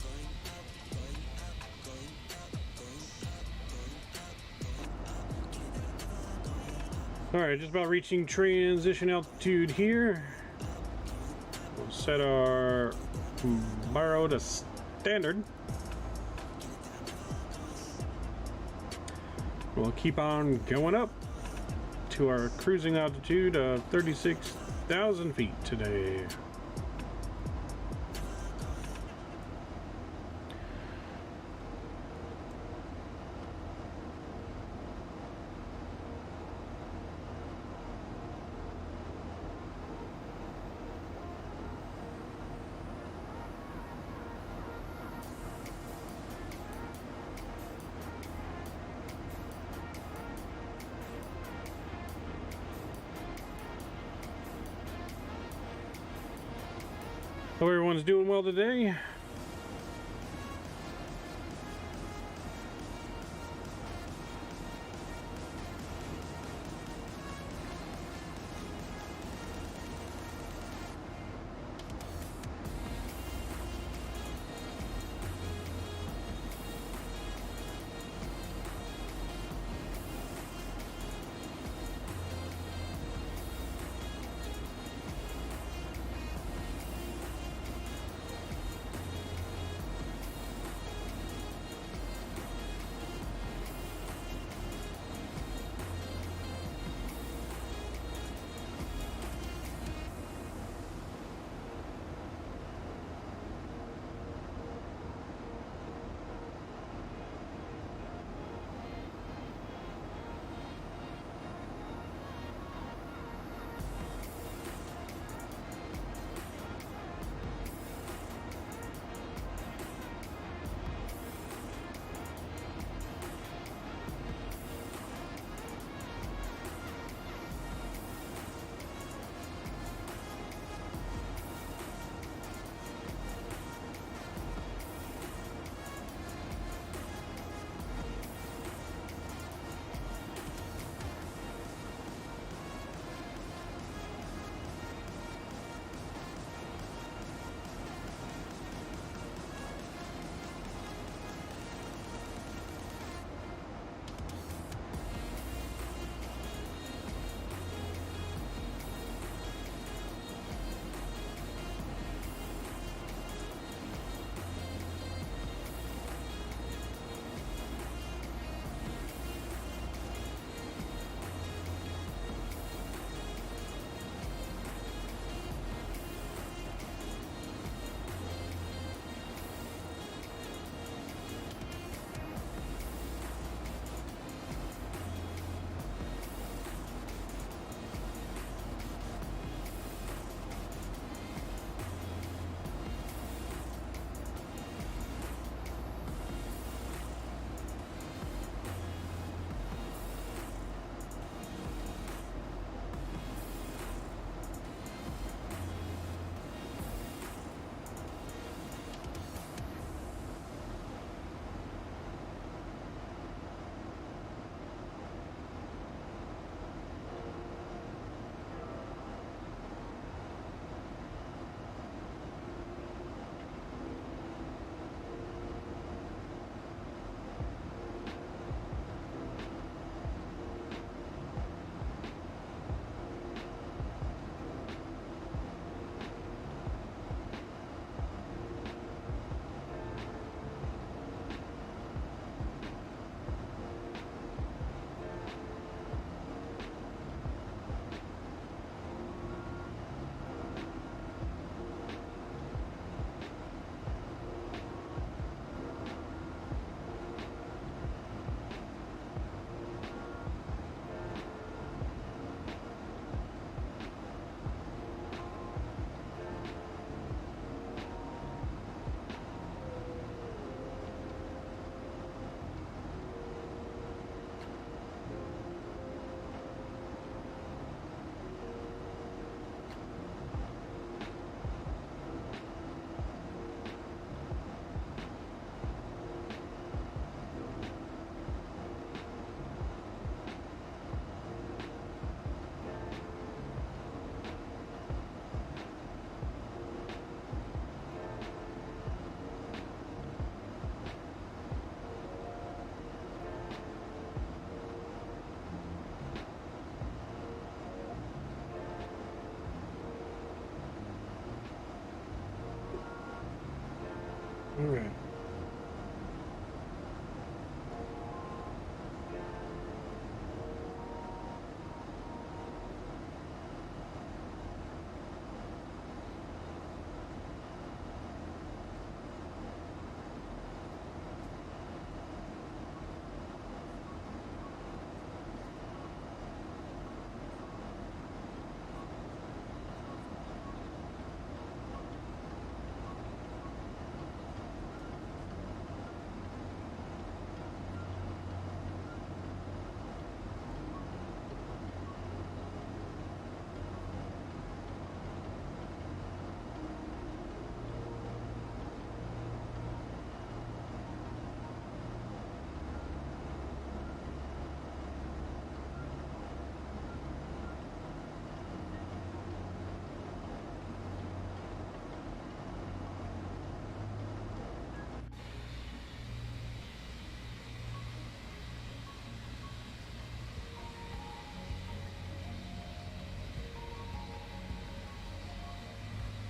Going up, going up, going up, going up, going up, going up. Get it that I'm never going up. Alright, just about reaching transition altitude here. We'll set our baro to standard. We'll keep on going up to our cruising altitude of 36,000 feet today. Hope everyone's doing well today.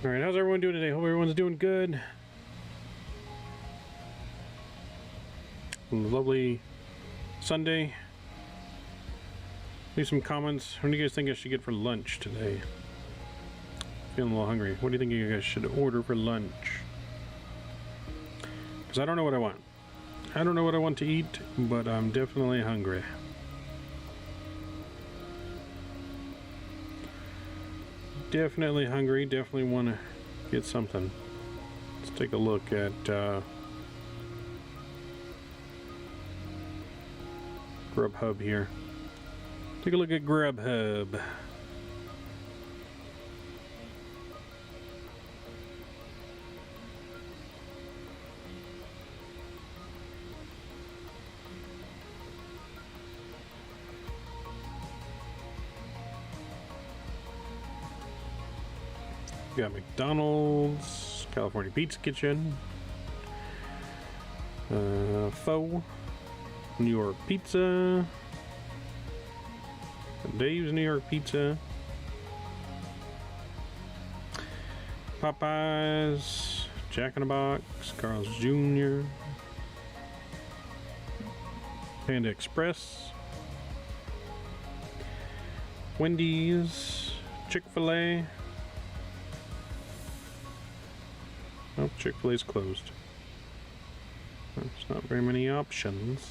Alright, how's everyone doing today? Hope everyone's doing good. Lovely Sunday. Leave some comments. What do you guys think I should get for lunch today? Feeling a little hungry. What do you think you guys should order for lunch? Because I don't know what I want. I don't know what I want to eat, but I'm definitely hungry. Definitely hungry. Definitely want to get something. Let's take a look at Grubhub here. Take a look at Grubhub. We got McDonald's, California Pizza Kitchen, Pho, New York Pizza, Dave's New York Pizza, Popeyes, Jack in the Box, Carl's Jr., Panda Express, Wendy's, Chick-fil-A. Oh, Chick-fil-A's closed. There's not very many options.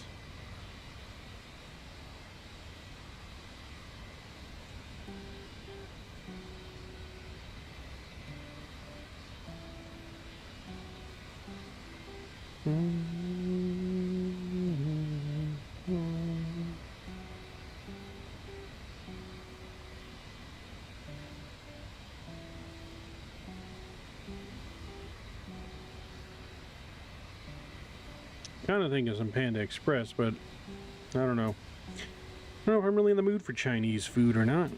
Kind of think of some Panda Express, but I don't know. I don't know if I'm really in the mood for Chinese food or not.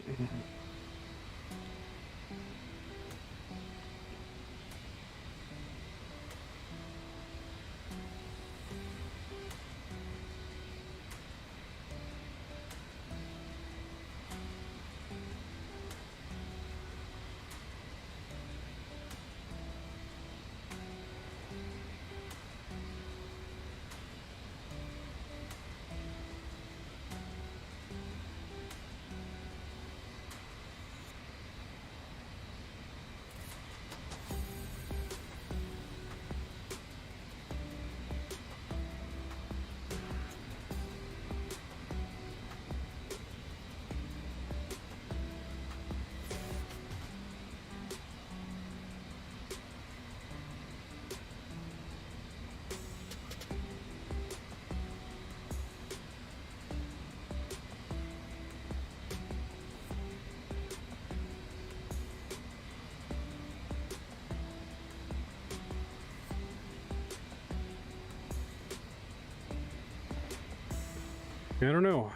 I don't know.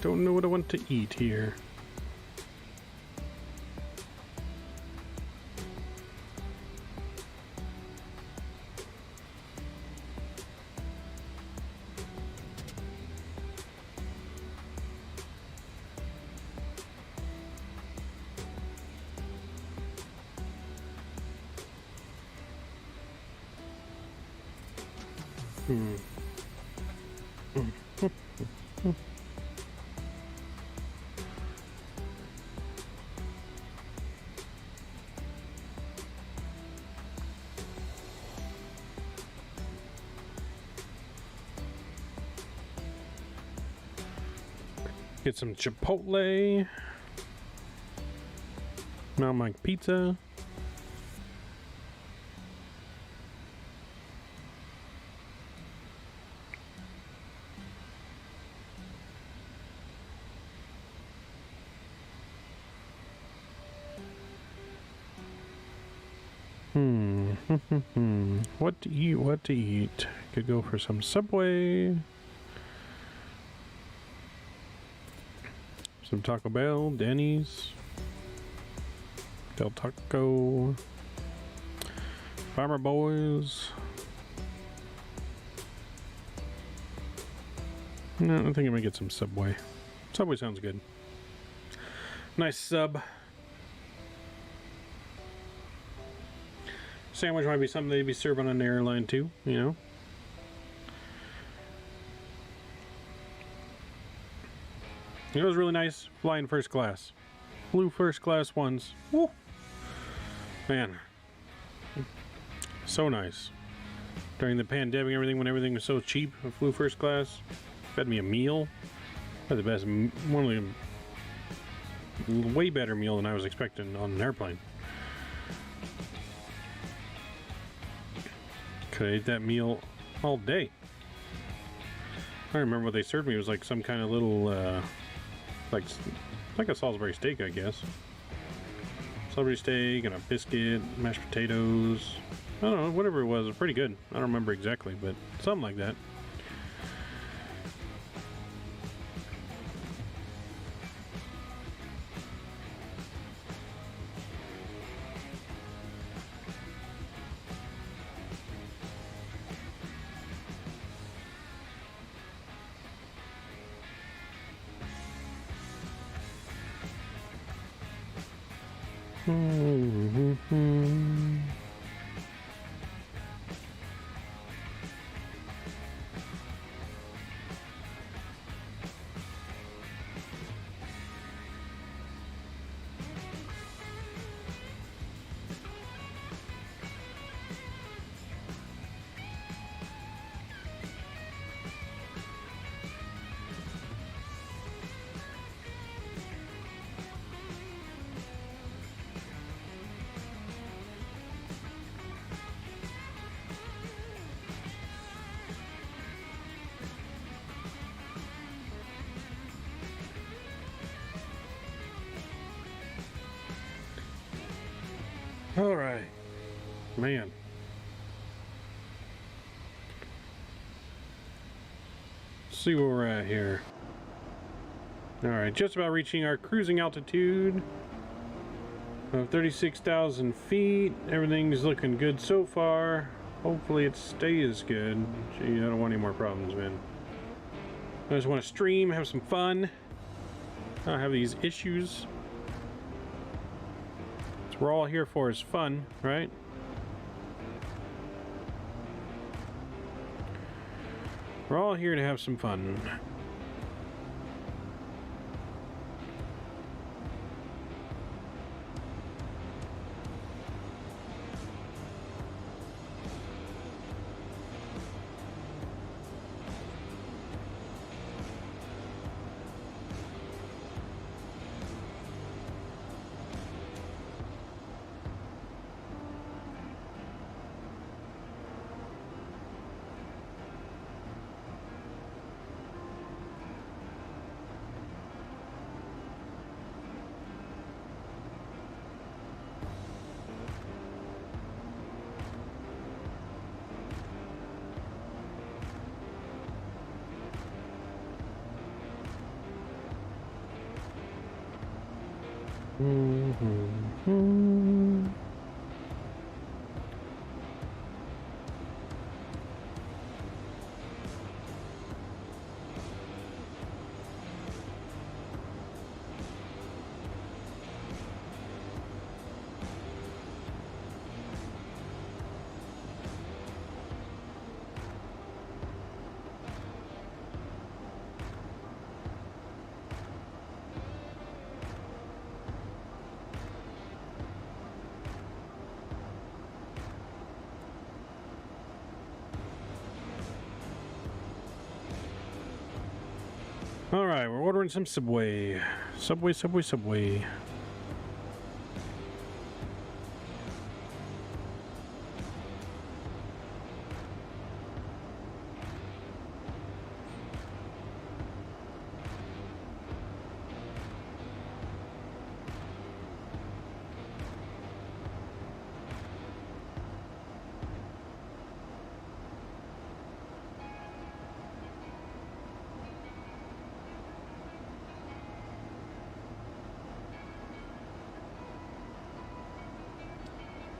Don't know what I want to eat here. Get some Chipotle. Mount Mike Pizza. What to eat, what to eat. Could go for some Subway. Some Taco Bell, Denny's, Del Taco, Farmer Boys. No, I think I'm gonna get some Subway. Subway sounds good. Nice sub. Sandwich might be something they'd be serving on the airline too, you know. It was really nice flying first class. Flew first class once. Woo! Man. So nice. During the pandemic and everything, when everything was so cheap, I flew first class. Fed me a meal. Had the best, one of the way better meal than I was expecting on an airplane. Could have ate that meal all day. I don't remember what they served me. It was like some kind of little, like a Salisbury steak, I guess. Salisbury steak and a biscuit, mashed potatoes. I don't know, whatever it was pretty good. I don't remember exactly, but something like that. All right, man. Let's see where we're at here. All right, just about reaching our cruising altitude of 36,000 feet. Everything's looking good so far. Hopefully it stays good. Gee, I don't want any more problems, man. I just want to stream, have some fun. I don't have these issues. We're all here for is fun, right? We're all here to have some fun. All right, we're ordering some Subway. Subway.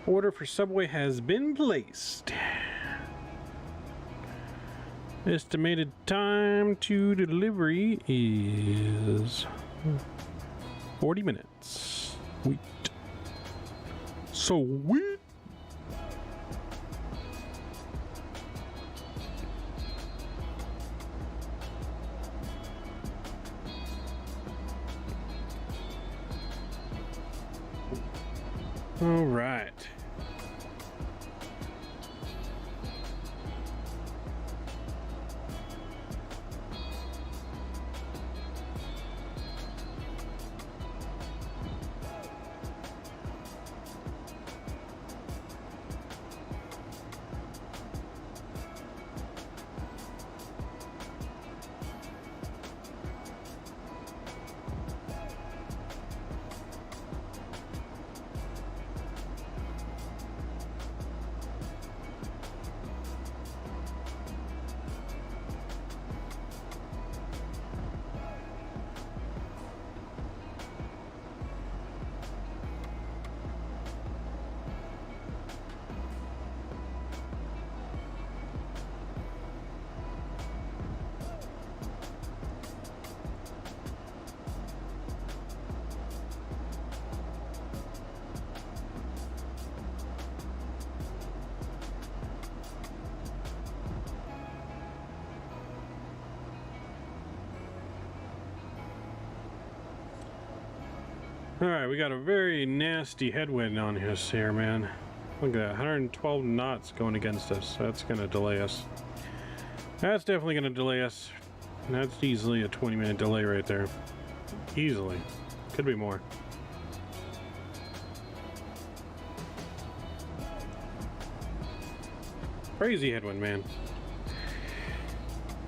Order for Subway has been placed. Estimated time to delivery is 40 minutes. Sweet. All right. Alright, we got a very nasty headwind on us here, man. Look at that, 112 knots going against us. That's going to delay us. That's definitely going to delay us. That's easily a 20-minute delay right there. Easily. Could be more. Crazy headwind, man.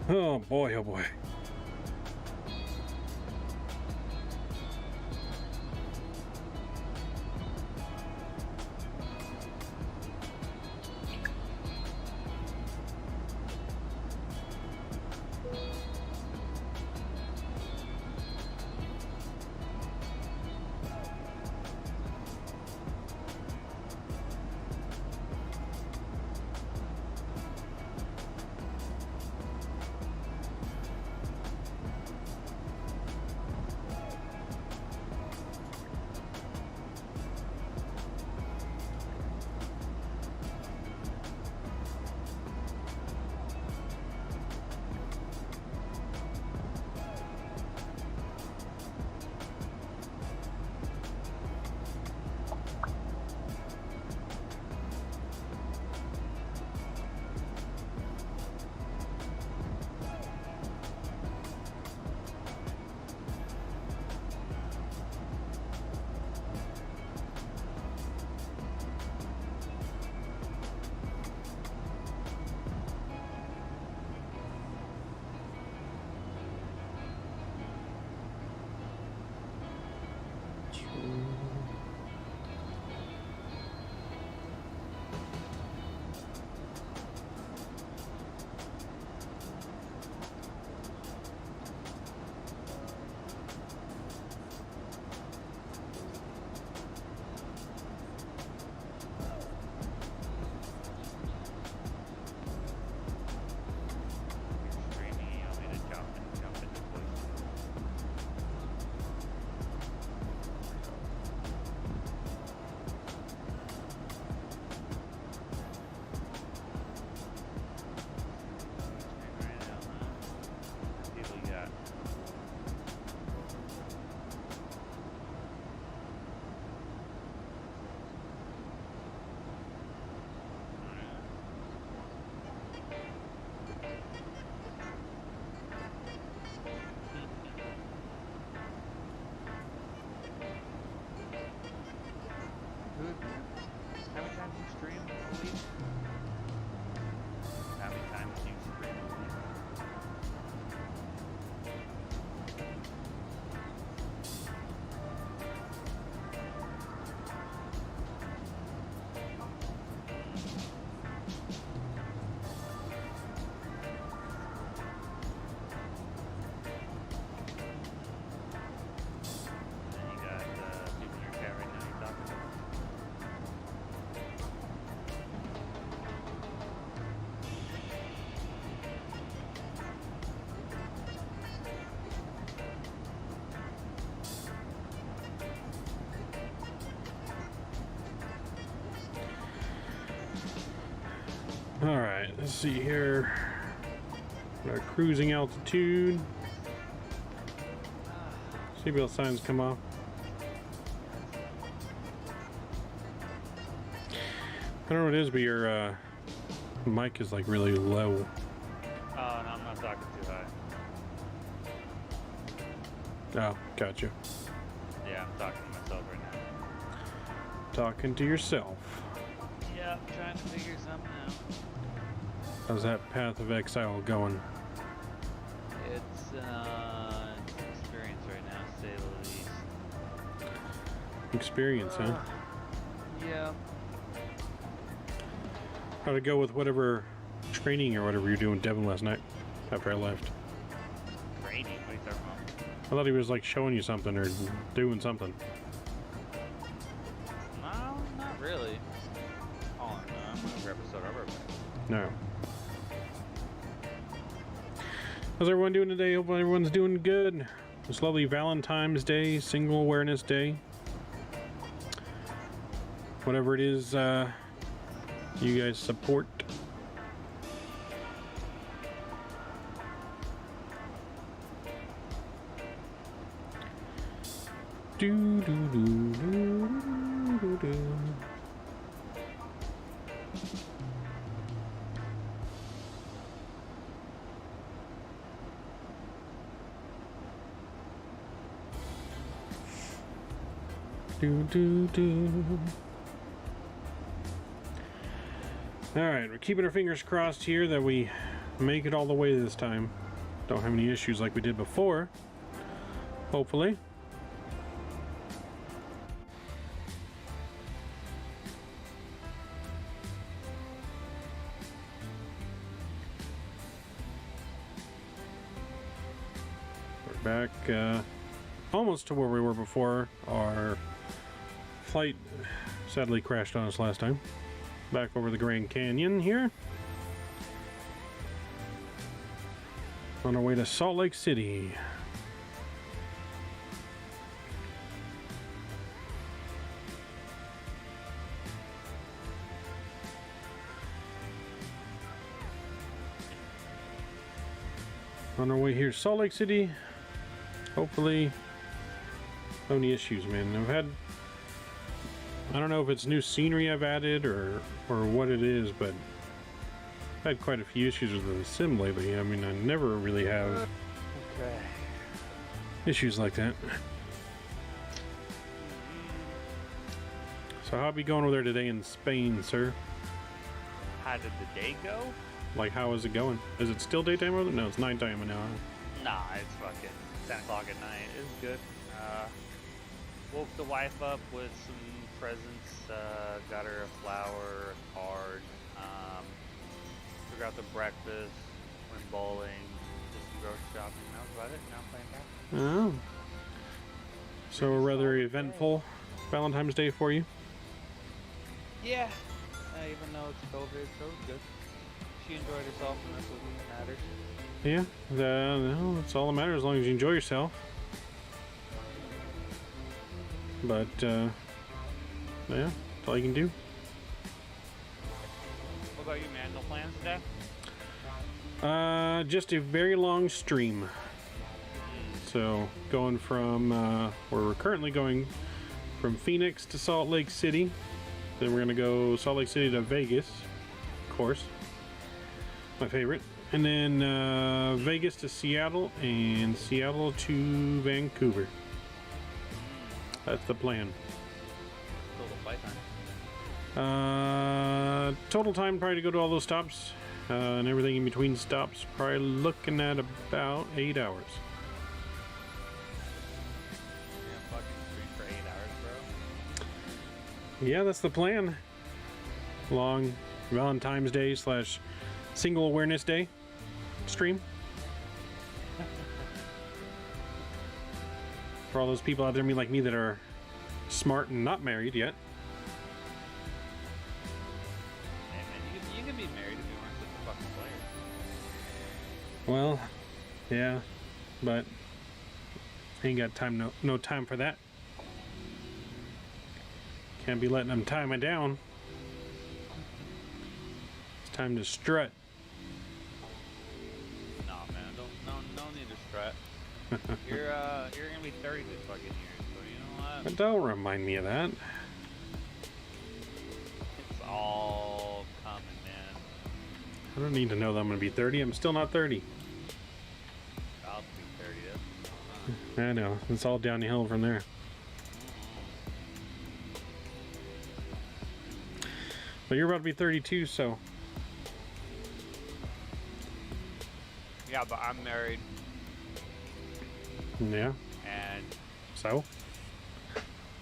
Oh boy, oh boy. Alright, let's see here. Our cruising altitude. Seatbelt signs come off. I don't know what it is, but your mic is like really low. Oh, no, I'm not talking too high. Oh, gotcha. Yeah, I'm talking to myself right now. Talking to yourself. Yeah, I'm trying to figure something out. How's that Path of Exile going? It's an experience right now, to say the least. Experience, huh? Yeah. How'd it go with whatever training or whatever you were doing with Devin last night after I left? Training? What are you talking about? I thought he was like showing you something or doing something. No, not really. Oh, no, I'm gonna grab a soda. I'll be right back. No. How's everyone doing today? Hope everyone's doing good. This lovely Valentine's Day, Single Awareness Day. Whatever it is you guys support. Do do do do do do. Do do do. All right, we're keeping our fingers crossed here that we make it all the way this time. Don't have any issues like we did before. Hopefully. We're back almost to where we were before. Our flight sadly crashed on us last time. Back over the Grand Canyon here. On our way to Salt Lake City. On our way here to Salt Lake City. Hopefully, no any issues, man. I don't know if it's new scenery I've added or what it is, but I've had quite a few issues with the sim lately. I mean, I never really have issues like that. So how'll be going over there today in Spain, sir? How did the day go? Like, how is it going? Is it still daytime over there? No, it's nighttime now. Nah, it's fucking 10 o'clock at night. It was good. Woke the wife up with some presents. Got her a flower, a card. Took her out to breakfast. Went bowling. Did some grocery shopping. That was about it. Now I'm playing back. Oh. So a rather eventful Valentine's Day for you? Yeah. Even though it's COVID, so it was good. She enjoyed herself, and that's what matters. Yeah, no, that's all that matters as long as you enjoy yourself. But, yeah, that's all you can do. What about you, man? No plans today? Just a very long stream. So, going from, where we're currently going from Phoenix to Salt Lake City. Then we're going to go Salt Lake City to Vegas, of course. My favorite. And then Vegas to Seattle and Seattle to Vancouver. That's the plan. Total flight time? Total time probably to go to all those stops and everything in between stops. Probably looking at about 8 hours. You're gonna fucking stream for 8 hours, bro? Yeah, that's the plan. Long Valentine's Day / Single Awareness Day stream. For all those people out there like me that are smart and not married yet. Hey man, you can be married if you weren't such a fucking player. Well, yeah, but ain't got time. No time for that. Can't be letting them tie me down. It's time to strut. Nah, man, no need to strut. You're gonna be 30 this fucking year, so you know what? But don't remind me of that. It's all I don't need to know that I'm going to be 30. I'm still not 30. I'll be 30. I know. It's all downhill from there. But you're about to be 32, so... Yeah, but I'm married. Yeah. And... So?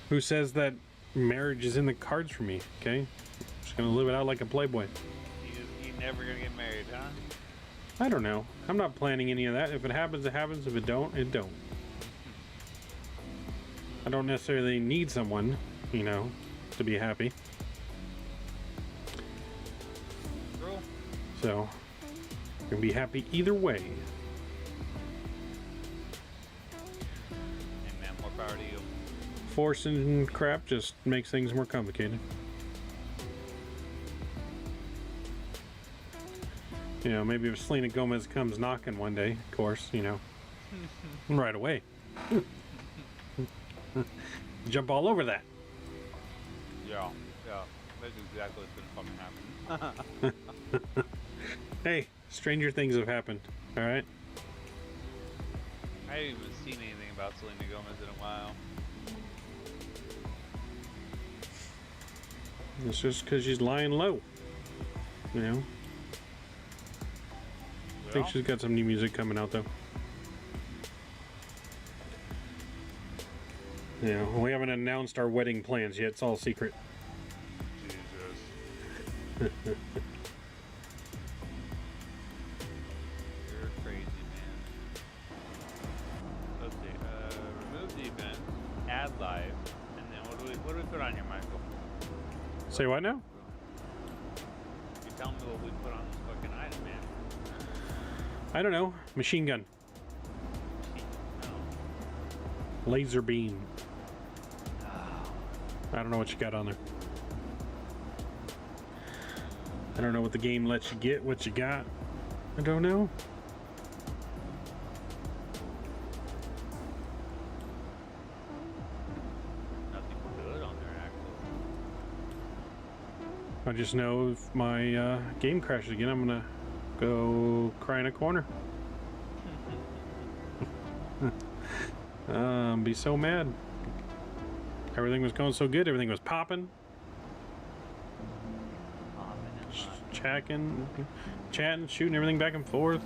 Who says that marriage is in the cards for me, okay? Just gonna live it out like a playboy. You're never gonna get married, huh? I don't know. I'm not planning any of that. If it happens, it happens. If it don't, it don't. I don't necessarily need someone, you know, to be happy. True. So, I can be happy either way. Hey man, more power to you. Forcing crap just makes things more complicated. You know, maybe if Selena Gomez comes knocking one day, of course, you know, right away. Jump all over that. Yeah, that's exactly what's gonna fucking happen. Hey, stranger things have happened, alright? I haven't even seen anything about Selena Gomez in a while. It's just because she's lying low, you know? I think she's got some new music coming out, though. You know, we haven't announced our wedding plans yet. It's all secret. Jesus. You're crazy, man. Let's see. Remove the event, add live, and then what do we put on here, Michael? Say what now? You tell me what we put on this fucking item, man. I don't know. Machine gun. No. Laser beam. I don't know what you got on there. I don't know what the game lets you get, what you got. I don't know. Nothing good on there, actually. I just know if my game crashes again, I'm gonna go cry in a corner. Be so mad. Everything was going so good. Everything was popping. Chatting, shooting everything back and forth.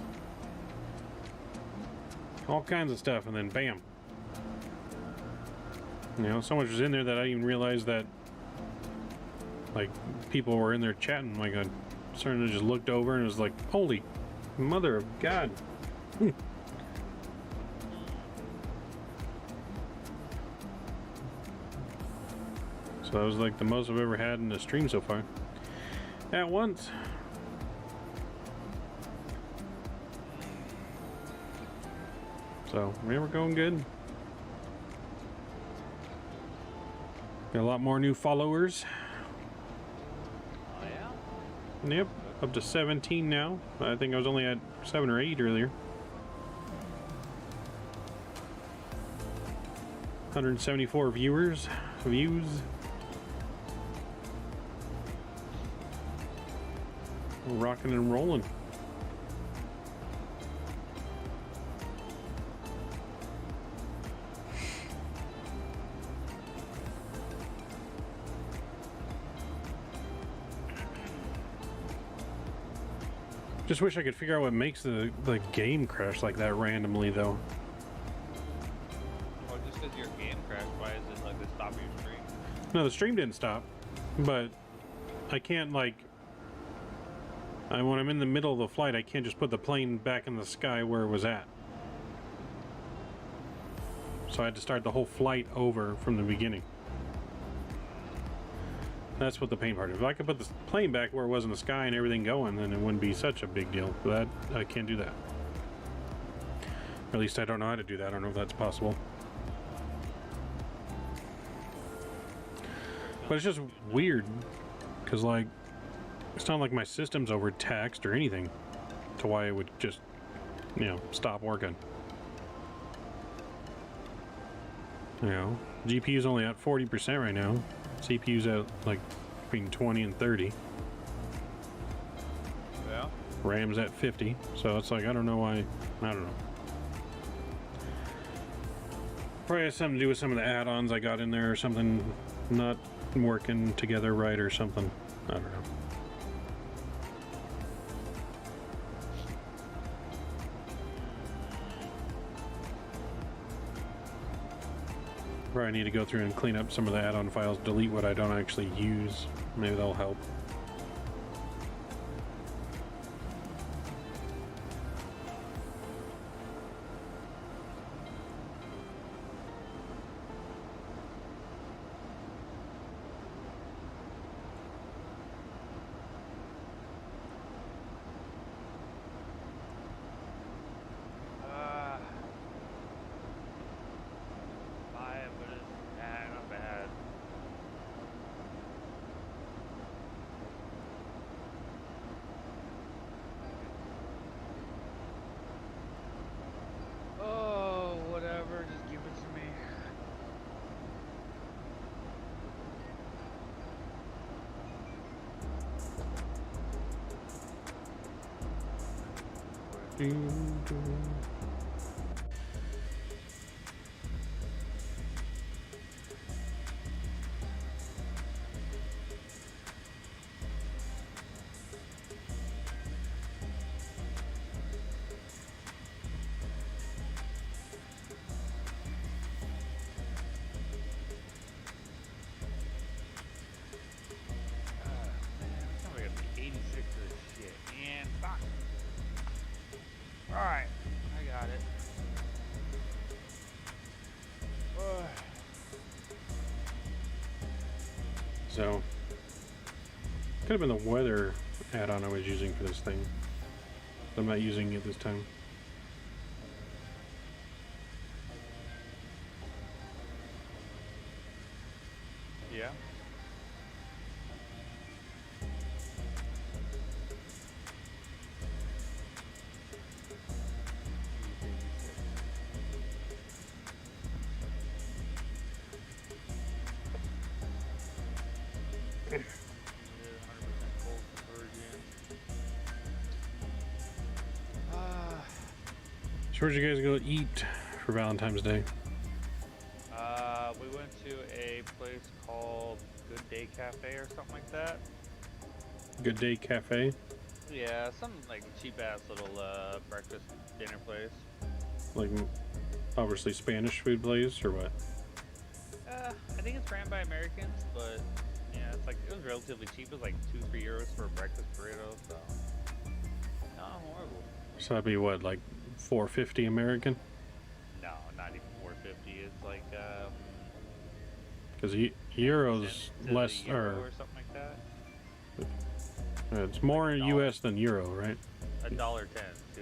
All kinds of stuff, and then bam. You know, so much was in there that I didn't even realize that, like, people were in there chatting. Like, I sort of just looked over and it was like, holy mother of God. So that was like the most I've ever had in a stream so far. At once. So, we were going good. Got a lot more new followers. Oh yeah? Yep, up to 17 now. I think I was only at 7 or 8 earlier. 174 views. Rocking and rolling. Just wish I could figure out what makes the game crash like that randomly, though. Well, just because your game crashed, why is it like the stop of your stream? No, the stream didn't stop, but I can't, like, when I'm in the middle of the flight, I can't just put the plane back in the sky where it was at. So I had to start the whole flight over from the beginning. That's what the pain part is. If I could put the plane back where it was in the sky and everything going, then it wouldn't be such a big deal. But I can't do that. Or at least I don't know how to do that. I don't know if that's possible. But it's just weird, because, like, it's not like my system's overtaxed or anything to why it would just, you know, stop working. You know, GPU's only at 40% right now. CPU's at, like, between 20 and 30. Yeah. RAM's at 50, so it's like, I don't know why. I don't know. Probably has something to do with some of the add-ons I got in there or something not working together right or something. I don't know. Probably need to go through and clean up some of the add-on files, delete what I don't actually use. Maybe that'll help. Alright, I got it. So, could have been the weather add-on I was using for this thing. I'm not using it this time. Yeah. So where'd you guys go eat for Valentine's Day? We went to a place called Good Day Cafe or something like that. Good Day Cafe? Yeah, some like cheap ass little breakfast dinner place. Like, obviously Spanish food place or what? I think it's ran by Americans, but yeah, it's like it was relatively cheap. It was like €2-3 euros for a breakfast burrito, so not horrible. So that'd be what, like $4.50 American? No, not even $4.50. It's like because euros less euro or something like that. It's more like US than euro, right? $1.10 to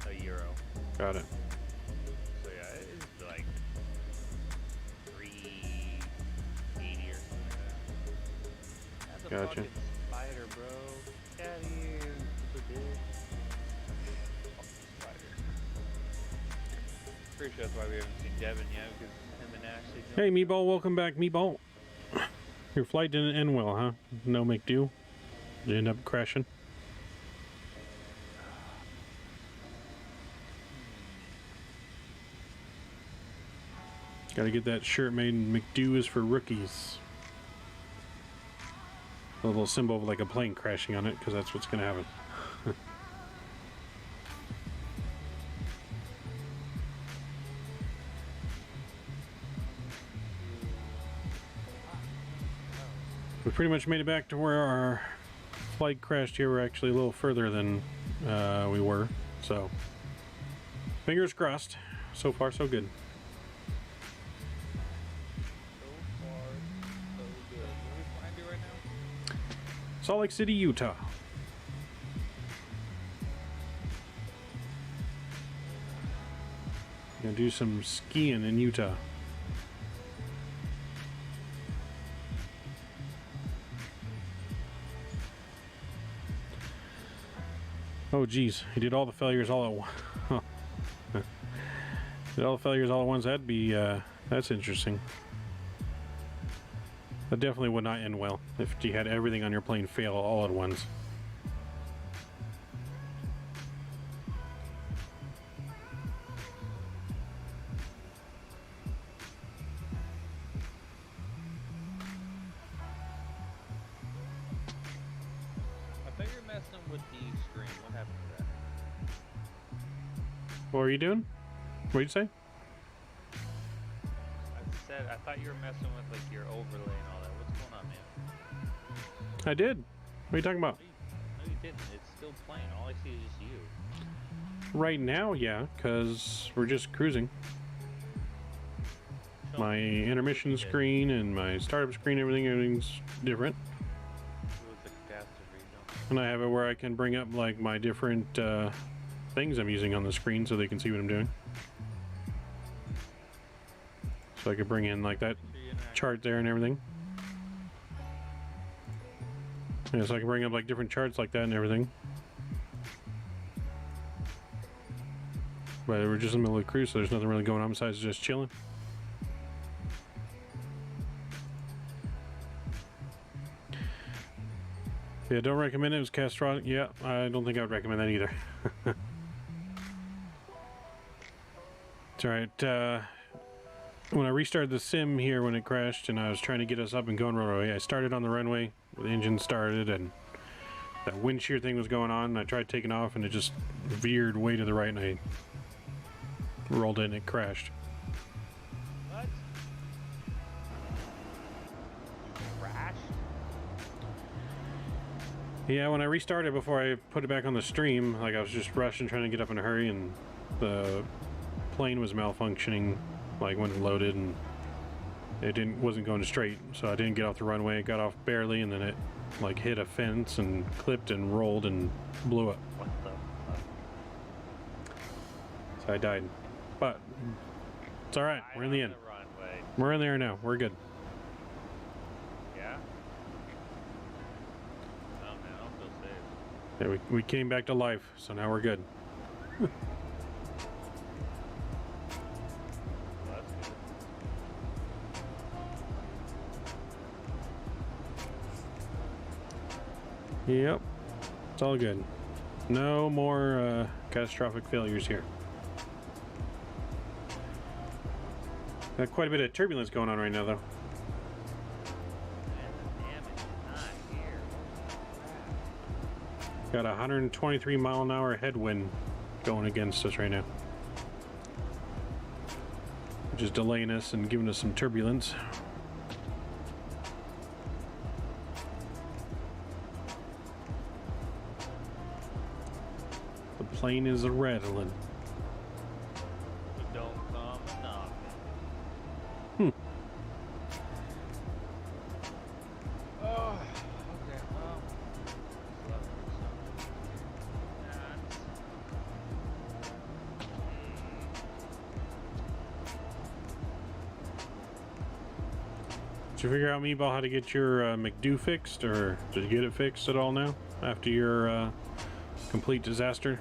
a euro. Got it. So yeah, it's like $3.80 or something like that. That's a Gotcha. fucking spider, bro. Get out of here, super dick. Fucking spider. Pretty sure that's why we haven't seen Devin yet, because him and Ashley. Hey, Meatball, welcome back, Meatball. Your flight didn't end well, huh? No McDo? Did you end up crashing? Gotta get that shirt made. McDo is for rookies. A little symbol of like a plane crashing on it, because that's what's gonna happen. We pretty much made it back to where our flight crashed here. We're actually a little further than we were, so fingers crossed. So far, so good. So far, so good. Where are we flying to right now? Salt Lake City, Utah. Gonna do some skiing in Utah. Oh geez, he did all the failures all at once. Did all the failures all at once? That'd be, that's interesting. That definitely would not end well if you had everything on your plane fail all at once. What were you doing? What'd you say? I said I thought you were messing with like your overlay and all that. What's going on, man? I did. What are you talking about? No, you didn't. It's still playing. All I see is just you. Right now, yeah, because we're just cruising. My intermission screen and my startup screen, everything's different. And I have it where I can bring up like my different things I'm using on the screen so they can see what I'm doing. So I could bring in like that chart there and everything. Yeah, so I can bring up like different charts like that and everything. But we're just in the middle of the cruise, so there's nothing really going on besides just chilling. Yeah, don't recommend it. It was catastrophic. Yeah, I don't think I would recommend that either. It's alright. When I restarted the sim here when it crashed and I was trying to get us up and going right away, I started on the runway, the engine started, and that wind shear thing was going on, and I tried taking off and it just veered way to the right and I rolled in and it crashed. What? Crashed? Yeah, when I restarted before I put it back on the stream, like I was just rushing, trying to get up in a hurry, and the plane was malfunctioning, like when it loaded, and it wasn't going straight, so I didn't get off the runway. It got off barely, and then it like hit a fence and clipped and rolled and blew up. What the fuck? So I died, but it's all right. We're in the end. We're in there now. We're good. Yeah. Oh man, I don't feel safe. Yeah, we came back to life, so now we're good. Yep, it's all good. No more catastrophic failures here. Got quite a bit of turbulence going on right now, though. Got a 123 mile an hour headwind going against us right now, which is delaying us and giving us some turbulence. The plane is rattling. Don't come knocking. Oh, okay, well. Did you figure out, Meatball, how to get your McDo fixed, or did you get it fixed at all now after your complete disaster?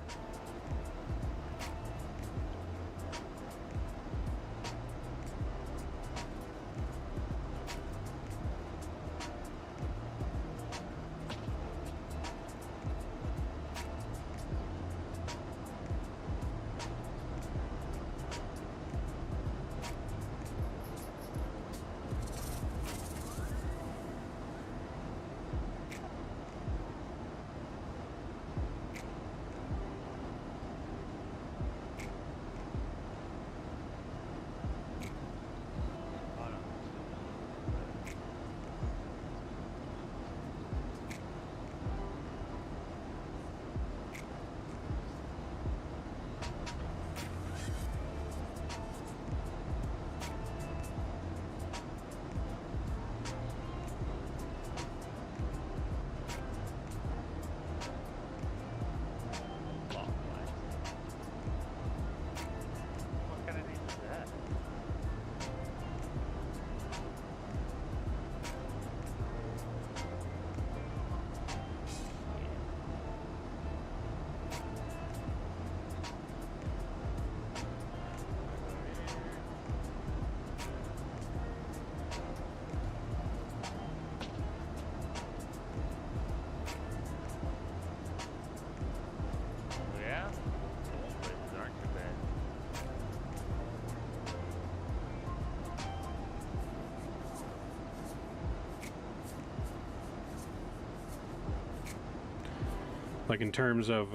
Like in terms of,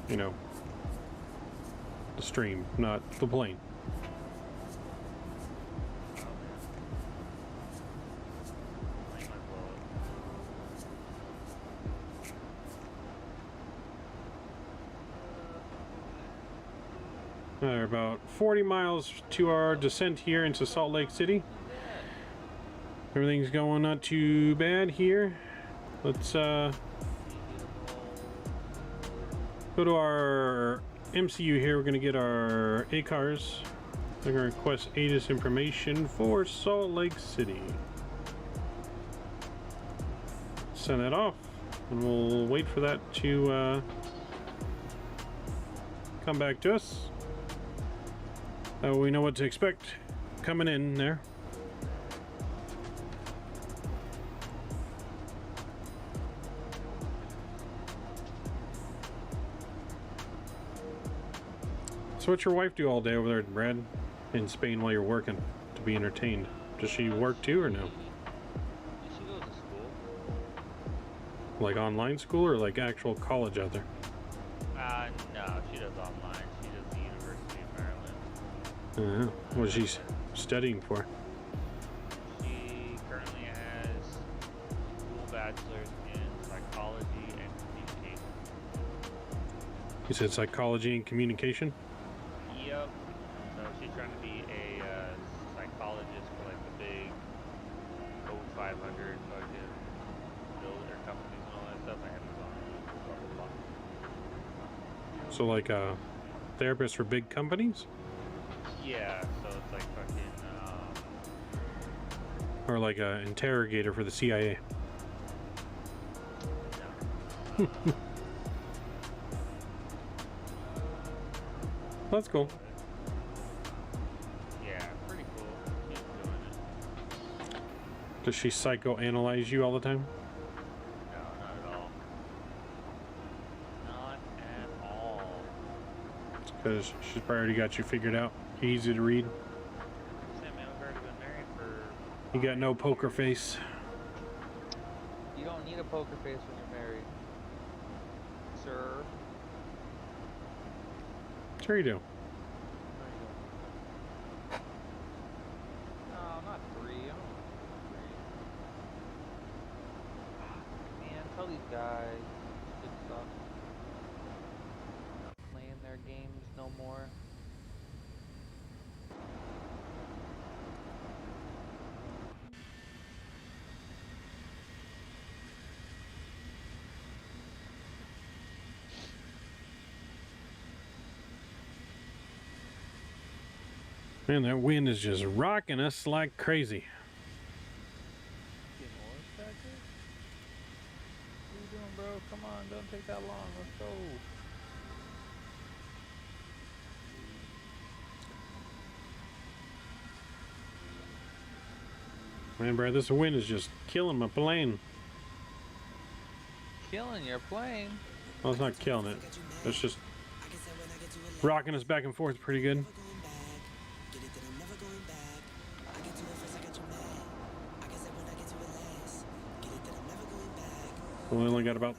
you know, stream, not the plane. We're about 40 miles to our descent here into Salt Lake City. Everything's going not too bad here. Let's go to our MCU here. We're going to get our ACARs. We're going to request ATIS information for Salt Lake City. Send that off, and we'll wait for that to come back to us. We know what to expect coming in there. So what's your wife do all day over there, Brad, in Spain while you're working to be entertained? Does she work too or no? She goes to school. Like online school or like actual college out there? No, she does online. She does the University of Maryland. What is she studying for? She currently has dual bachelor's in psychology and communication. You said psychology and communication? Yep. So she's trying to be a psychologist for like the big code 500 fucking builder companies and all that stuff. Amazon, blah, blah, blah. So like a therapist for big companies? Yeah, so it's like fucking, Or like an interrogator for the CIA? no. That's cool. Yeah, pretty cool. She's doing it. Does she psychoanalyze you all the time? No, not at all. Not at all. It's because she's probably already got you figured out. Easy to read. Sam, man, we've already been married for... You got no poker face. You don't need a poker face when you're married, sir. Sure you do. No, not 3. I'm not 3. Man, tell these guys shit sucks. Not playing their games no more. Man, that wind is just rocking us like crazy. Get more stackers? What are you doing, bro? Come on, don't take that long. Let's go. Man, Brad, this wind is just killing my plane. Killing your plane? Well, it's not killing it. It's just rocking us back and forth pretty good. We only got about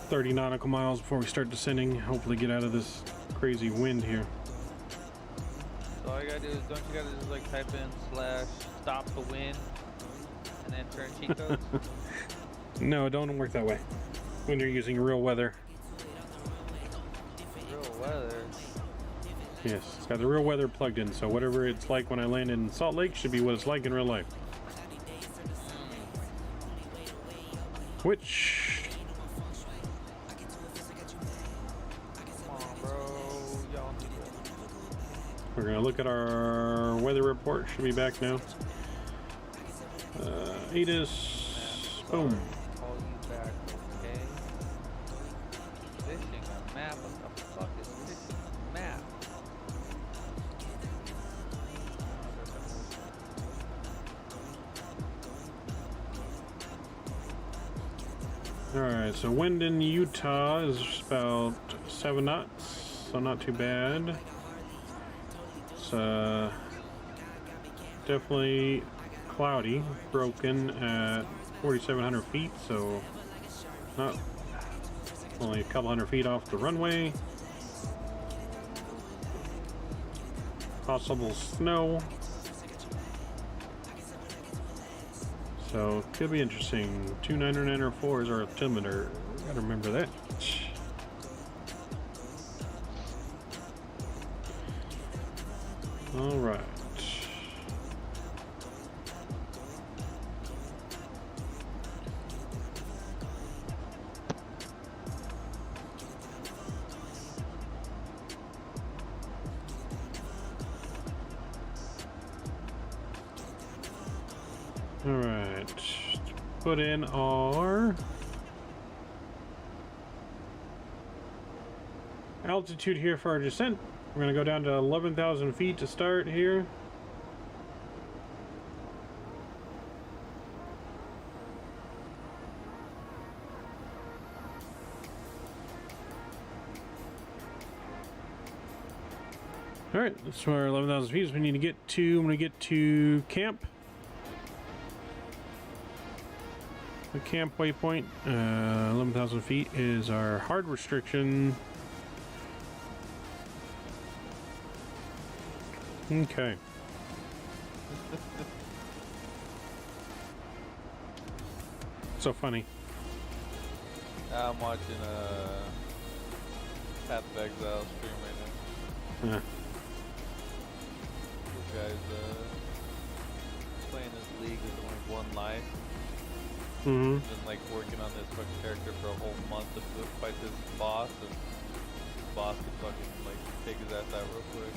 30 nautical miles before we start descending. Hopefully get out of this crazy wind here. So all you gotta do is, don't you gotta just like type in / stop the wind and then turn cheat codes? No, it don't work that way when you're using real weather. Real weather? Yes, it's got the real weather plugged in, so whatever it's like when I land in Salt Lake should be what it's like in real life. Which... Come on, bro. Y'all need it. We're gonna look at our weather report. Should be back now. ATIS. Boom. Call you back, okay? Fishing a map. What the fuck is fishing a map? Alright, so wind in Utah is about 7 knots, so not too bad. It's definitely cloudy, broken at 4,700 feet, so not only a couple hundred feet off the runway. possible snow. So, could be interesting. 29904 is our altimeter. Gotta remember that. Alright. Alright. Put in our altitude here for our descent. We're going to go down to 11,000 feet to start here. Alright, that's where 11,000 feet is. We need to get to, I'm going to get to camp. The camp waypoint, 11,000 feet is our hard restriction. Okay. So funny. I'm watching Path of Exile stream right now. Yeah. This guy's playing this league with only one life. Mm-hmm. Been like working on this fucking character for a whole month to fight this boss, and this boss can fucking like take his ass out real quick.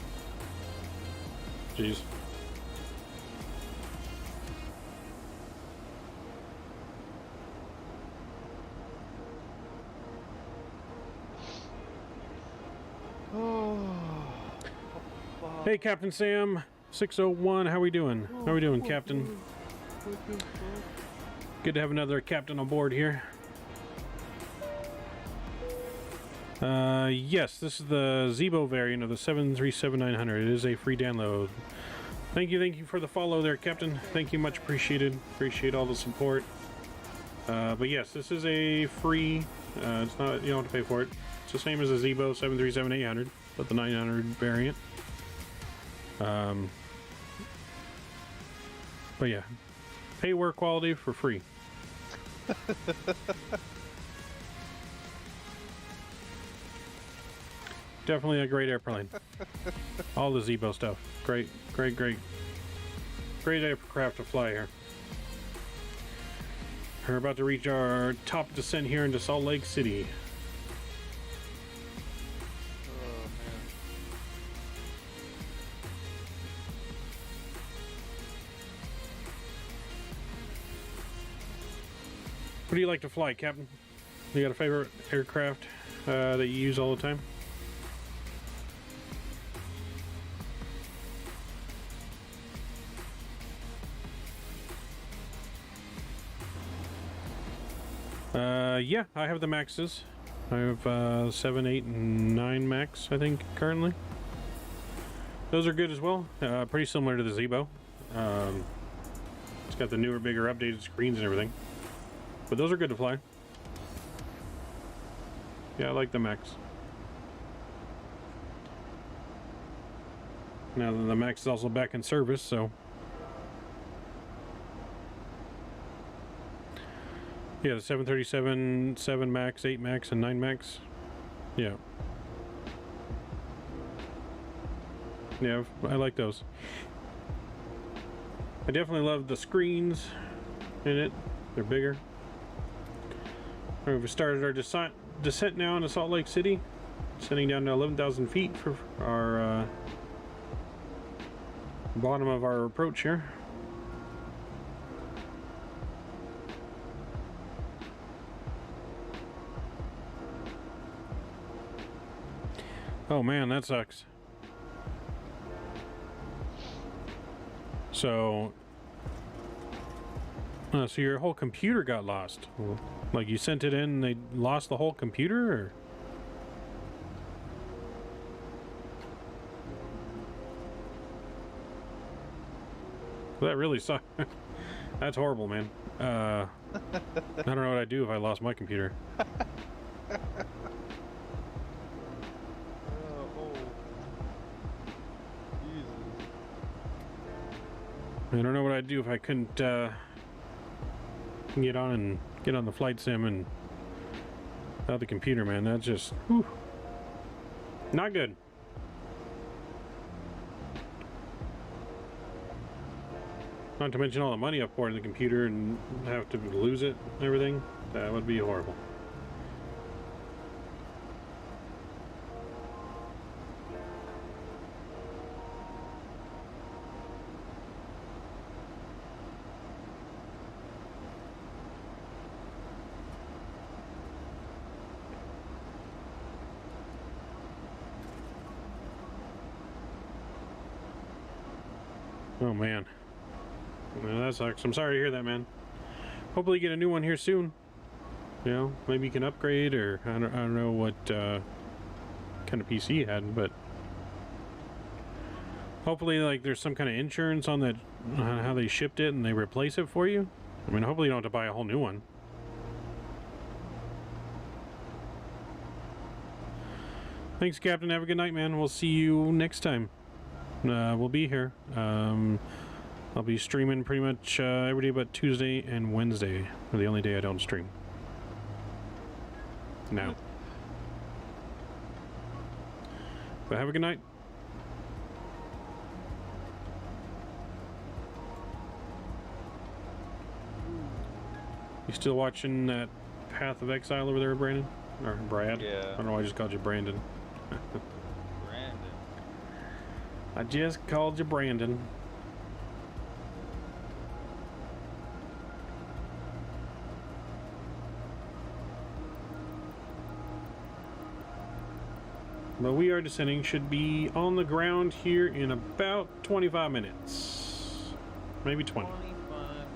Jeez. Hey, Captain Sam, 601. How we doing? How we doing, Captain? Good to have another captain on board here. Yes, this is the Zibo variant of the 737-900. It is a free download. Thank you for the follow there, Captain. Thank you, much appreciated. Appreciate all the support. But yes, this is a free. It's not, you don't have to pay for it. It's the same as a Zibo 737-800, but the 900 variant. But yeah, pay work quality for free. Definitely a great airplane. All the Zibo stuff. Great aircraft to fly here. We're about to reach our top descent here into Salt Lake City. Oh man. What do you like to fly, Captain? You got a favorite aircraft that you use all the time? Yeah, I have the Maxes. I have 7, 8, and 9 Max, I think, currently. Those are good as well. Pretty similar to the Zibo. It's got the newer, bigger, updated screens and everything. But those are good to fly. Yeah, I like the Max. Now the Max is also back in service, so... Yeah, the 737, 7 Max, 8 Max, and 9 Max. Yeah. Yeah, I like those. I definitely love the screens in it. They're bigger. All right, we've started our descent now into Salt Lake City. Descending down to 11,000 feet for our bottom of our approach here. Oh man, that sucks. So your whole computer got lost. Like you sent it in and they lost the whole computer, or? That really sucks. That's horrible, man. I don't know what I'd do if I lost my computer. Jesus. I don't know what I'd do if I couldn't get on the flight sim and without the computer, man. That's just whew, not good. Not to mention all the money I've poured in the computer and have to lose it and everything. That would be horrible. Oh man. Well, that sucks. I'm sorry to hear that, man. Hopefully you get a new one here soon. You know, maybe you can upgrade, or I don't know what kind of PC you had, but hopefully like there's some kind of insurance on that, how they shipped it and they replace it for you. I mean, hopefully you don't have to buy a whole new one. Thanks, Captain. Have a good night, man. We'll see you next time. We'll be here. I'll be streaming pretty much every day but Tuesday and Wednesday. Are the only day I don't stream. Now. But have a good night. You still watching that Path of Exile over there, Brandon? Or Brad? Yeah. I don't know why I just called you Brandon. Brandon. I just called you Brandon. But we are descending, should be on the ground here in about 25 minutes. Maybe 20. 25 minutes.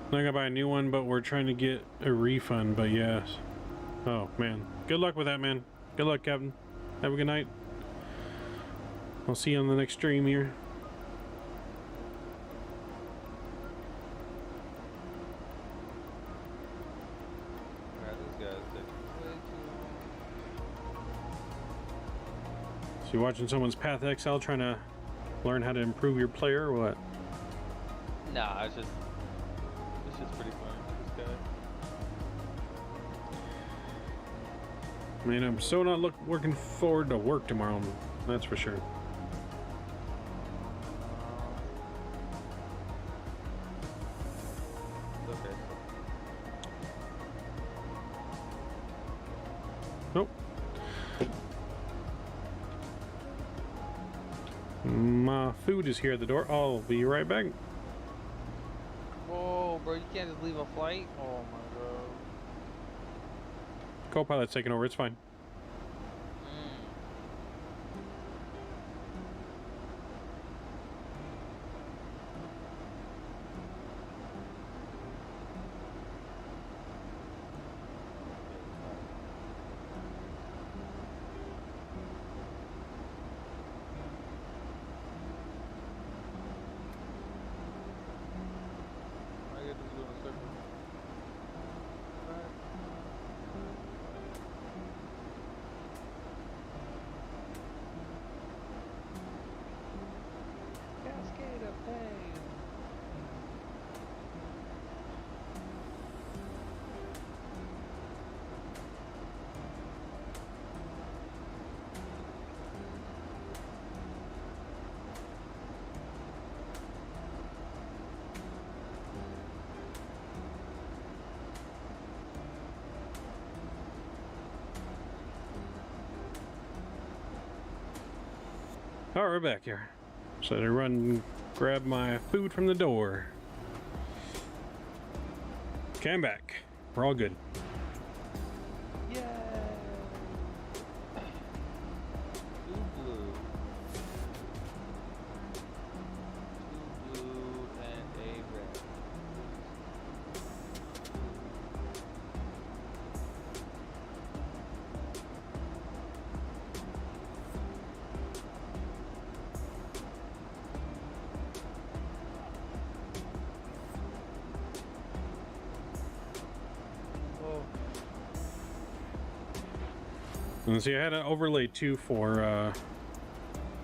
Not gonna buy a new one, but we're trying to get a refund, but yes. Oh, man. Good luck with that, man. Good luck, Captain. Have a good night. I'll see you on the next stream here. So you watching someone's Path XL trying to learn how to improve your player or what? Nah, it's just pretty fun. This guy. Man, I'm so not looking forward to work tomorrow. That's for sure. Okay. Nope. My food is here at the door. I'll be right back. Whoa, bro, you can't just leave a flight? Oh my god. Co-pilot's taking over. It's fine. Alright, we're back here. So to run and grab my food from the door. Okay, I'm back. We're all good. Yay! Two blue. Two blue and a red. And see, I had an overlay too for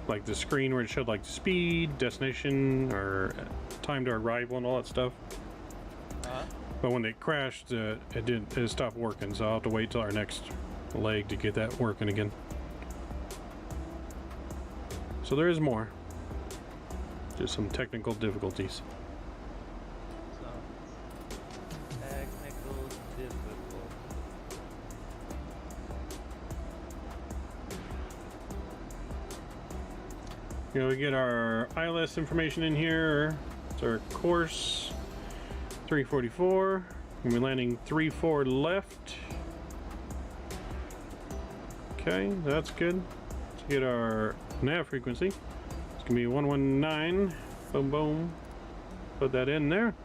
like the screen where it showed like speed, destination, or time to arrival and all that stuff. But when it crashed, it stopped working, so I'll have to wait till our next leg to get that working again. So there is more. Just some technical difficulties. Technical difficult. You know, we get our ILS information in here. It's our course 344. And we're landing 34 left. Okay, that's good. Let's get our nav frequency. It's gonna be 119. Boom, boom. Put that in there.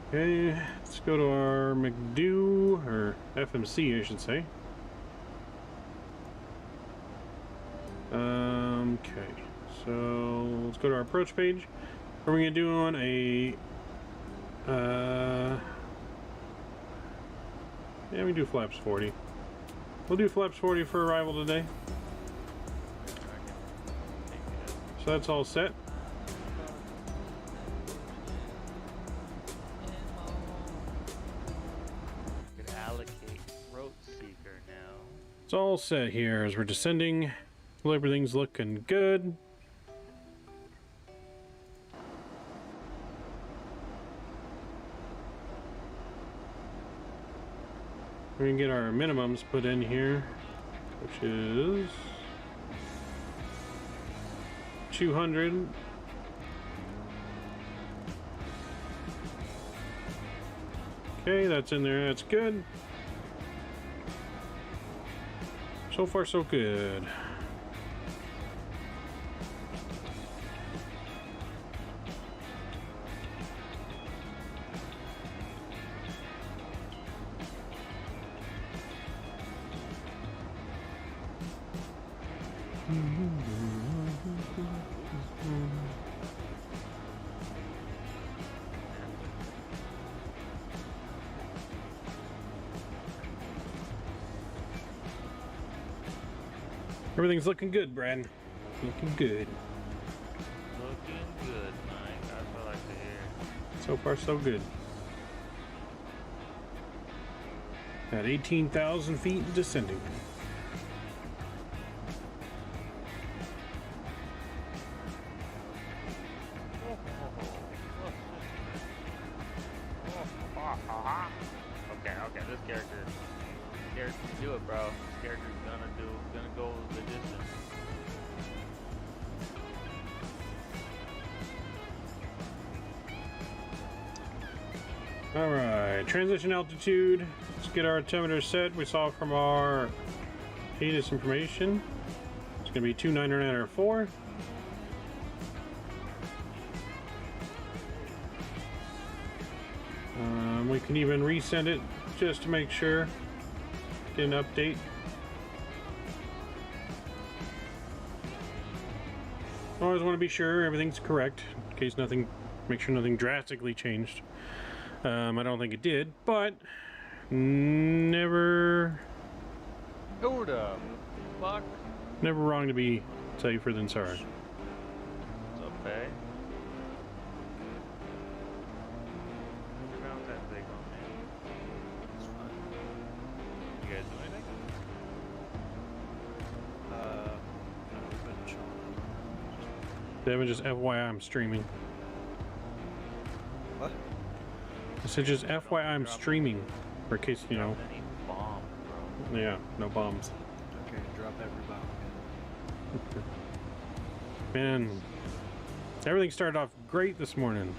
Okay, let's go to our McDo, or FMC, I should say. Okay, so let's go to our approach page. We're gonna do on a yeah, we do flaps 40. We'll do flaps 40 for arrival today. So that's all set. You can allocate road seeker now. It's all set here as we're descending. Well, everything's looking good. We're gonna get our minimums put in here, which is 200. Okay, that's in there. That's good. So far, so good. Everything's looking good, Brad. Looking good. Looking good, Mike. That's what I like to hear. So far, so good. At 18,000 feet and descending. Okay, this character can do it, bro. This character's gonna go the distance. Alright, transition altitude. Let's get our altimeter set. We saw from our ATIS information. It's gonna be 29904. We can even resend it just to make sure. Get an update. Always want to be sure everything's correct in case make sure nothing drastically changed. I don't think it did, but never Hold up. Fuck. never wrong to be safer than sorry. It's okay. Around that big one, man. It's fine. You guys do anything? Devin, just FYI, I'm streaming. What? I said just FYI, I'm streaming. For in case, you know. Any bomb, bro. Yeah, no bombs. Okay, drop every bomb. Man, everything started off great this morning.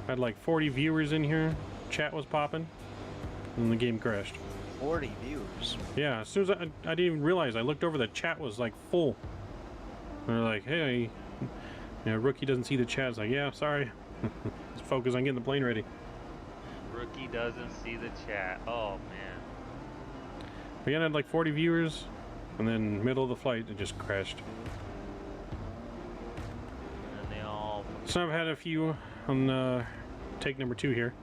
I had like 40 viewers in here. Chat was popping. And the game crashed. 40 viewers. Yeah, as soon as I didn't even realize, I looked over, the chat was like full. They're like, hey, you know, Rookie doesn't see the chat. It's like, yeah, sorry. Let's focus on getting the plane ready. Rookie doesn't see the chat. Oh, man. We had like 40 viewers, and then middle of the flight, it just crashed. And they all... So I've had a few on take number 2 here.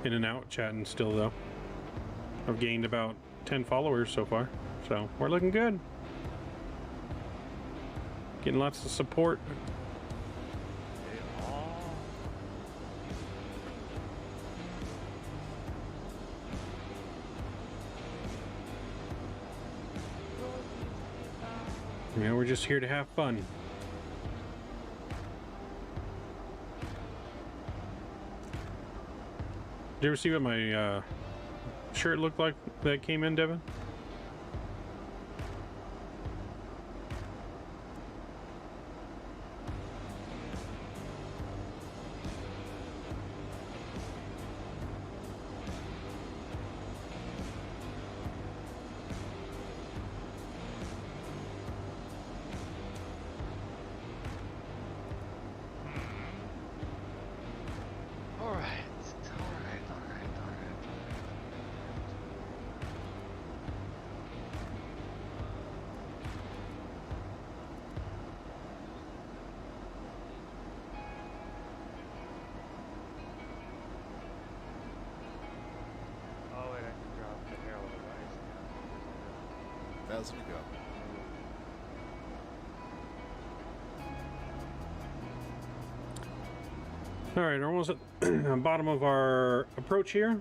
In and out, chatting still though. I've gained about 10 followers so far, so we're looking good. Getting lots of support. You know, we're just here to have fun. Did you ever see what my shirt looked like that came in, Devin? Thousand to go. All right, almost at the bottom of our approach here.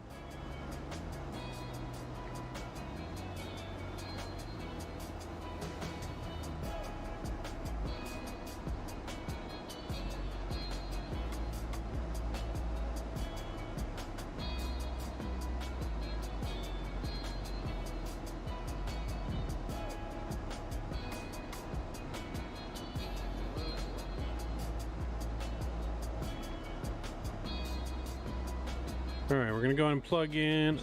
Alright, we're going to go ahead and plug in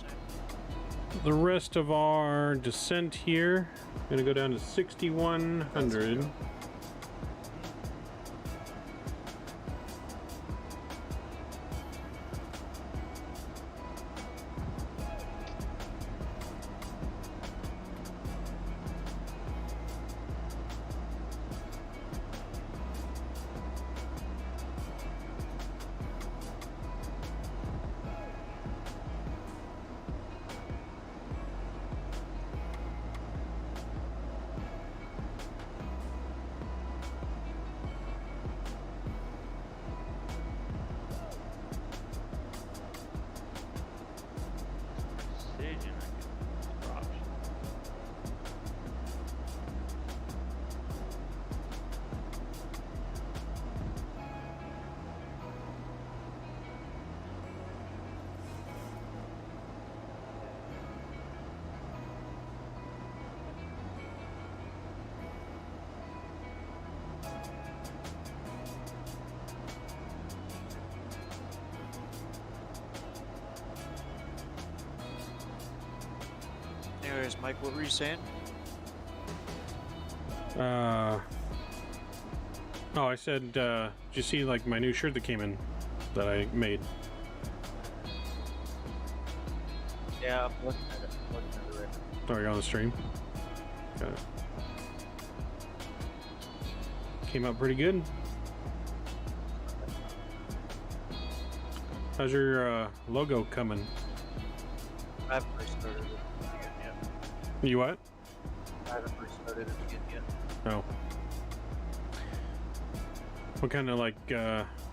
the rest of our descent here. Going to go down to 6,100. Anyways, Mike, what were you saying? Oh, I said, did you see like my new shirt that came in that I made? Yeah, I'm looking at it. Right now. Oh, you're on the stream? Got it. Came out pretty good. How's your logo coming? I haven't restarted it again yet. You what? I haven't restarted it again yet. Oh. What kind of like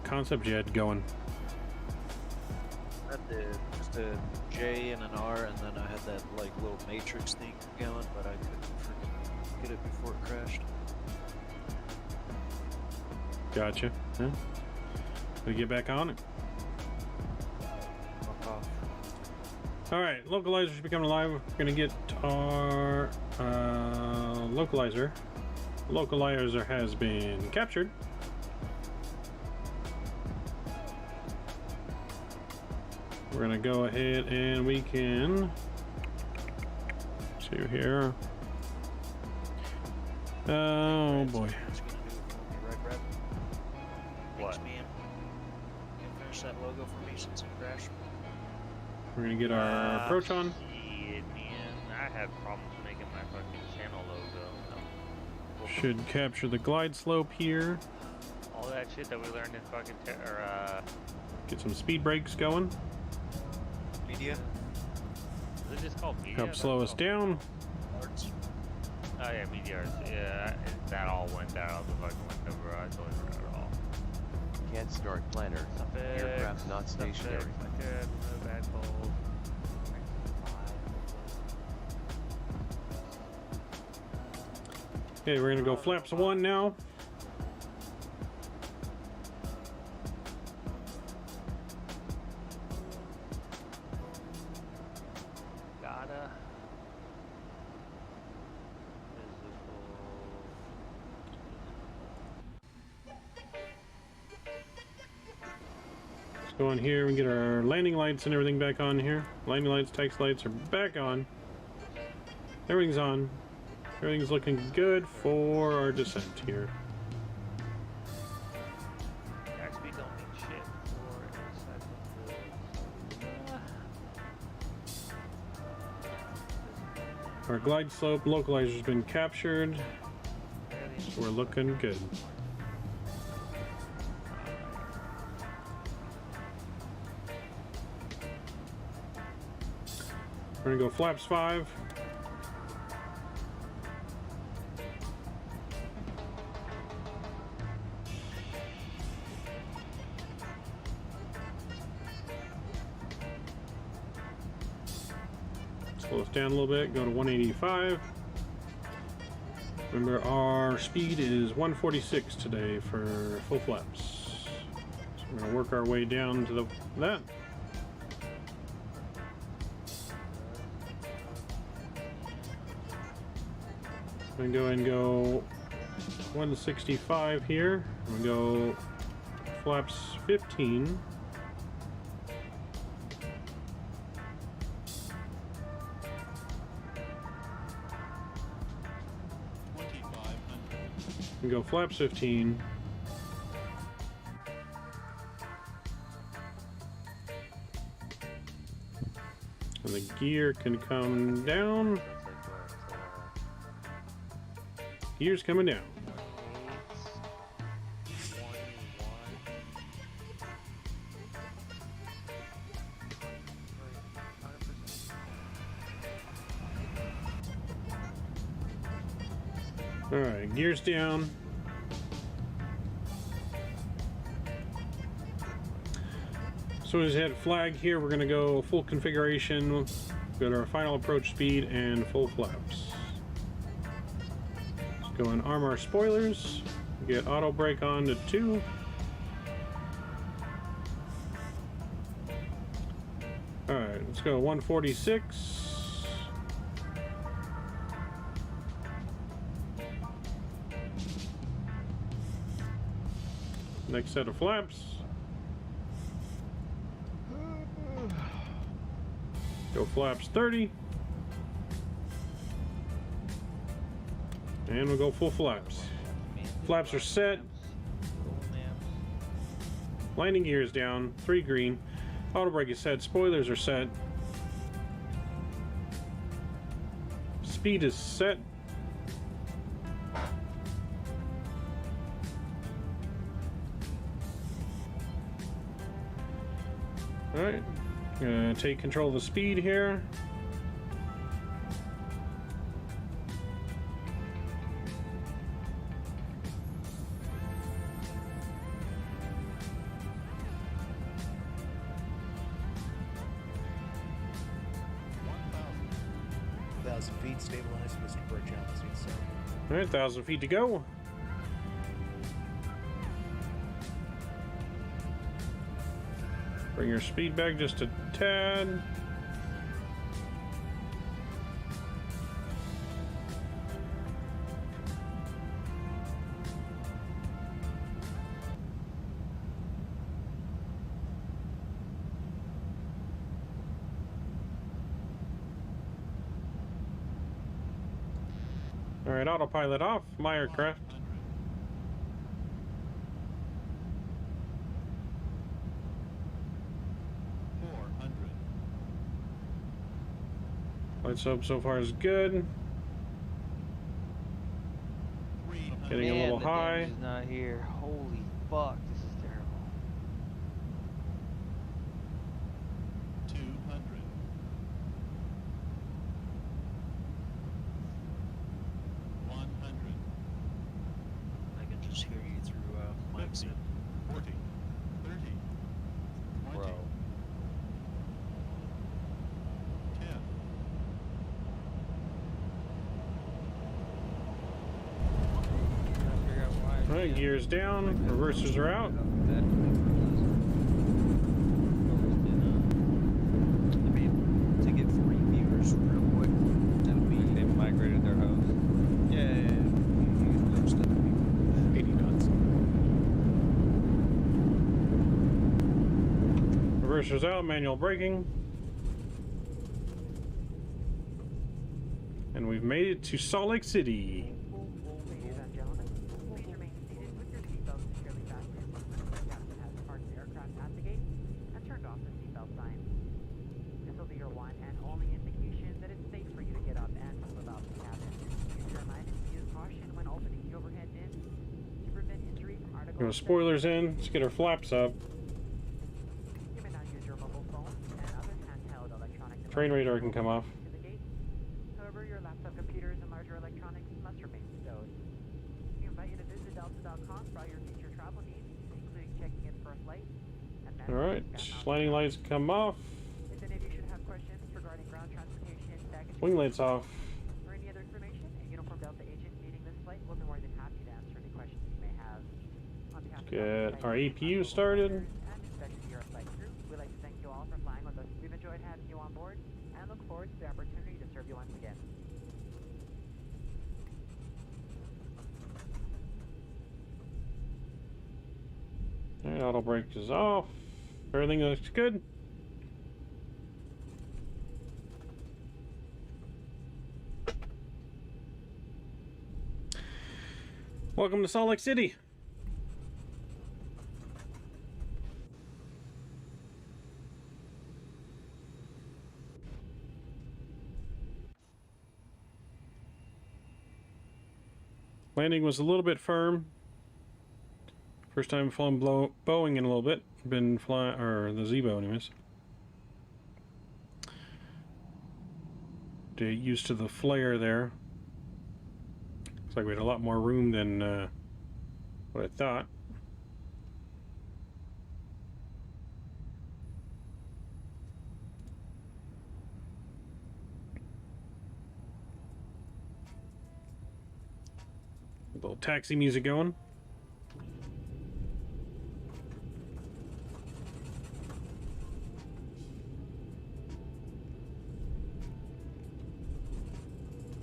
concept you had going? I had just a J and an R, and then I had that like little matrix thing going, but I couldn't freaking get it before it crashed. Gotcha. Yeah. We get back on it. Fuck off. Alright, localizer should be coming live. We're gonna get our localizer. Localizer has been captured. We're gonna go ahead and we can see here. Oh boy. What? Can you finish that logo for me since it crashed? We're gonna get our approach on. Shit, man. I have problems making my fucking channel logo. No. Should capture the glide slope here. All that shit that we learned in fucking get some speed brakes going. Media. Is it just called media? Help slow us down. Oh yeah, meteors. Yeah, that all went out the fucking window, bro. I totally forgot it all. Can't start planner. Aircraft not stationary. Good. No bad cold. Okay, we're gonna go flaps 1 now. Gotta. Let's go on here and get our landing lights and everything back on here. Landing lights, taxi lights are back on. Everything's on. Everything's looking good for our descent here. Actually, don't need shit for Our glide slope localizer's been captured. So we're looking good. We're gonna go flaps 5. Slow us down a little bit, go to 185. Remember, our speed is 146 today for full flaps. So we're gonna work our way down to that. I'm gonna go ahead and go 165 here. I'm gonna go flaps 15. And go flaps 15. And the gear can come down. Gear's coming down. Alright, gears down. So as we hit flag here, we're going to go full configuration, go to our final approach speed, and full flaps. Let's go and arm our spoilers, get auto brake on to 2. Alright, let's go 146. Next set of flaps. Go flaps 30. And we'll go full flaps. Flaps are set. Landing gear is down. 3 green. Auto brake is set. Spoilers are set. Speed is set. Alright, gonna take control of the speed here. Feet stabilized, Mr. Bridge altitude 7. Alright, 1,000 feet to go. Bring your speed back just a tad. Alright, autopilot off, my aircraft. Lights up so far is good. Getting a little high. Is not here. Holy fuck, this is terrible. 200. Alright, gears down, reversers are out. To get 40 viewers real quick, that'll be. They migrated their host. Yeah. 80 knots. Reversers out, manual braking. And we've made it to Salt Lake City. Ladies and gentlemen, please remain seated with your seatbelts securely fastened. The captain has parked the aircraft at the gate and turned off the seatbelt sign. This will be your one and only indication that it's safe for you to get up and move about the cabin. Use your mind and use caution when opening the overhead bins to prevent injury from articles. Spoilers in, let's get our flaps up. You may now use your mobile phone and other handheld electronic devices. Train radar can come off. To the gate. However, your laptop computers and larger electronics must remain stowed. We invite you to visit delta.com for all your future travel needs, including checking in for a flight. Alright, landing lights come off. If any of you should have questions regarding ground transportation, baggage, Wing lights off. or any other information, a uniform Delta agent leading this flight will be more than happy to answer any questions you may have. On behalf of Get Delta our Flight APU Control started. Operators and especially your flight crew, we'd like to thank you all for flying with us. We've enjoyed having you on board and look forward to the opportunity to serve you once again. Alright, auto brake is off. Everything looks good. Welcome to Salt Lake City. Landing was a little bit firm. First time flown Boeing in a little bit. Been flying, or the Zibo anyways. Get used to the flare there. Looks like we had a lot more room than what I thought. A little taxi music going.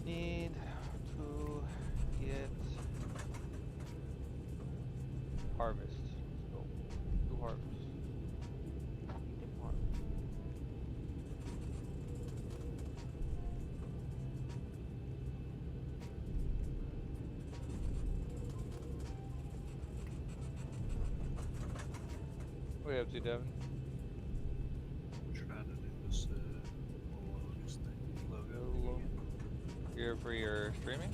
Need to get harvest. Let's go. Do harvest. Harvest. What are you up to, Devin? Trying to do this logos thing. Logo. Here for your streaming?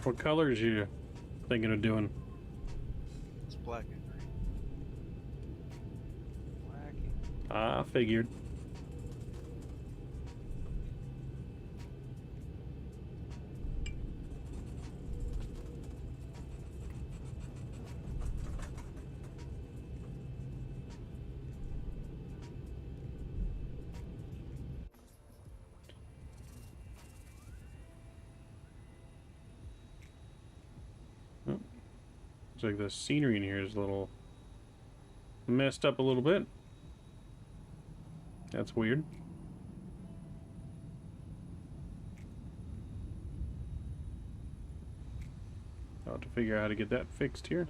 What colors you thinking of doing? It's black and green. Wacky. I figured. Looks like the scenery in here is a little messed up a little bit. That's weird. I'll have to figure out how to get that fixed here.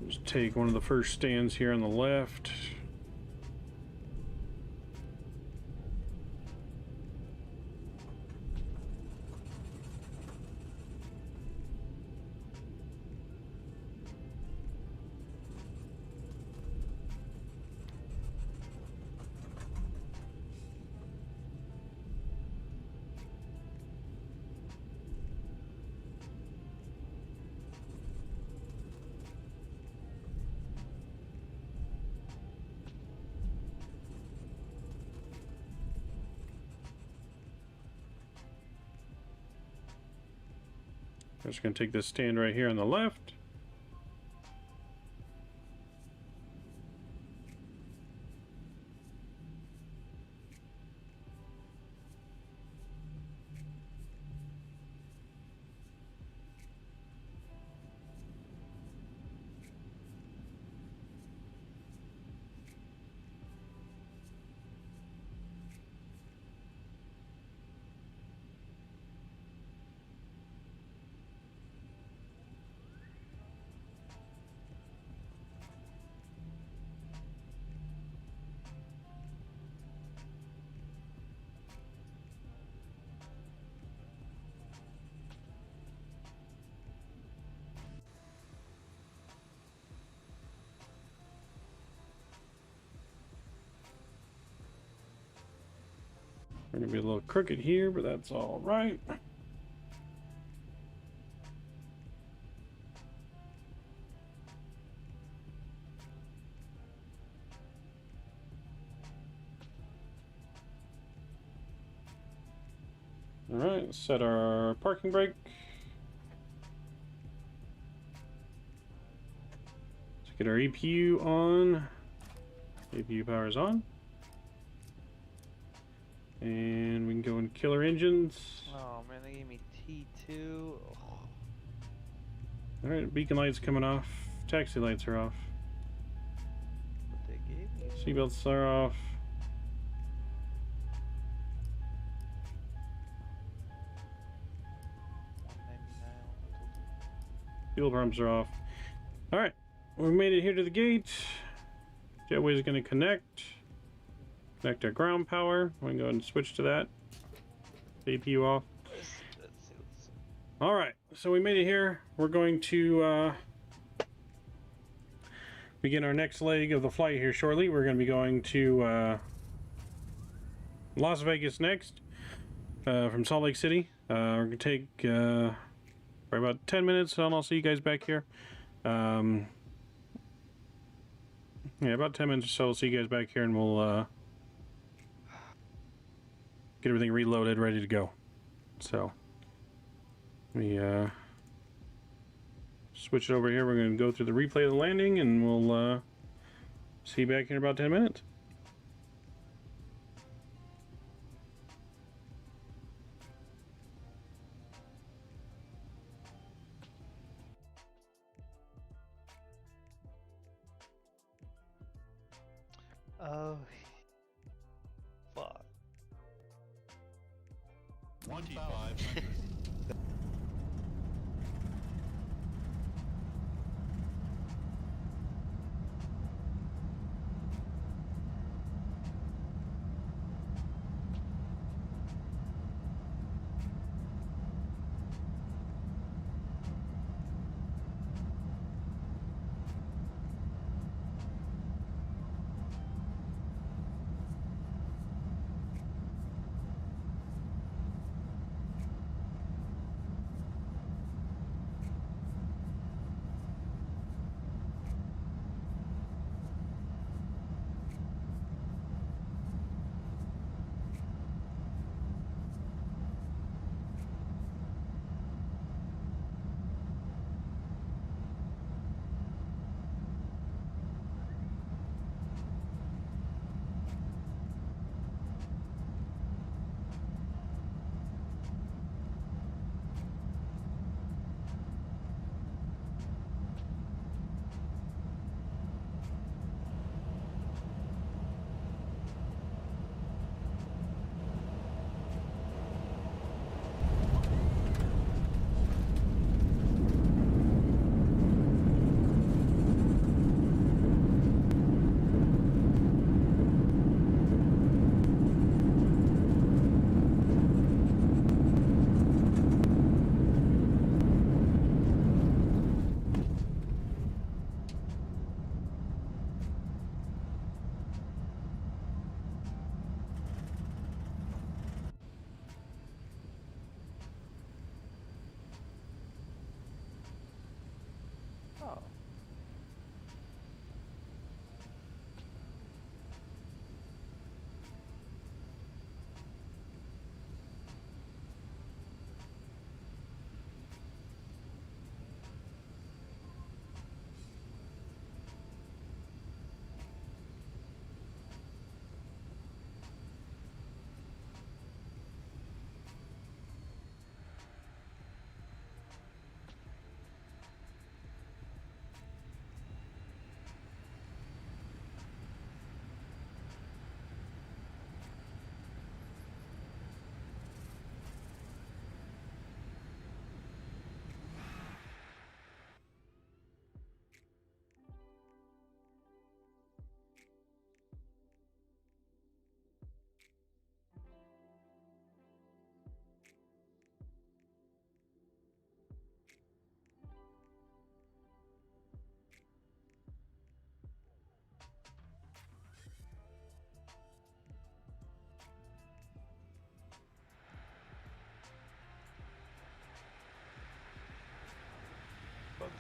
Just take one of the first stands here on the left. I'm just going to take this stand right here on the left. We're gonna be a little crooked here, but that's all right. All right, set our parking brake. Let's get our EPU on. EPU power is on. And we can go and kill our engines. Oh man, they gave me T2. Oh. Alright, beacon lights coming off. Taxi lights are off. What they gave me? Seatbelts are off. Fuel pumps are off. Alright, we made it here to the gate. Jetway is going to connect our ground power. We can go ahead and switch to that. APU off. Alright, so we made it here. We're going to begin our next leg of the flight here shortly. We're going to be going to Las Vegas next from Salt Lake City. We're going to take probably about 10 minutes, and I'll see you guys back here. Yeah, about 10 minutes or so. I'll see you guys back here, and we'll get everything reloaded, ready to go. So, let me switch it over here. We're going to go through the replay of the landing, and we'll see you back here in about 10 minutes. Oh, fuck. 2500.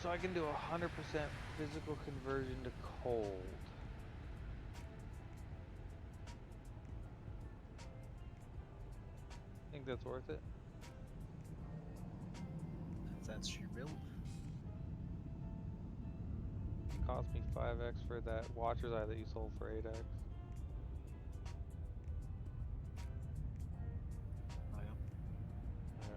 So I can do 100% physical conversion to cold. Think that's worth it? If that's your build. Cost me 5x for that watcher's eye that you sold for 8x. Oh yeah. Yeah.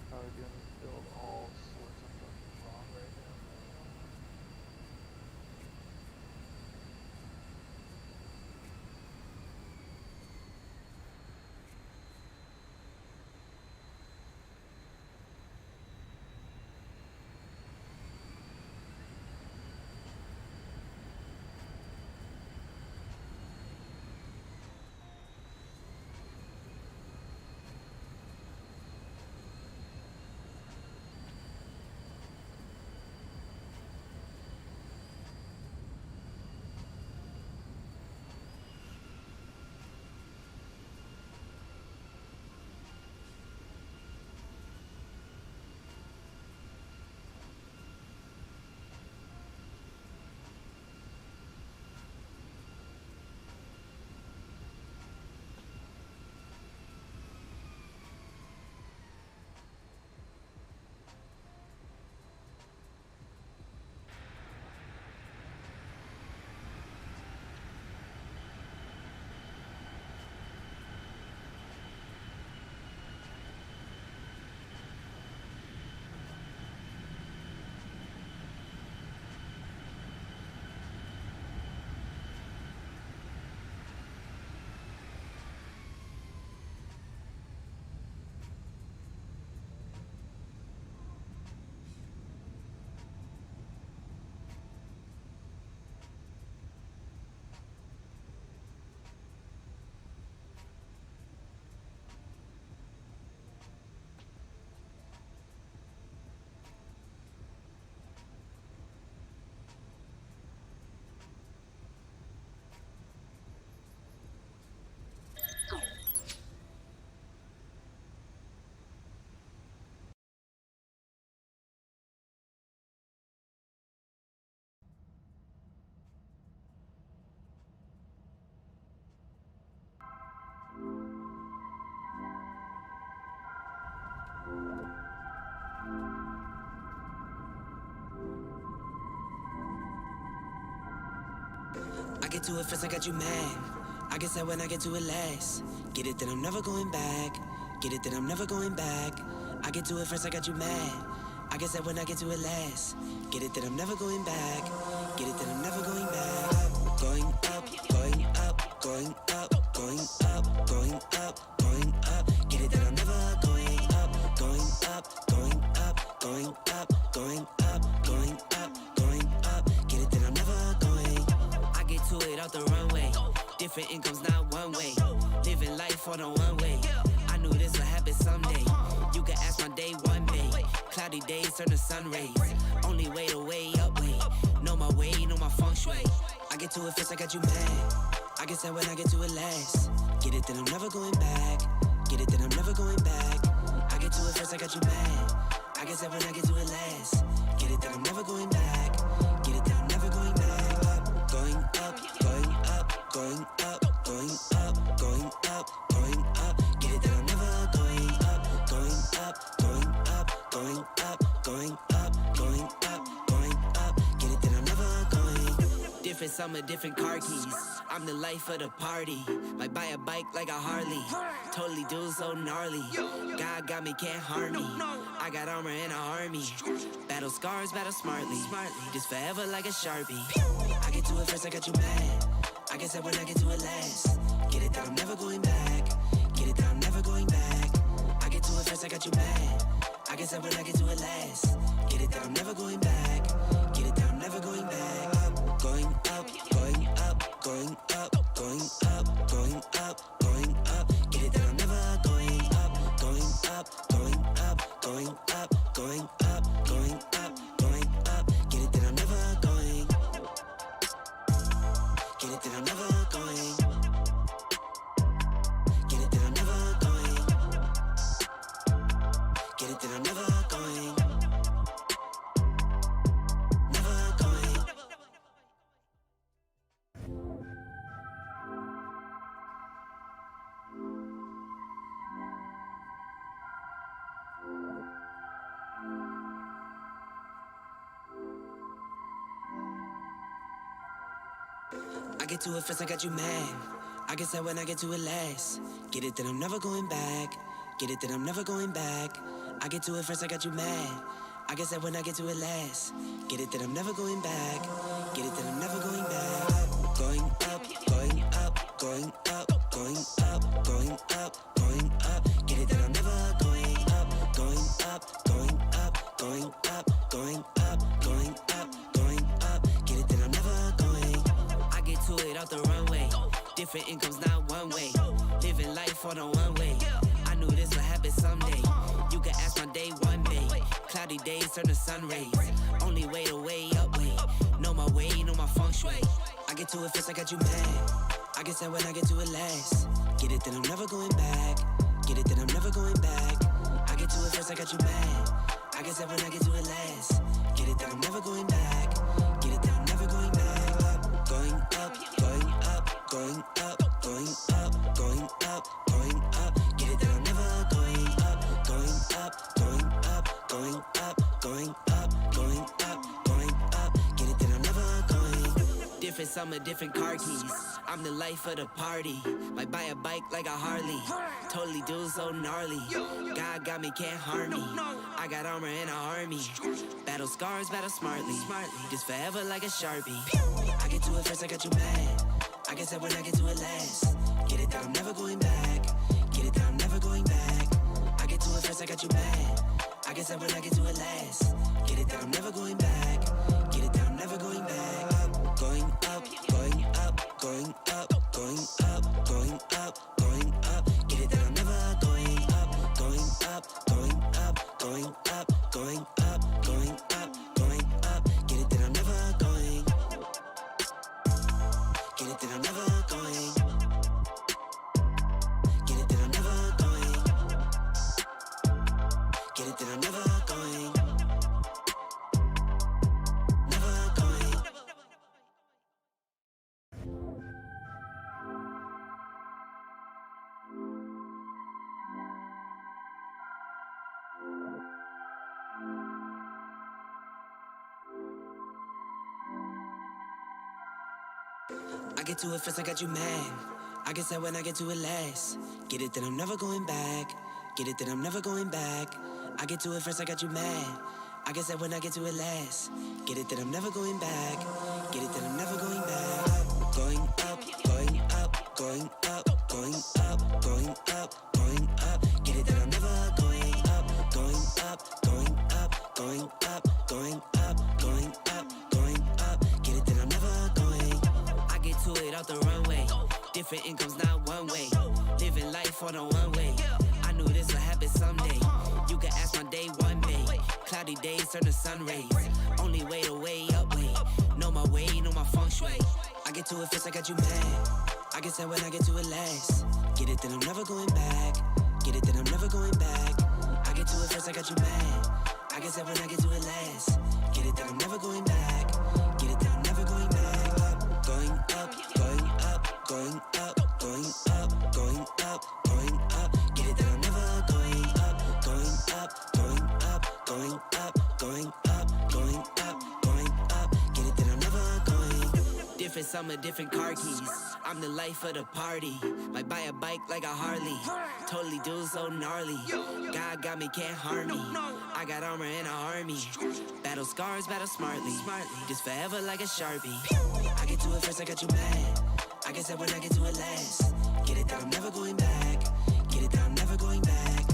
Probably doing this build all sorts of fucking wrong right now. I get to it first, I got you mad. I guess that when I get to it last. Get it, then I'm never going back. Get it, then I'm never going back. I get to it first, I got you mad. I guess that when I get to it last. Get it, then I'm never going back. Get it, then I'm never going back. Going up, going up, going up, going up, going up, going up. Get it, then I'm never going up, going up, going up, going up, going up, going up, going up. Get it, then I'm never going. I get to it out the runway. Different incomes, not one way. Living life on a one way. I knew this would happen someday. You can ask my day one day. Cloudy days turn to sun rays. Only way to way up way. Know my way, know my feng shui. I get to it first, I got you mad. I guess that when I get to it last. Get it, then I'm never going back. Get it, then I'm never going back. I get to it first, I got you mad. I guess that when I get to it last. Get it, then I'm never going back. Get it, then I'm never going back. Going up, going up, going up, going up, going up, going up. Get it, then I'm never going up, going up, going up, going up, going up, going up, going up. Get it, then I'm never going. Different summer, different car keys. I'm the life of the party. Might buy a bike like a Harley. Totally do so gnarly. God got me, can't harm me. I got armor and an army. Battle scars, battle smartly. Just forever like a Sharpie. I get to it first, I got you mad. I guess that when I get to it last. Get it, that I'm never going back. Get it, that I'm never going back. I get to it first, I got you mad. I guess that when I get to it last. Get it, that I'm never going back. Get it, that I'm never going back. Going up, going up, going up, going up, going up, going up. Get it, that I'm never going never going. Get it that I'm never going. Get it that I'm never going. Never going. I get to it first, I got you mad. I guess that when I get to it last. Get it that I'm never going back. Get it that I'm never going back. I get to it first, I got you mad. I guess that when I get to it last. Get it that I'm never going back. Get it that I'm never going back. Going up, going up, going up, going up, going up, going up. Get it that I'm never going up, going up, going up, going up, going up, going up, going up. Get it that I'm never going. I get to it off the runway. Different incomes, not one way. Living life on a one way. I knew this would happen someday. You can ask my day one day. Cloudy days turn to sun rays. Only way to way up way. Know my way, know my feng shui. I get to it first, I got you mad. I guess that when I get to it last. Get it that I'm never going back. Get it that I'm never going back. I get to it first, I got you mad. I guess that when I get to it last. Get it that I'm never going back. Get it that I'm never going back. Going up, going up, going up, going up, going up, going up. Get it that I'm never going up, going up, going up, going up, going up, going up, going up. Get it that I'm never going. Different summer, different car keys. I'm the life of the party. Might buy a bike like a Harley. Totally do so gnarly. God got me, can't harm me. I got armor and an army. Battle scars, battle smartly. Just forever like a Sharpie. I get to it first, I got you mad. I guess that when I get to it last. Get it that I'm never going back. Get it that I'm never going back. I get to it first, I got you mad. I guess that when I get to it last. Get it that I'm never going back. Get it that I'm never going back. Going up, going up, going up, going up, going up, going up. Get it that I'm never going up, going up, going up, going up, going up, going up, going up. Get it that I'm never going. Get it that I'm never going. Get it that I'm never going. Get it that I'm never going. Never going. I get to it first, I got you mad. I guess that when I get to it last. Get it that I'm never going back. Get it that I'm never going back. I get to it first, I got you mad. I guess that when I get to it last. Get it that I'm never going back. Get it that I'm never going back. Going up, going up, going up, going up, going up, going up. Get it that I'm never going up, going up, going up, going up, going up, going up, going up. Get it that I'm never going. I get to it off the runway. Different incomes, not one way. Living life on a one way. I knew this would happen someday. You can ask my day one day. Cloudy days turn to sun rays. Only way to way up way. Know my way, know my feng shui. I get to it first, I got you mad. I guess that when I get to it last. Get it that I'm never going back. Get it that I'm never going back. I get to it first, I got you mad. I guess that when I get to it last. Get it that I'm never going back. Get it that I'm never going back. Going up, going up, going up, going up, going up, going up. Get it that I'm never going up, going up, going up, going up, going up, going up, going up. Get it that I'm never going. Different summer, different car keys. I'm the life of the party. Might buy a bike like a Harley. Totally do so gnarly. God got me, can't harm me. I got armor and an army. Battle scars, battle smartly. Just forever like a Sharpie. I get to it first, I got you mad. I guess that when I get to it last. Get it that I'm never going back. Get it that I'm never going back.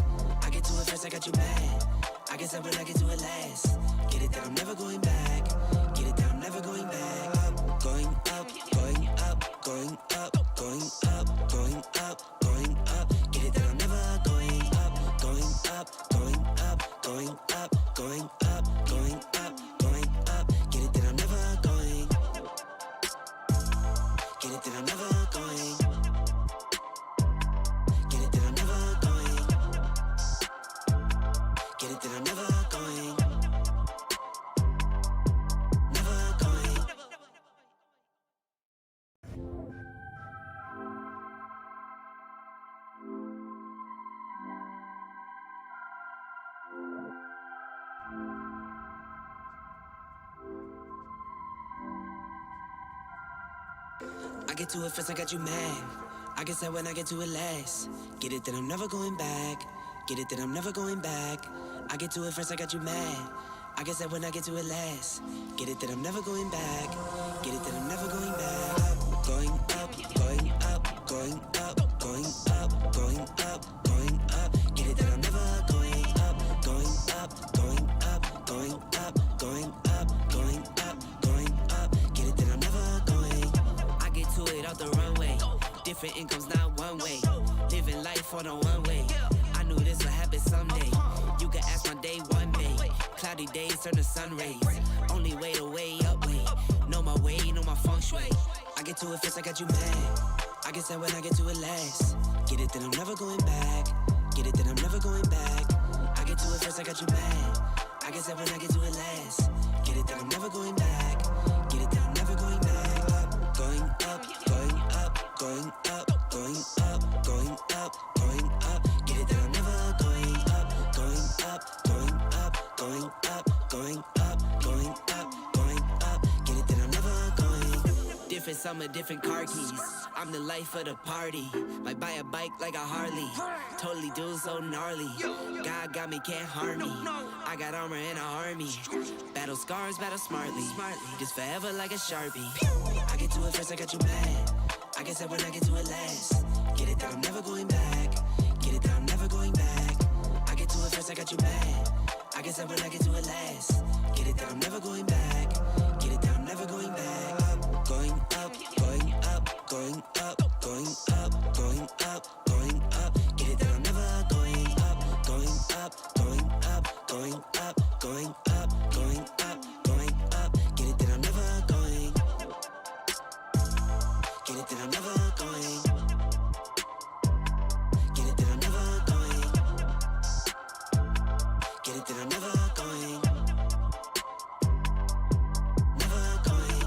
I get to it first, I got you mad. I guess that when I get to it last. Get it that I'm never going back. Get it that I'm never going back. Going up, going up, going up, going up, going up, going up. Get it that I'm never going up, going up, going up, going up, going up, going up, going up. Get it that I'm never going. Get it that I'm never never going. Get it that I'm never going. Get it that I'm never going. Never going. I get to it first, I got you mad. I guess that when I get to it last. Get it that I'm never going back. Get it that I'm never going back. I get to it first, I got you mad. I guess that when I get to it last. Get it that I'm never going back. Get it that I'm never going back. Going up, going up, going up, going up, going up, going up. Get it that I'm never going up, going up, going up, going up, going up, going up, going up. Get it that I'm never going. I get to it off the runway. Different incomes, not one way. Living life on a one way. I knew this would happen someday. You can ask my day one day. Cloudy days turn to sun rays. Only way to way up way. Know my way, know my feng shui. I get to it first, I got you mad. I guess that when I get to it last. Get it that I'm never going back. Get it that I'm never going back. I get to it first, I got you mad. I guess that when I get to it last. Get it that I'm never going back. Get it that I'm never going back. Going up, going up, going up, going up, going up, going up. Get it that I'm never going up, going up, going up, going up, going up, going up, going up. Get it that I'm never going. Different summer, different car keys. I'm the life of the party. Might buy a bike like a Harley. Totally do so gnarly. God got me, can't harm me. I got armor and an army. Battle scars, battle smartly. Just forever like a Sharpie. I get to it first, I got you mad. I guess that when I get to it last. Get it that I'm never going back. Get it that I'm never going back. I get to it first, I got you mad. I guess that when I get to it last. Get it that I'm never going back. Get it that I'm never going back. Going up, going up, going up, going up, going up, going up. Get it that I'm never going up, going up, going up, going up, going up, going up, going up. Get it that I'm never going. Get it that I'm never going. Get it that I'm never going. Get it that I'm never going. Never going.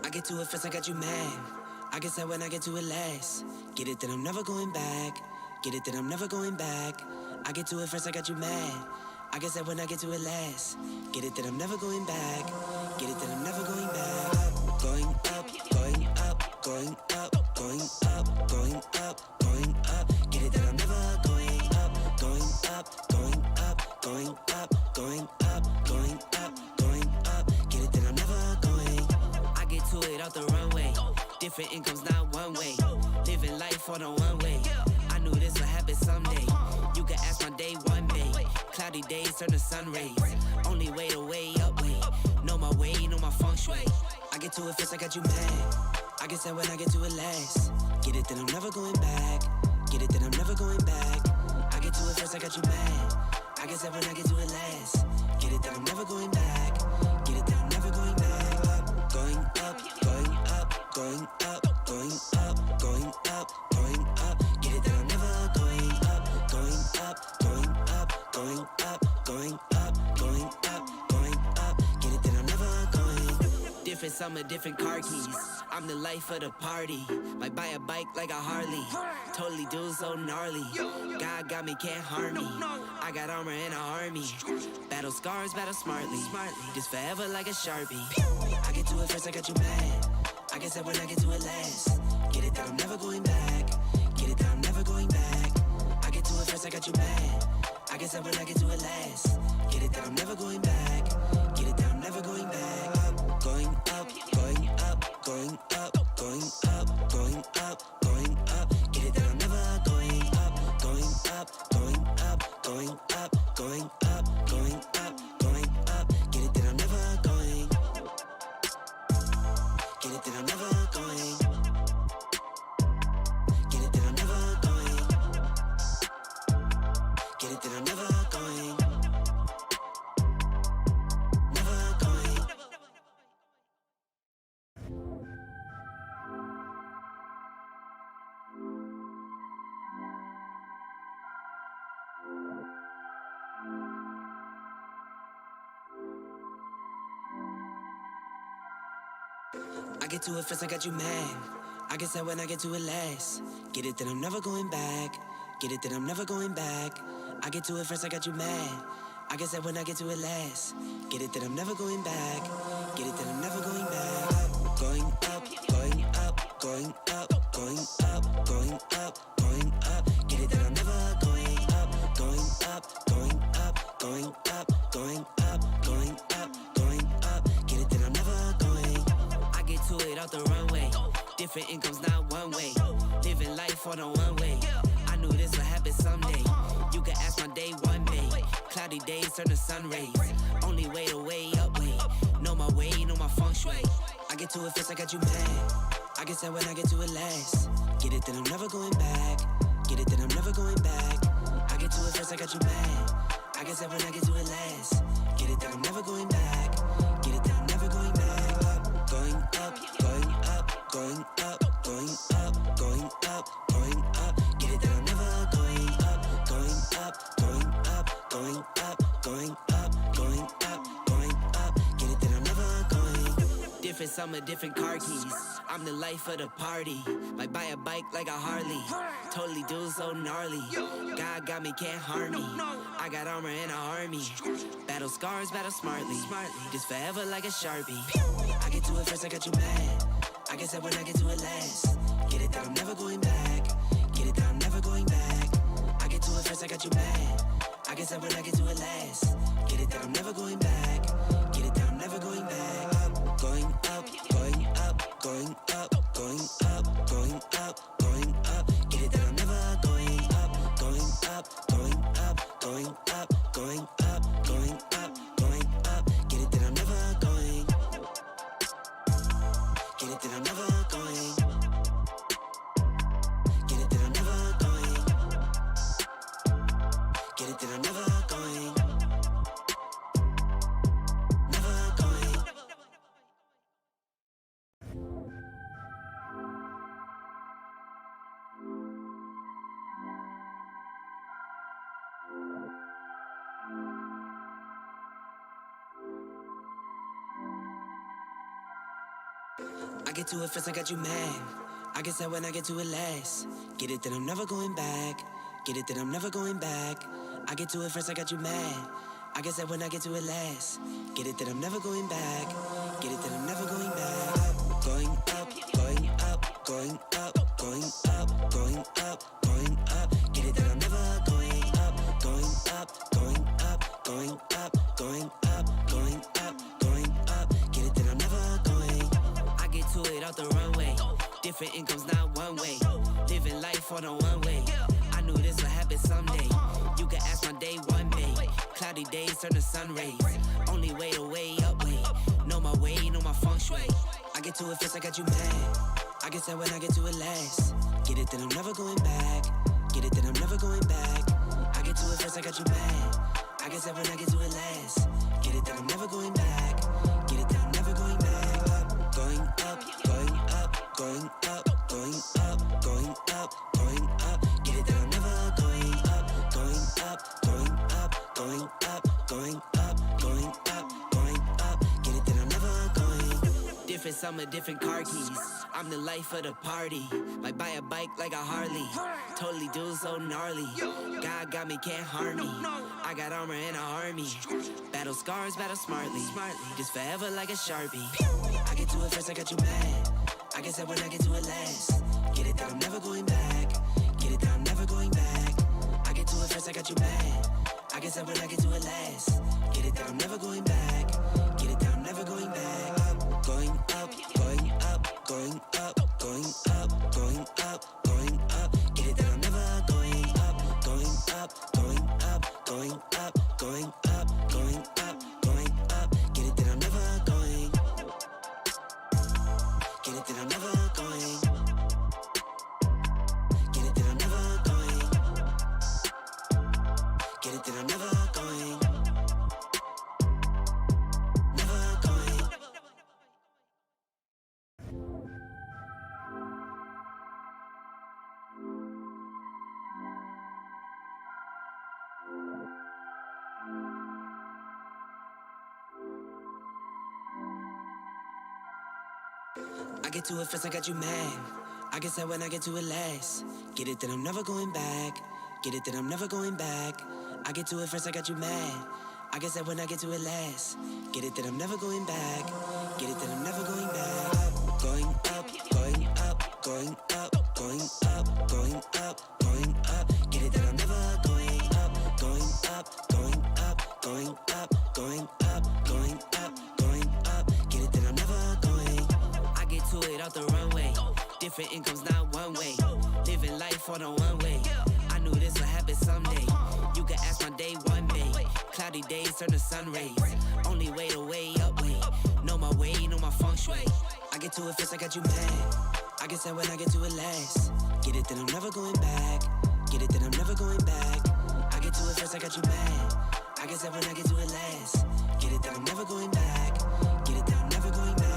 I get to it first, I got you mad. I guess that when I get to it last. Get it that I'm never going back. Get it that I'm never going back. I get to it first, I got you mad. I guess that when I get to it last. Get it that I'm never going back. Get it that I'm never going back. Going up, going up, going up, going up, going up, going up. Get it that I'm never going up, going up, going up, going up, going up, going up, going up. Get it that I'm never going. I get to it off the runway. Different incomes, not one way. Living life on a one way. I knew this would happen someday. You can ask my day one day. Cloudy days turn to sun rays. Only way to way up way. Know my way, know my feng shui. I get to it first, I got you mad. I guess that when I get to it last. Get it that I'm never going back. Get it that I'm never going back. I get to it first, I got you mad. I guess that when I get to it last. Get it that I'm never going back. Get it that I'm never going back. Going up, going up, going up, going up, going up, going up. Get it that I'm never going up, going up, going up, going up, going up, going up, going up. Get it that I'm never going. Different summer, different car keys. I'm the life of the party. Might buy a bike like a Harley. Totally do so gnarly. God got me, can't harm me. I got armor and an army. Battle scars, battle smartly. Just forever like a Sharpie. I get to it first, I got you mad. I guess that when I get to it last. Get it that I'm never going back. Get it that I'm never going back. I get to it first, I got you mad. I guess that when I get to it last. Get it that I'm never going back. Get it that I'm never going back. Going up, going up, going up, going up, going up, going up. Get it that I'm never going up, going up, going up, going up, going up, going up, going up. Get it that I'm never going. Get it that I'm never never going. Get it that I'm never going. Get it that I'm never going. Never going. I get to it first, I got you mad. I guess that when I get to it last. Get it that I'm never going back. Get it that I'm never going back. I get to it first, I got you mad. I guess that when I get to it last. Get it that I'm never going back. Get it that I'm never going back. Going up, going up, going up, going up, going up, going up. Get it that I'm never going up, going up, going up, going up, going up, going up, going up. Get it that I'm never going. I get to it out the runway. Different incomes, not one way. Living life on a one way. I knew this would happen someday. You can ask my day one day. Cloudy days turn to sun rays. Only way to way up way. Know my way, know my feng shui. I get to it first, I got you mad. I guess that when I get to it last. Get it that I'm never going back. Get it that I'm never going back. I get to it first, I got you mad. I guess that when I get to it last. Get it that I'm never going back. Get it that I'm never going back. Going up, going up, going up, going up, going up, going up. Get it that I'm never going up, going up, going up, going up, going up, going up, going up. Get it that I'm never going. Different summer, different car keys. I'm the life of the party. Might buy a bike like a Harley. Totally do so gnarly. God got me, can't harm me. I got armor and an army. Battle scars, battle smartly. Just forever like a Sharpie. I get to it first, I got you mad. I guess that when I get to it last. Get it that I'm never going back. Get it that I'm never going back. I get to it first, I got you mad. I guess that when I get to it last. Get it that I'm never going back. Get it that I'm never going back. Going up, going up, going up, going up, going up, going up. Get it that I'm never going up, going up, going up, going up, going up, going up, going up. Get it that I'm never going. Get it that I'm never going. Get it that I'm never going. Get it that I'm never going. Never going. I get to it first, I got you mad. I guess that when I get to it last. Get it that I'm never going back. Get it that I'm never going back. I get to it first, I got you mad. I guess that when I get to it last. Get it that I'm never going back. Get it that I'm never going back. Going up, going up, going up, going up, going up, going up. Get it that I'm never going up, going up, going up, going up, going up, going up, going up. Get it that I'm never going. I get to it out the runway. Different incomes, not one way. Living life on a one way. I knew this would happen someday. You can ask my day one day. Cloudy days turn to sun rays. Only way to way up way. Know my way, know my feng shui. I get to it first, I got you mad. I guess that when I get to it last. Get it that I'm never going back. Get it that I'm never going back. I get to it first, I got you mad. I guess that when I get to it last. Get it that I'm never going back. Get it that I'm never going back. Going up, going up, going up, going up, going up, going up. Get it that I'm never going up, going up, going up, going up, going up, going up, going up. Get it that I'm never going. Different summer, different car keys. I'm the life of the party. Might buy a bike like a Harley. Totally do so gnarly. God got me, can't harm me. I got armor and an army. Battle scars, battle smartly. Just forever like a Sharpie. I get to it first, I got you mad. I guess that when I get to it last. Get it that I'm never going back. Get it that I'm never going back. I get to it first, I got you mad. I guess that when I get to it last. Get it that I'm never going back. Get it that I'm never going back. Going up, going up, going up, going up, going up, going up. Get it that I'm never going up, going up, going up, going up, going up, going up, going up. Get it that I'm never going. Get it that I'm never never going. Get it that I'm never going. Get it that I'm never going. Never going. I get to it first, I got you mad. I guess that when I get to it last. Get it that I'm never going back. Get it that I'm never going back. I get to it first, I got you mad. I guess that when I get to it last. Get it that I'm never going back. Get it that I'm never going back. Going up, going up, going up, going up, going up, going up. Get it that I'm never going up, going up, going up, going up, going up, going up, going up. Get it that I'm never going. I get to it out the runway. Different incomes, not one way. Living life on a one way. I knew this would happen someday. You can ask my day one day. Cloudy days turn to sun rays. Only way to way up way. Know my way, know my feng shui. I get to it first, I got you mad. I guess that when I get to it last. Get it that I'm never going back. Get it that I'm never going back. I get to it first, I got you mad. I guess that when I get to it last. Get it that I'm never going back. Get it that I'm never going back.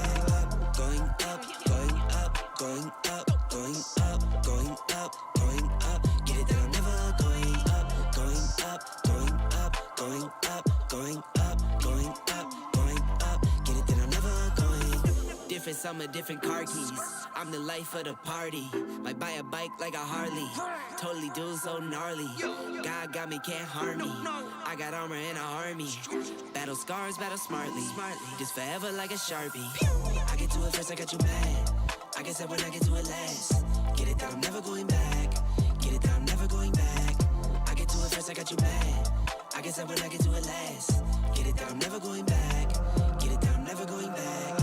Going up, going up, going up, going up, going up, going up. Get it that I'm never going up, going up, going up, going up, going up, going up, going up. Get it that I'm never going. Different summer, different car keys. I'm the life of the party. Might buy a bike like a Harley. Totally do so gnarly. God got me, can't harm me. I got armor and an army. Battle scars, battle smartly. Just forever like a Sharpie. I get to it first, I got you mad. I guess that when I get to it last. Get it that I'm never going back. Get it that I'm never going back. I get to it first, I got you mad. I guess that when I get to it last. Get it that I'm never going back. Get it that I'm never going back.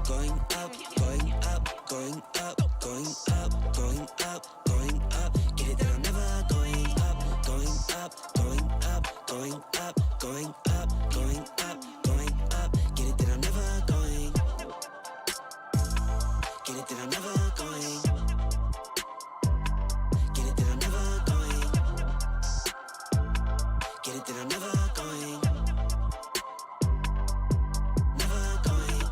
Going up, going up, going up, going up, going up, going up. Get it that I'm never going up, going up, going up, going up, going up, going up, going up. Get it that I'm never going. Get it that I'm never going. Get it that I'm never going. Get it that I'm never going. Never going.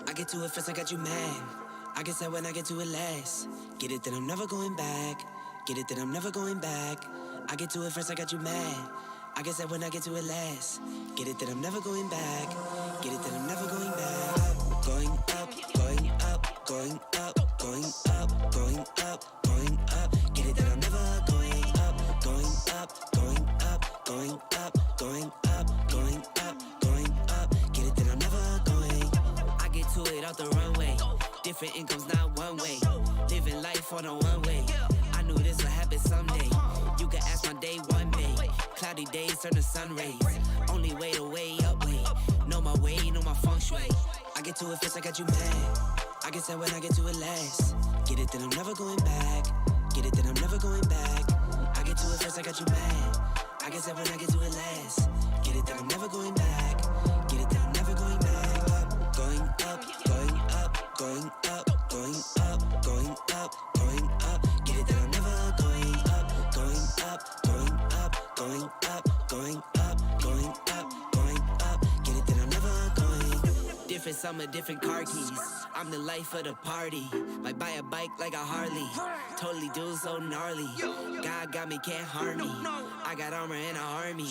I get to it first, I got you mad. I guess that when I get to it last. Get it that I'm never going back. Get it that I'm never going back. I get to it first, I got you mad. I guess that when I get to it last. Get it that I'm never going back. Get it that I'm never going back. Going up, going up, going up, going up, going up, going up. Get it that I'm never going up, going up, going up, going up, going up, going up, going up. Get it that I'm never going. I get to it out the runway. Different incomes, not one way. Living life on a one way. I knew this would happen someday. You can ask my day one day. Cloudy days turn to sun rays. Only way to way up way. Know my way, know my feng shui. I get to it first, I got you mad. I guess that when I get to it last. Get it that I'm never going back. Get it that I'm never going back. I get to it first, I got you mad. I guess that when I get to it last. Get it that I'm never going back. Get it that I'm never going back. Going up, going up, going up, going up, going up, going up. Get it that I'm never going up, going up, going up, going up, going up, going up, going up. Get it that I'm never going. Different summer, different car keys. I'm the life of the party. Might buy a bike like a Harley. Totally do so gnarly. God got me, can't harm me. I got armor and an army.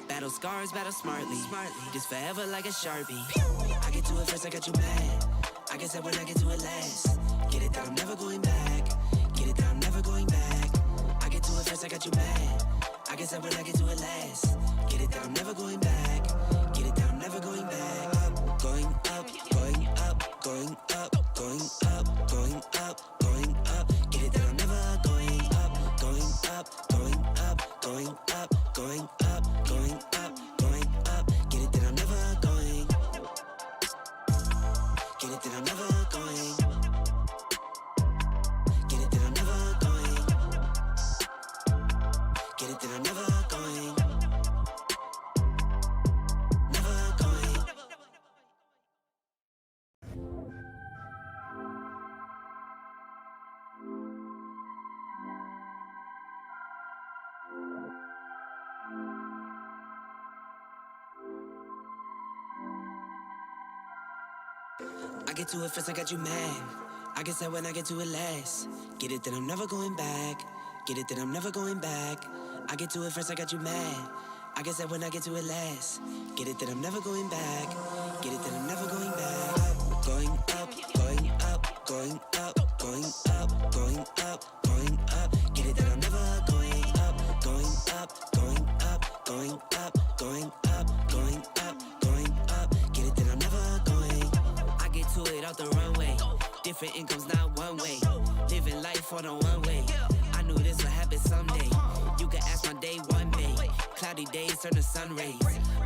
Battle scars, battle smartly. Just forever like a Sharpie. I get to it first, I got you mad. I guess that when I get to it last. Get it that I'm never going back. Get it that I'm never going back. I get to it first, I got you mad. I guess that when I get to it last. Get it that I'm never going back. Get it that I'm never going back. Going up, going up, going up, going up, going up, going up. Get it that I'm never going up, going up, going up, going up, going up, going up, going up. Get it that I'm never going. Get it that I'm never going. Get it that I'm never going. Get it that I'm never going. Never going. I get to it first, I got you mad. I guess that when I get to it last. Get it that I'm never going back. Get it that I'm never going back. I get to it first, I got you mad. I guess that when I get to it last. Get it that I'm never going back. Get it that I'm never going back. Going up, going up, going up, going up, going up, going up. Get it that I'm never going up, going up, going up, going up, going up, going up, going up. Get it that I'm never going. I get to it out the runway. Different incomes, not one way. Living life on a one way. I knew this would happen someday. You can ask my day one day. Cloudy days turn to sun rays.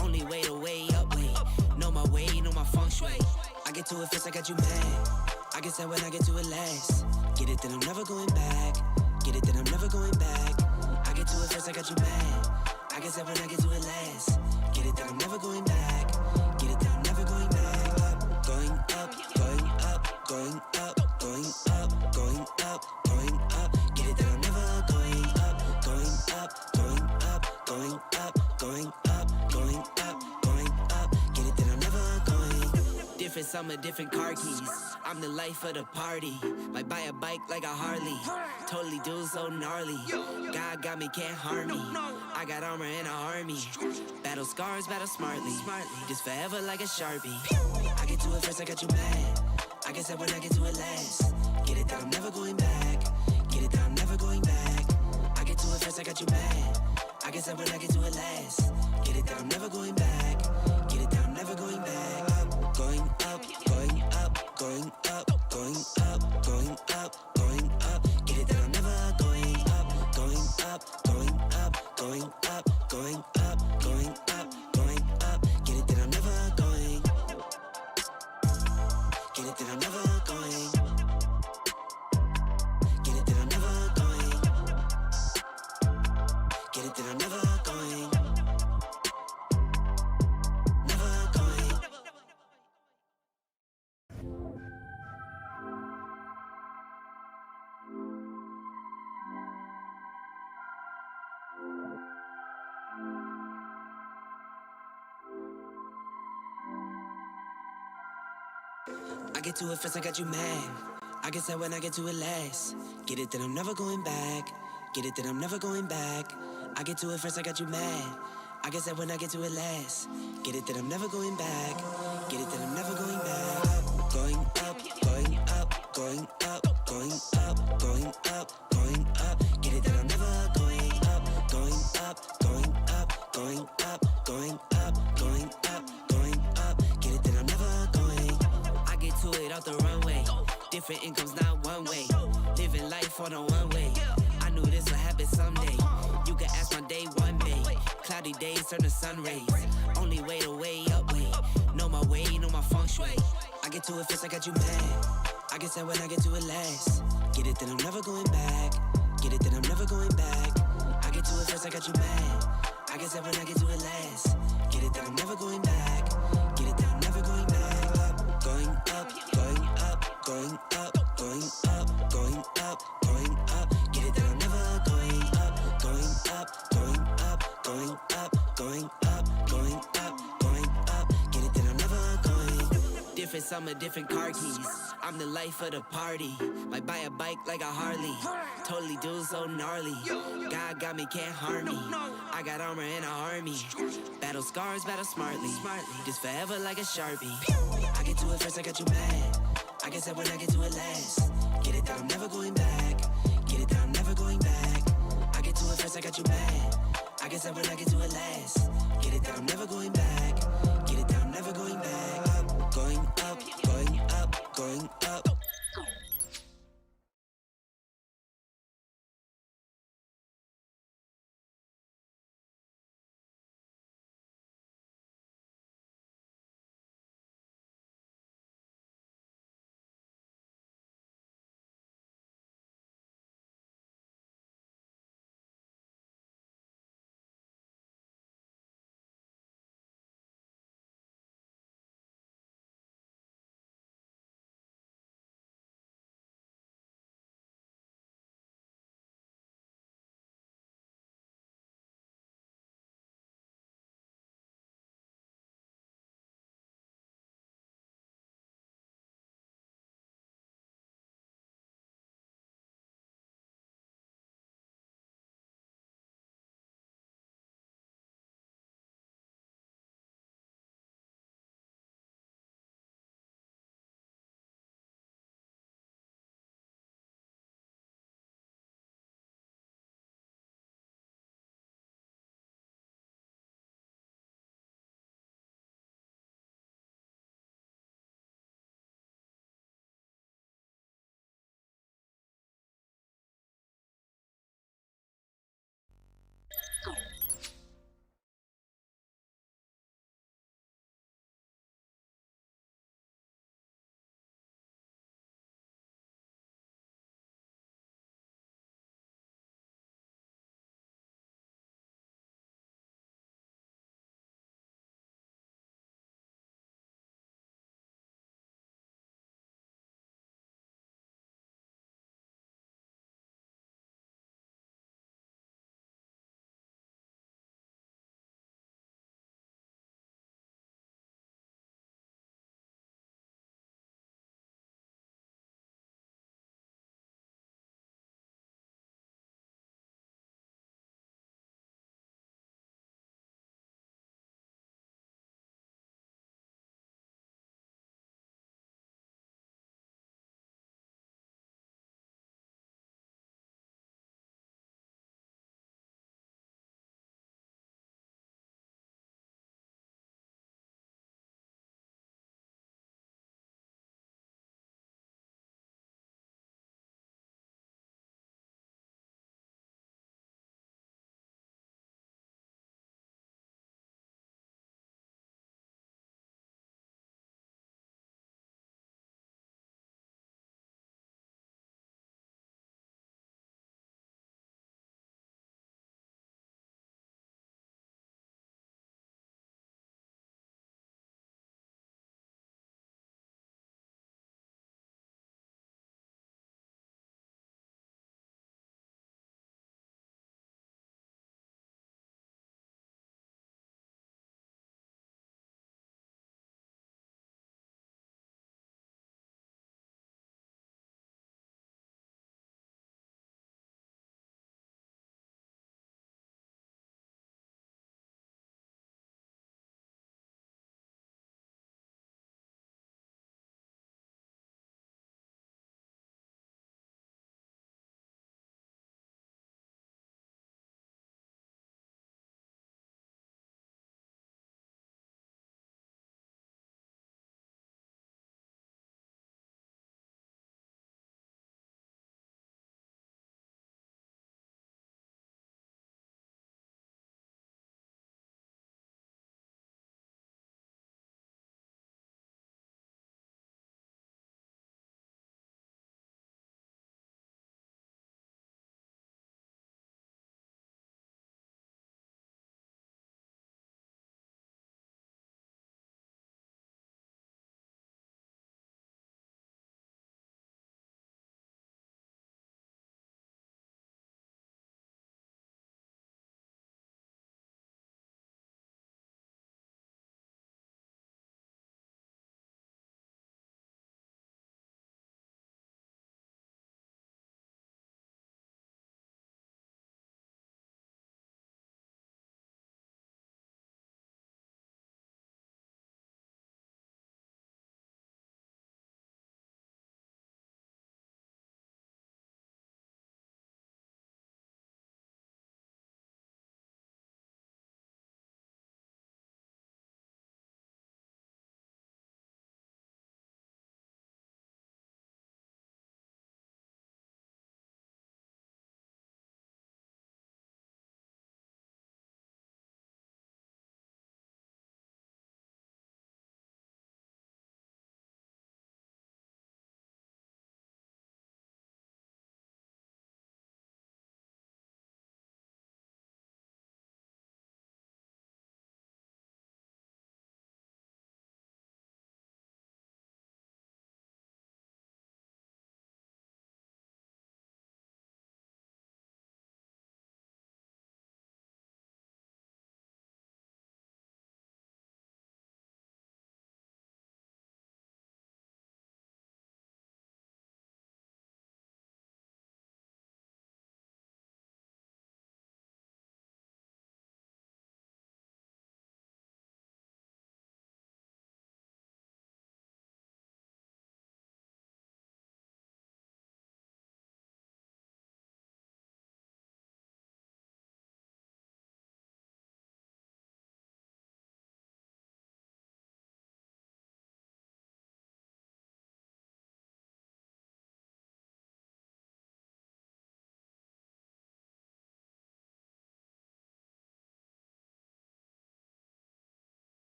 Only way to way up way. Know my way, know my feng shui. I get to it first, I got you mad. I guess that when I get to it last. Get it that I'm never going back. Get it that I'm never going back. I get to it first, I got you mad. I guess that when I get to it last. Get it that I'm never going back. Get it that I'm never going back. Going up, going up, going up, going up, going up, going up. Get it that I'm never going up, going up, going up, going up, going up, going up, going up. Get it that I'm never going. Different summer, different car keys. I'm the life of the party. Might buy a bike like a Harley. Totally do so gnarly. God got me, can't harm me. I got armor and an army. Battle scars, battle smartly. Just forever like a Sharpie. I get to it first, I got you mad. I guess that when I get to it last. Get it that I'm never going back. Get it that I'm never going back. I get to it first, I got you mad. I guess that when I get to it last. Get it that I'm never going back. Get it that I'm never going back. Going up, going up, going up, going up, going up, going up. Get it that I'm never going up, going up, going up, going up, going up, going up, going up. Get it that I'm never going. Get it that I'm never going. Get it that I'm never going. Get it that I'm never going. Never going. I get to it first, I got you mad. I guess that when I get to it last. Get it that I'm never going back. Get it that I'm never going back. I get to it first, I got you mad. I guess that when I get to it last. Get it that I'm never going back. Get it that I'm never going back. Going up, going up, going up, going up, going up, going up. Get it that I'm never going up, going up, going up, going up, going up, going up, going up. Get it that I'm never going. I get to it out the runway. Different incomes, not one way. Living life on a one way. I knew this would happen someday. You can ask my day one day. Cloudy days turn to sun rays. Only way to way up way. Know my way, know my feng shui. I get to it first, I got you mad. I guess that when I get to it last. Get it that I'm never going back. Get it that I'm never going back. I get to it first, I got you mad. I guess that when I get to it last. Get it that I'm never going back. Get it that I'm never going back. Going up, going up, going up, going up, going up, going up. Get it that I'm never going up, going up, going up, going up, going up, going up, going up. Get it that I'm never going. Different summer, different car keys. I'm the life of the party. Might buy a bike like a Harley. Totally do so gnarly. God got me, can't harm me. I got armor and an army. Battle scars, battle smartly. Just forever like a Sharpie. I get to it first, I got you mad. I guess that when I get to it last. Get it that I'm never going back. Get it that I'm never going back. I get to it first, I got you mad. I guess that when I get to it last. Get it that I'm never going back. Get it that I'm never going back. Going up, going up, going up.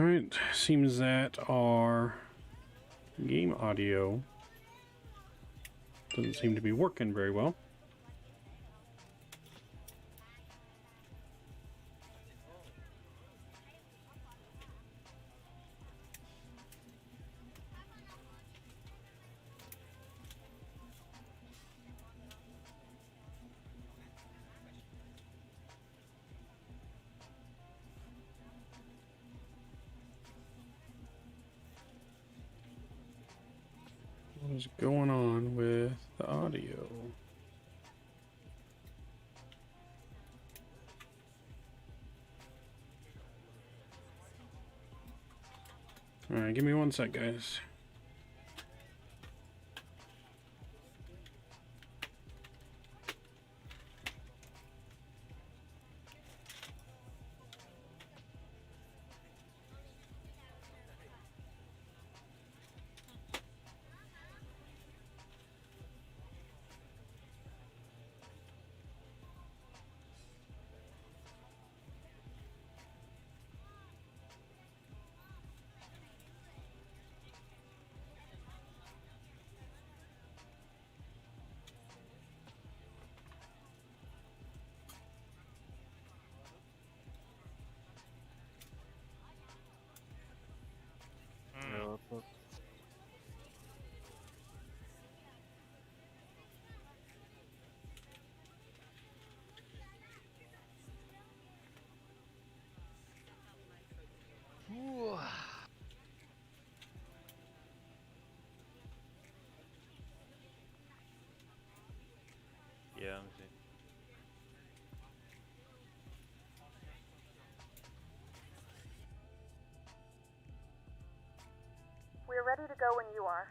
Alright, seems that our game audio doesn't seem to be working very well. What is going on with the audio? Alright, give me 1 sec, guys. Yeah, I'm seeing. We're ready to go when you are.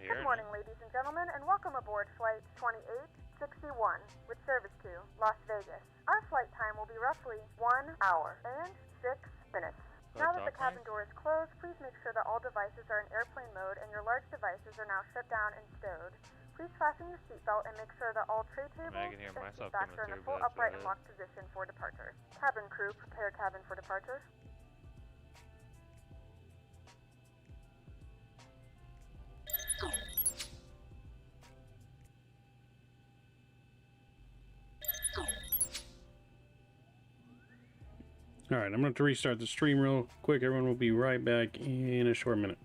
Good morning, ladies and gentlemen, and welcome aboard Flight 2861 with service to Las Vegas. Our flight time will be roughly 1 hour and 6 minutes. Now that the cabin door is closed, please make sure that all devices are in airplane mode and your large devices are now shut down and stowed. Please fasten your seatbelt and make sure that all tray tables and seatbacks are in a full upright and locked position for departure. Cabin crew, prepare cabin for departure. Alright, I'm going to have to restart the stream real quick. Everyone will be right back in a short minute.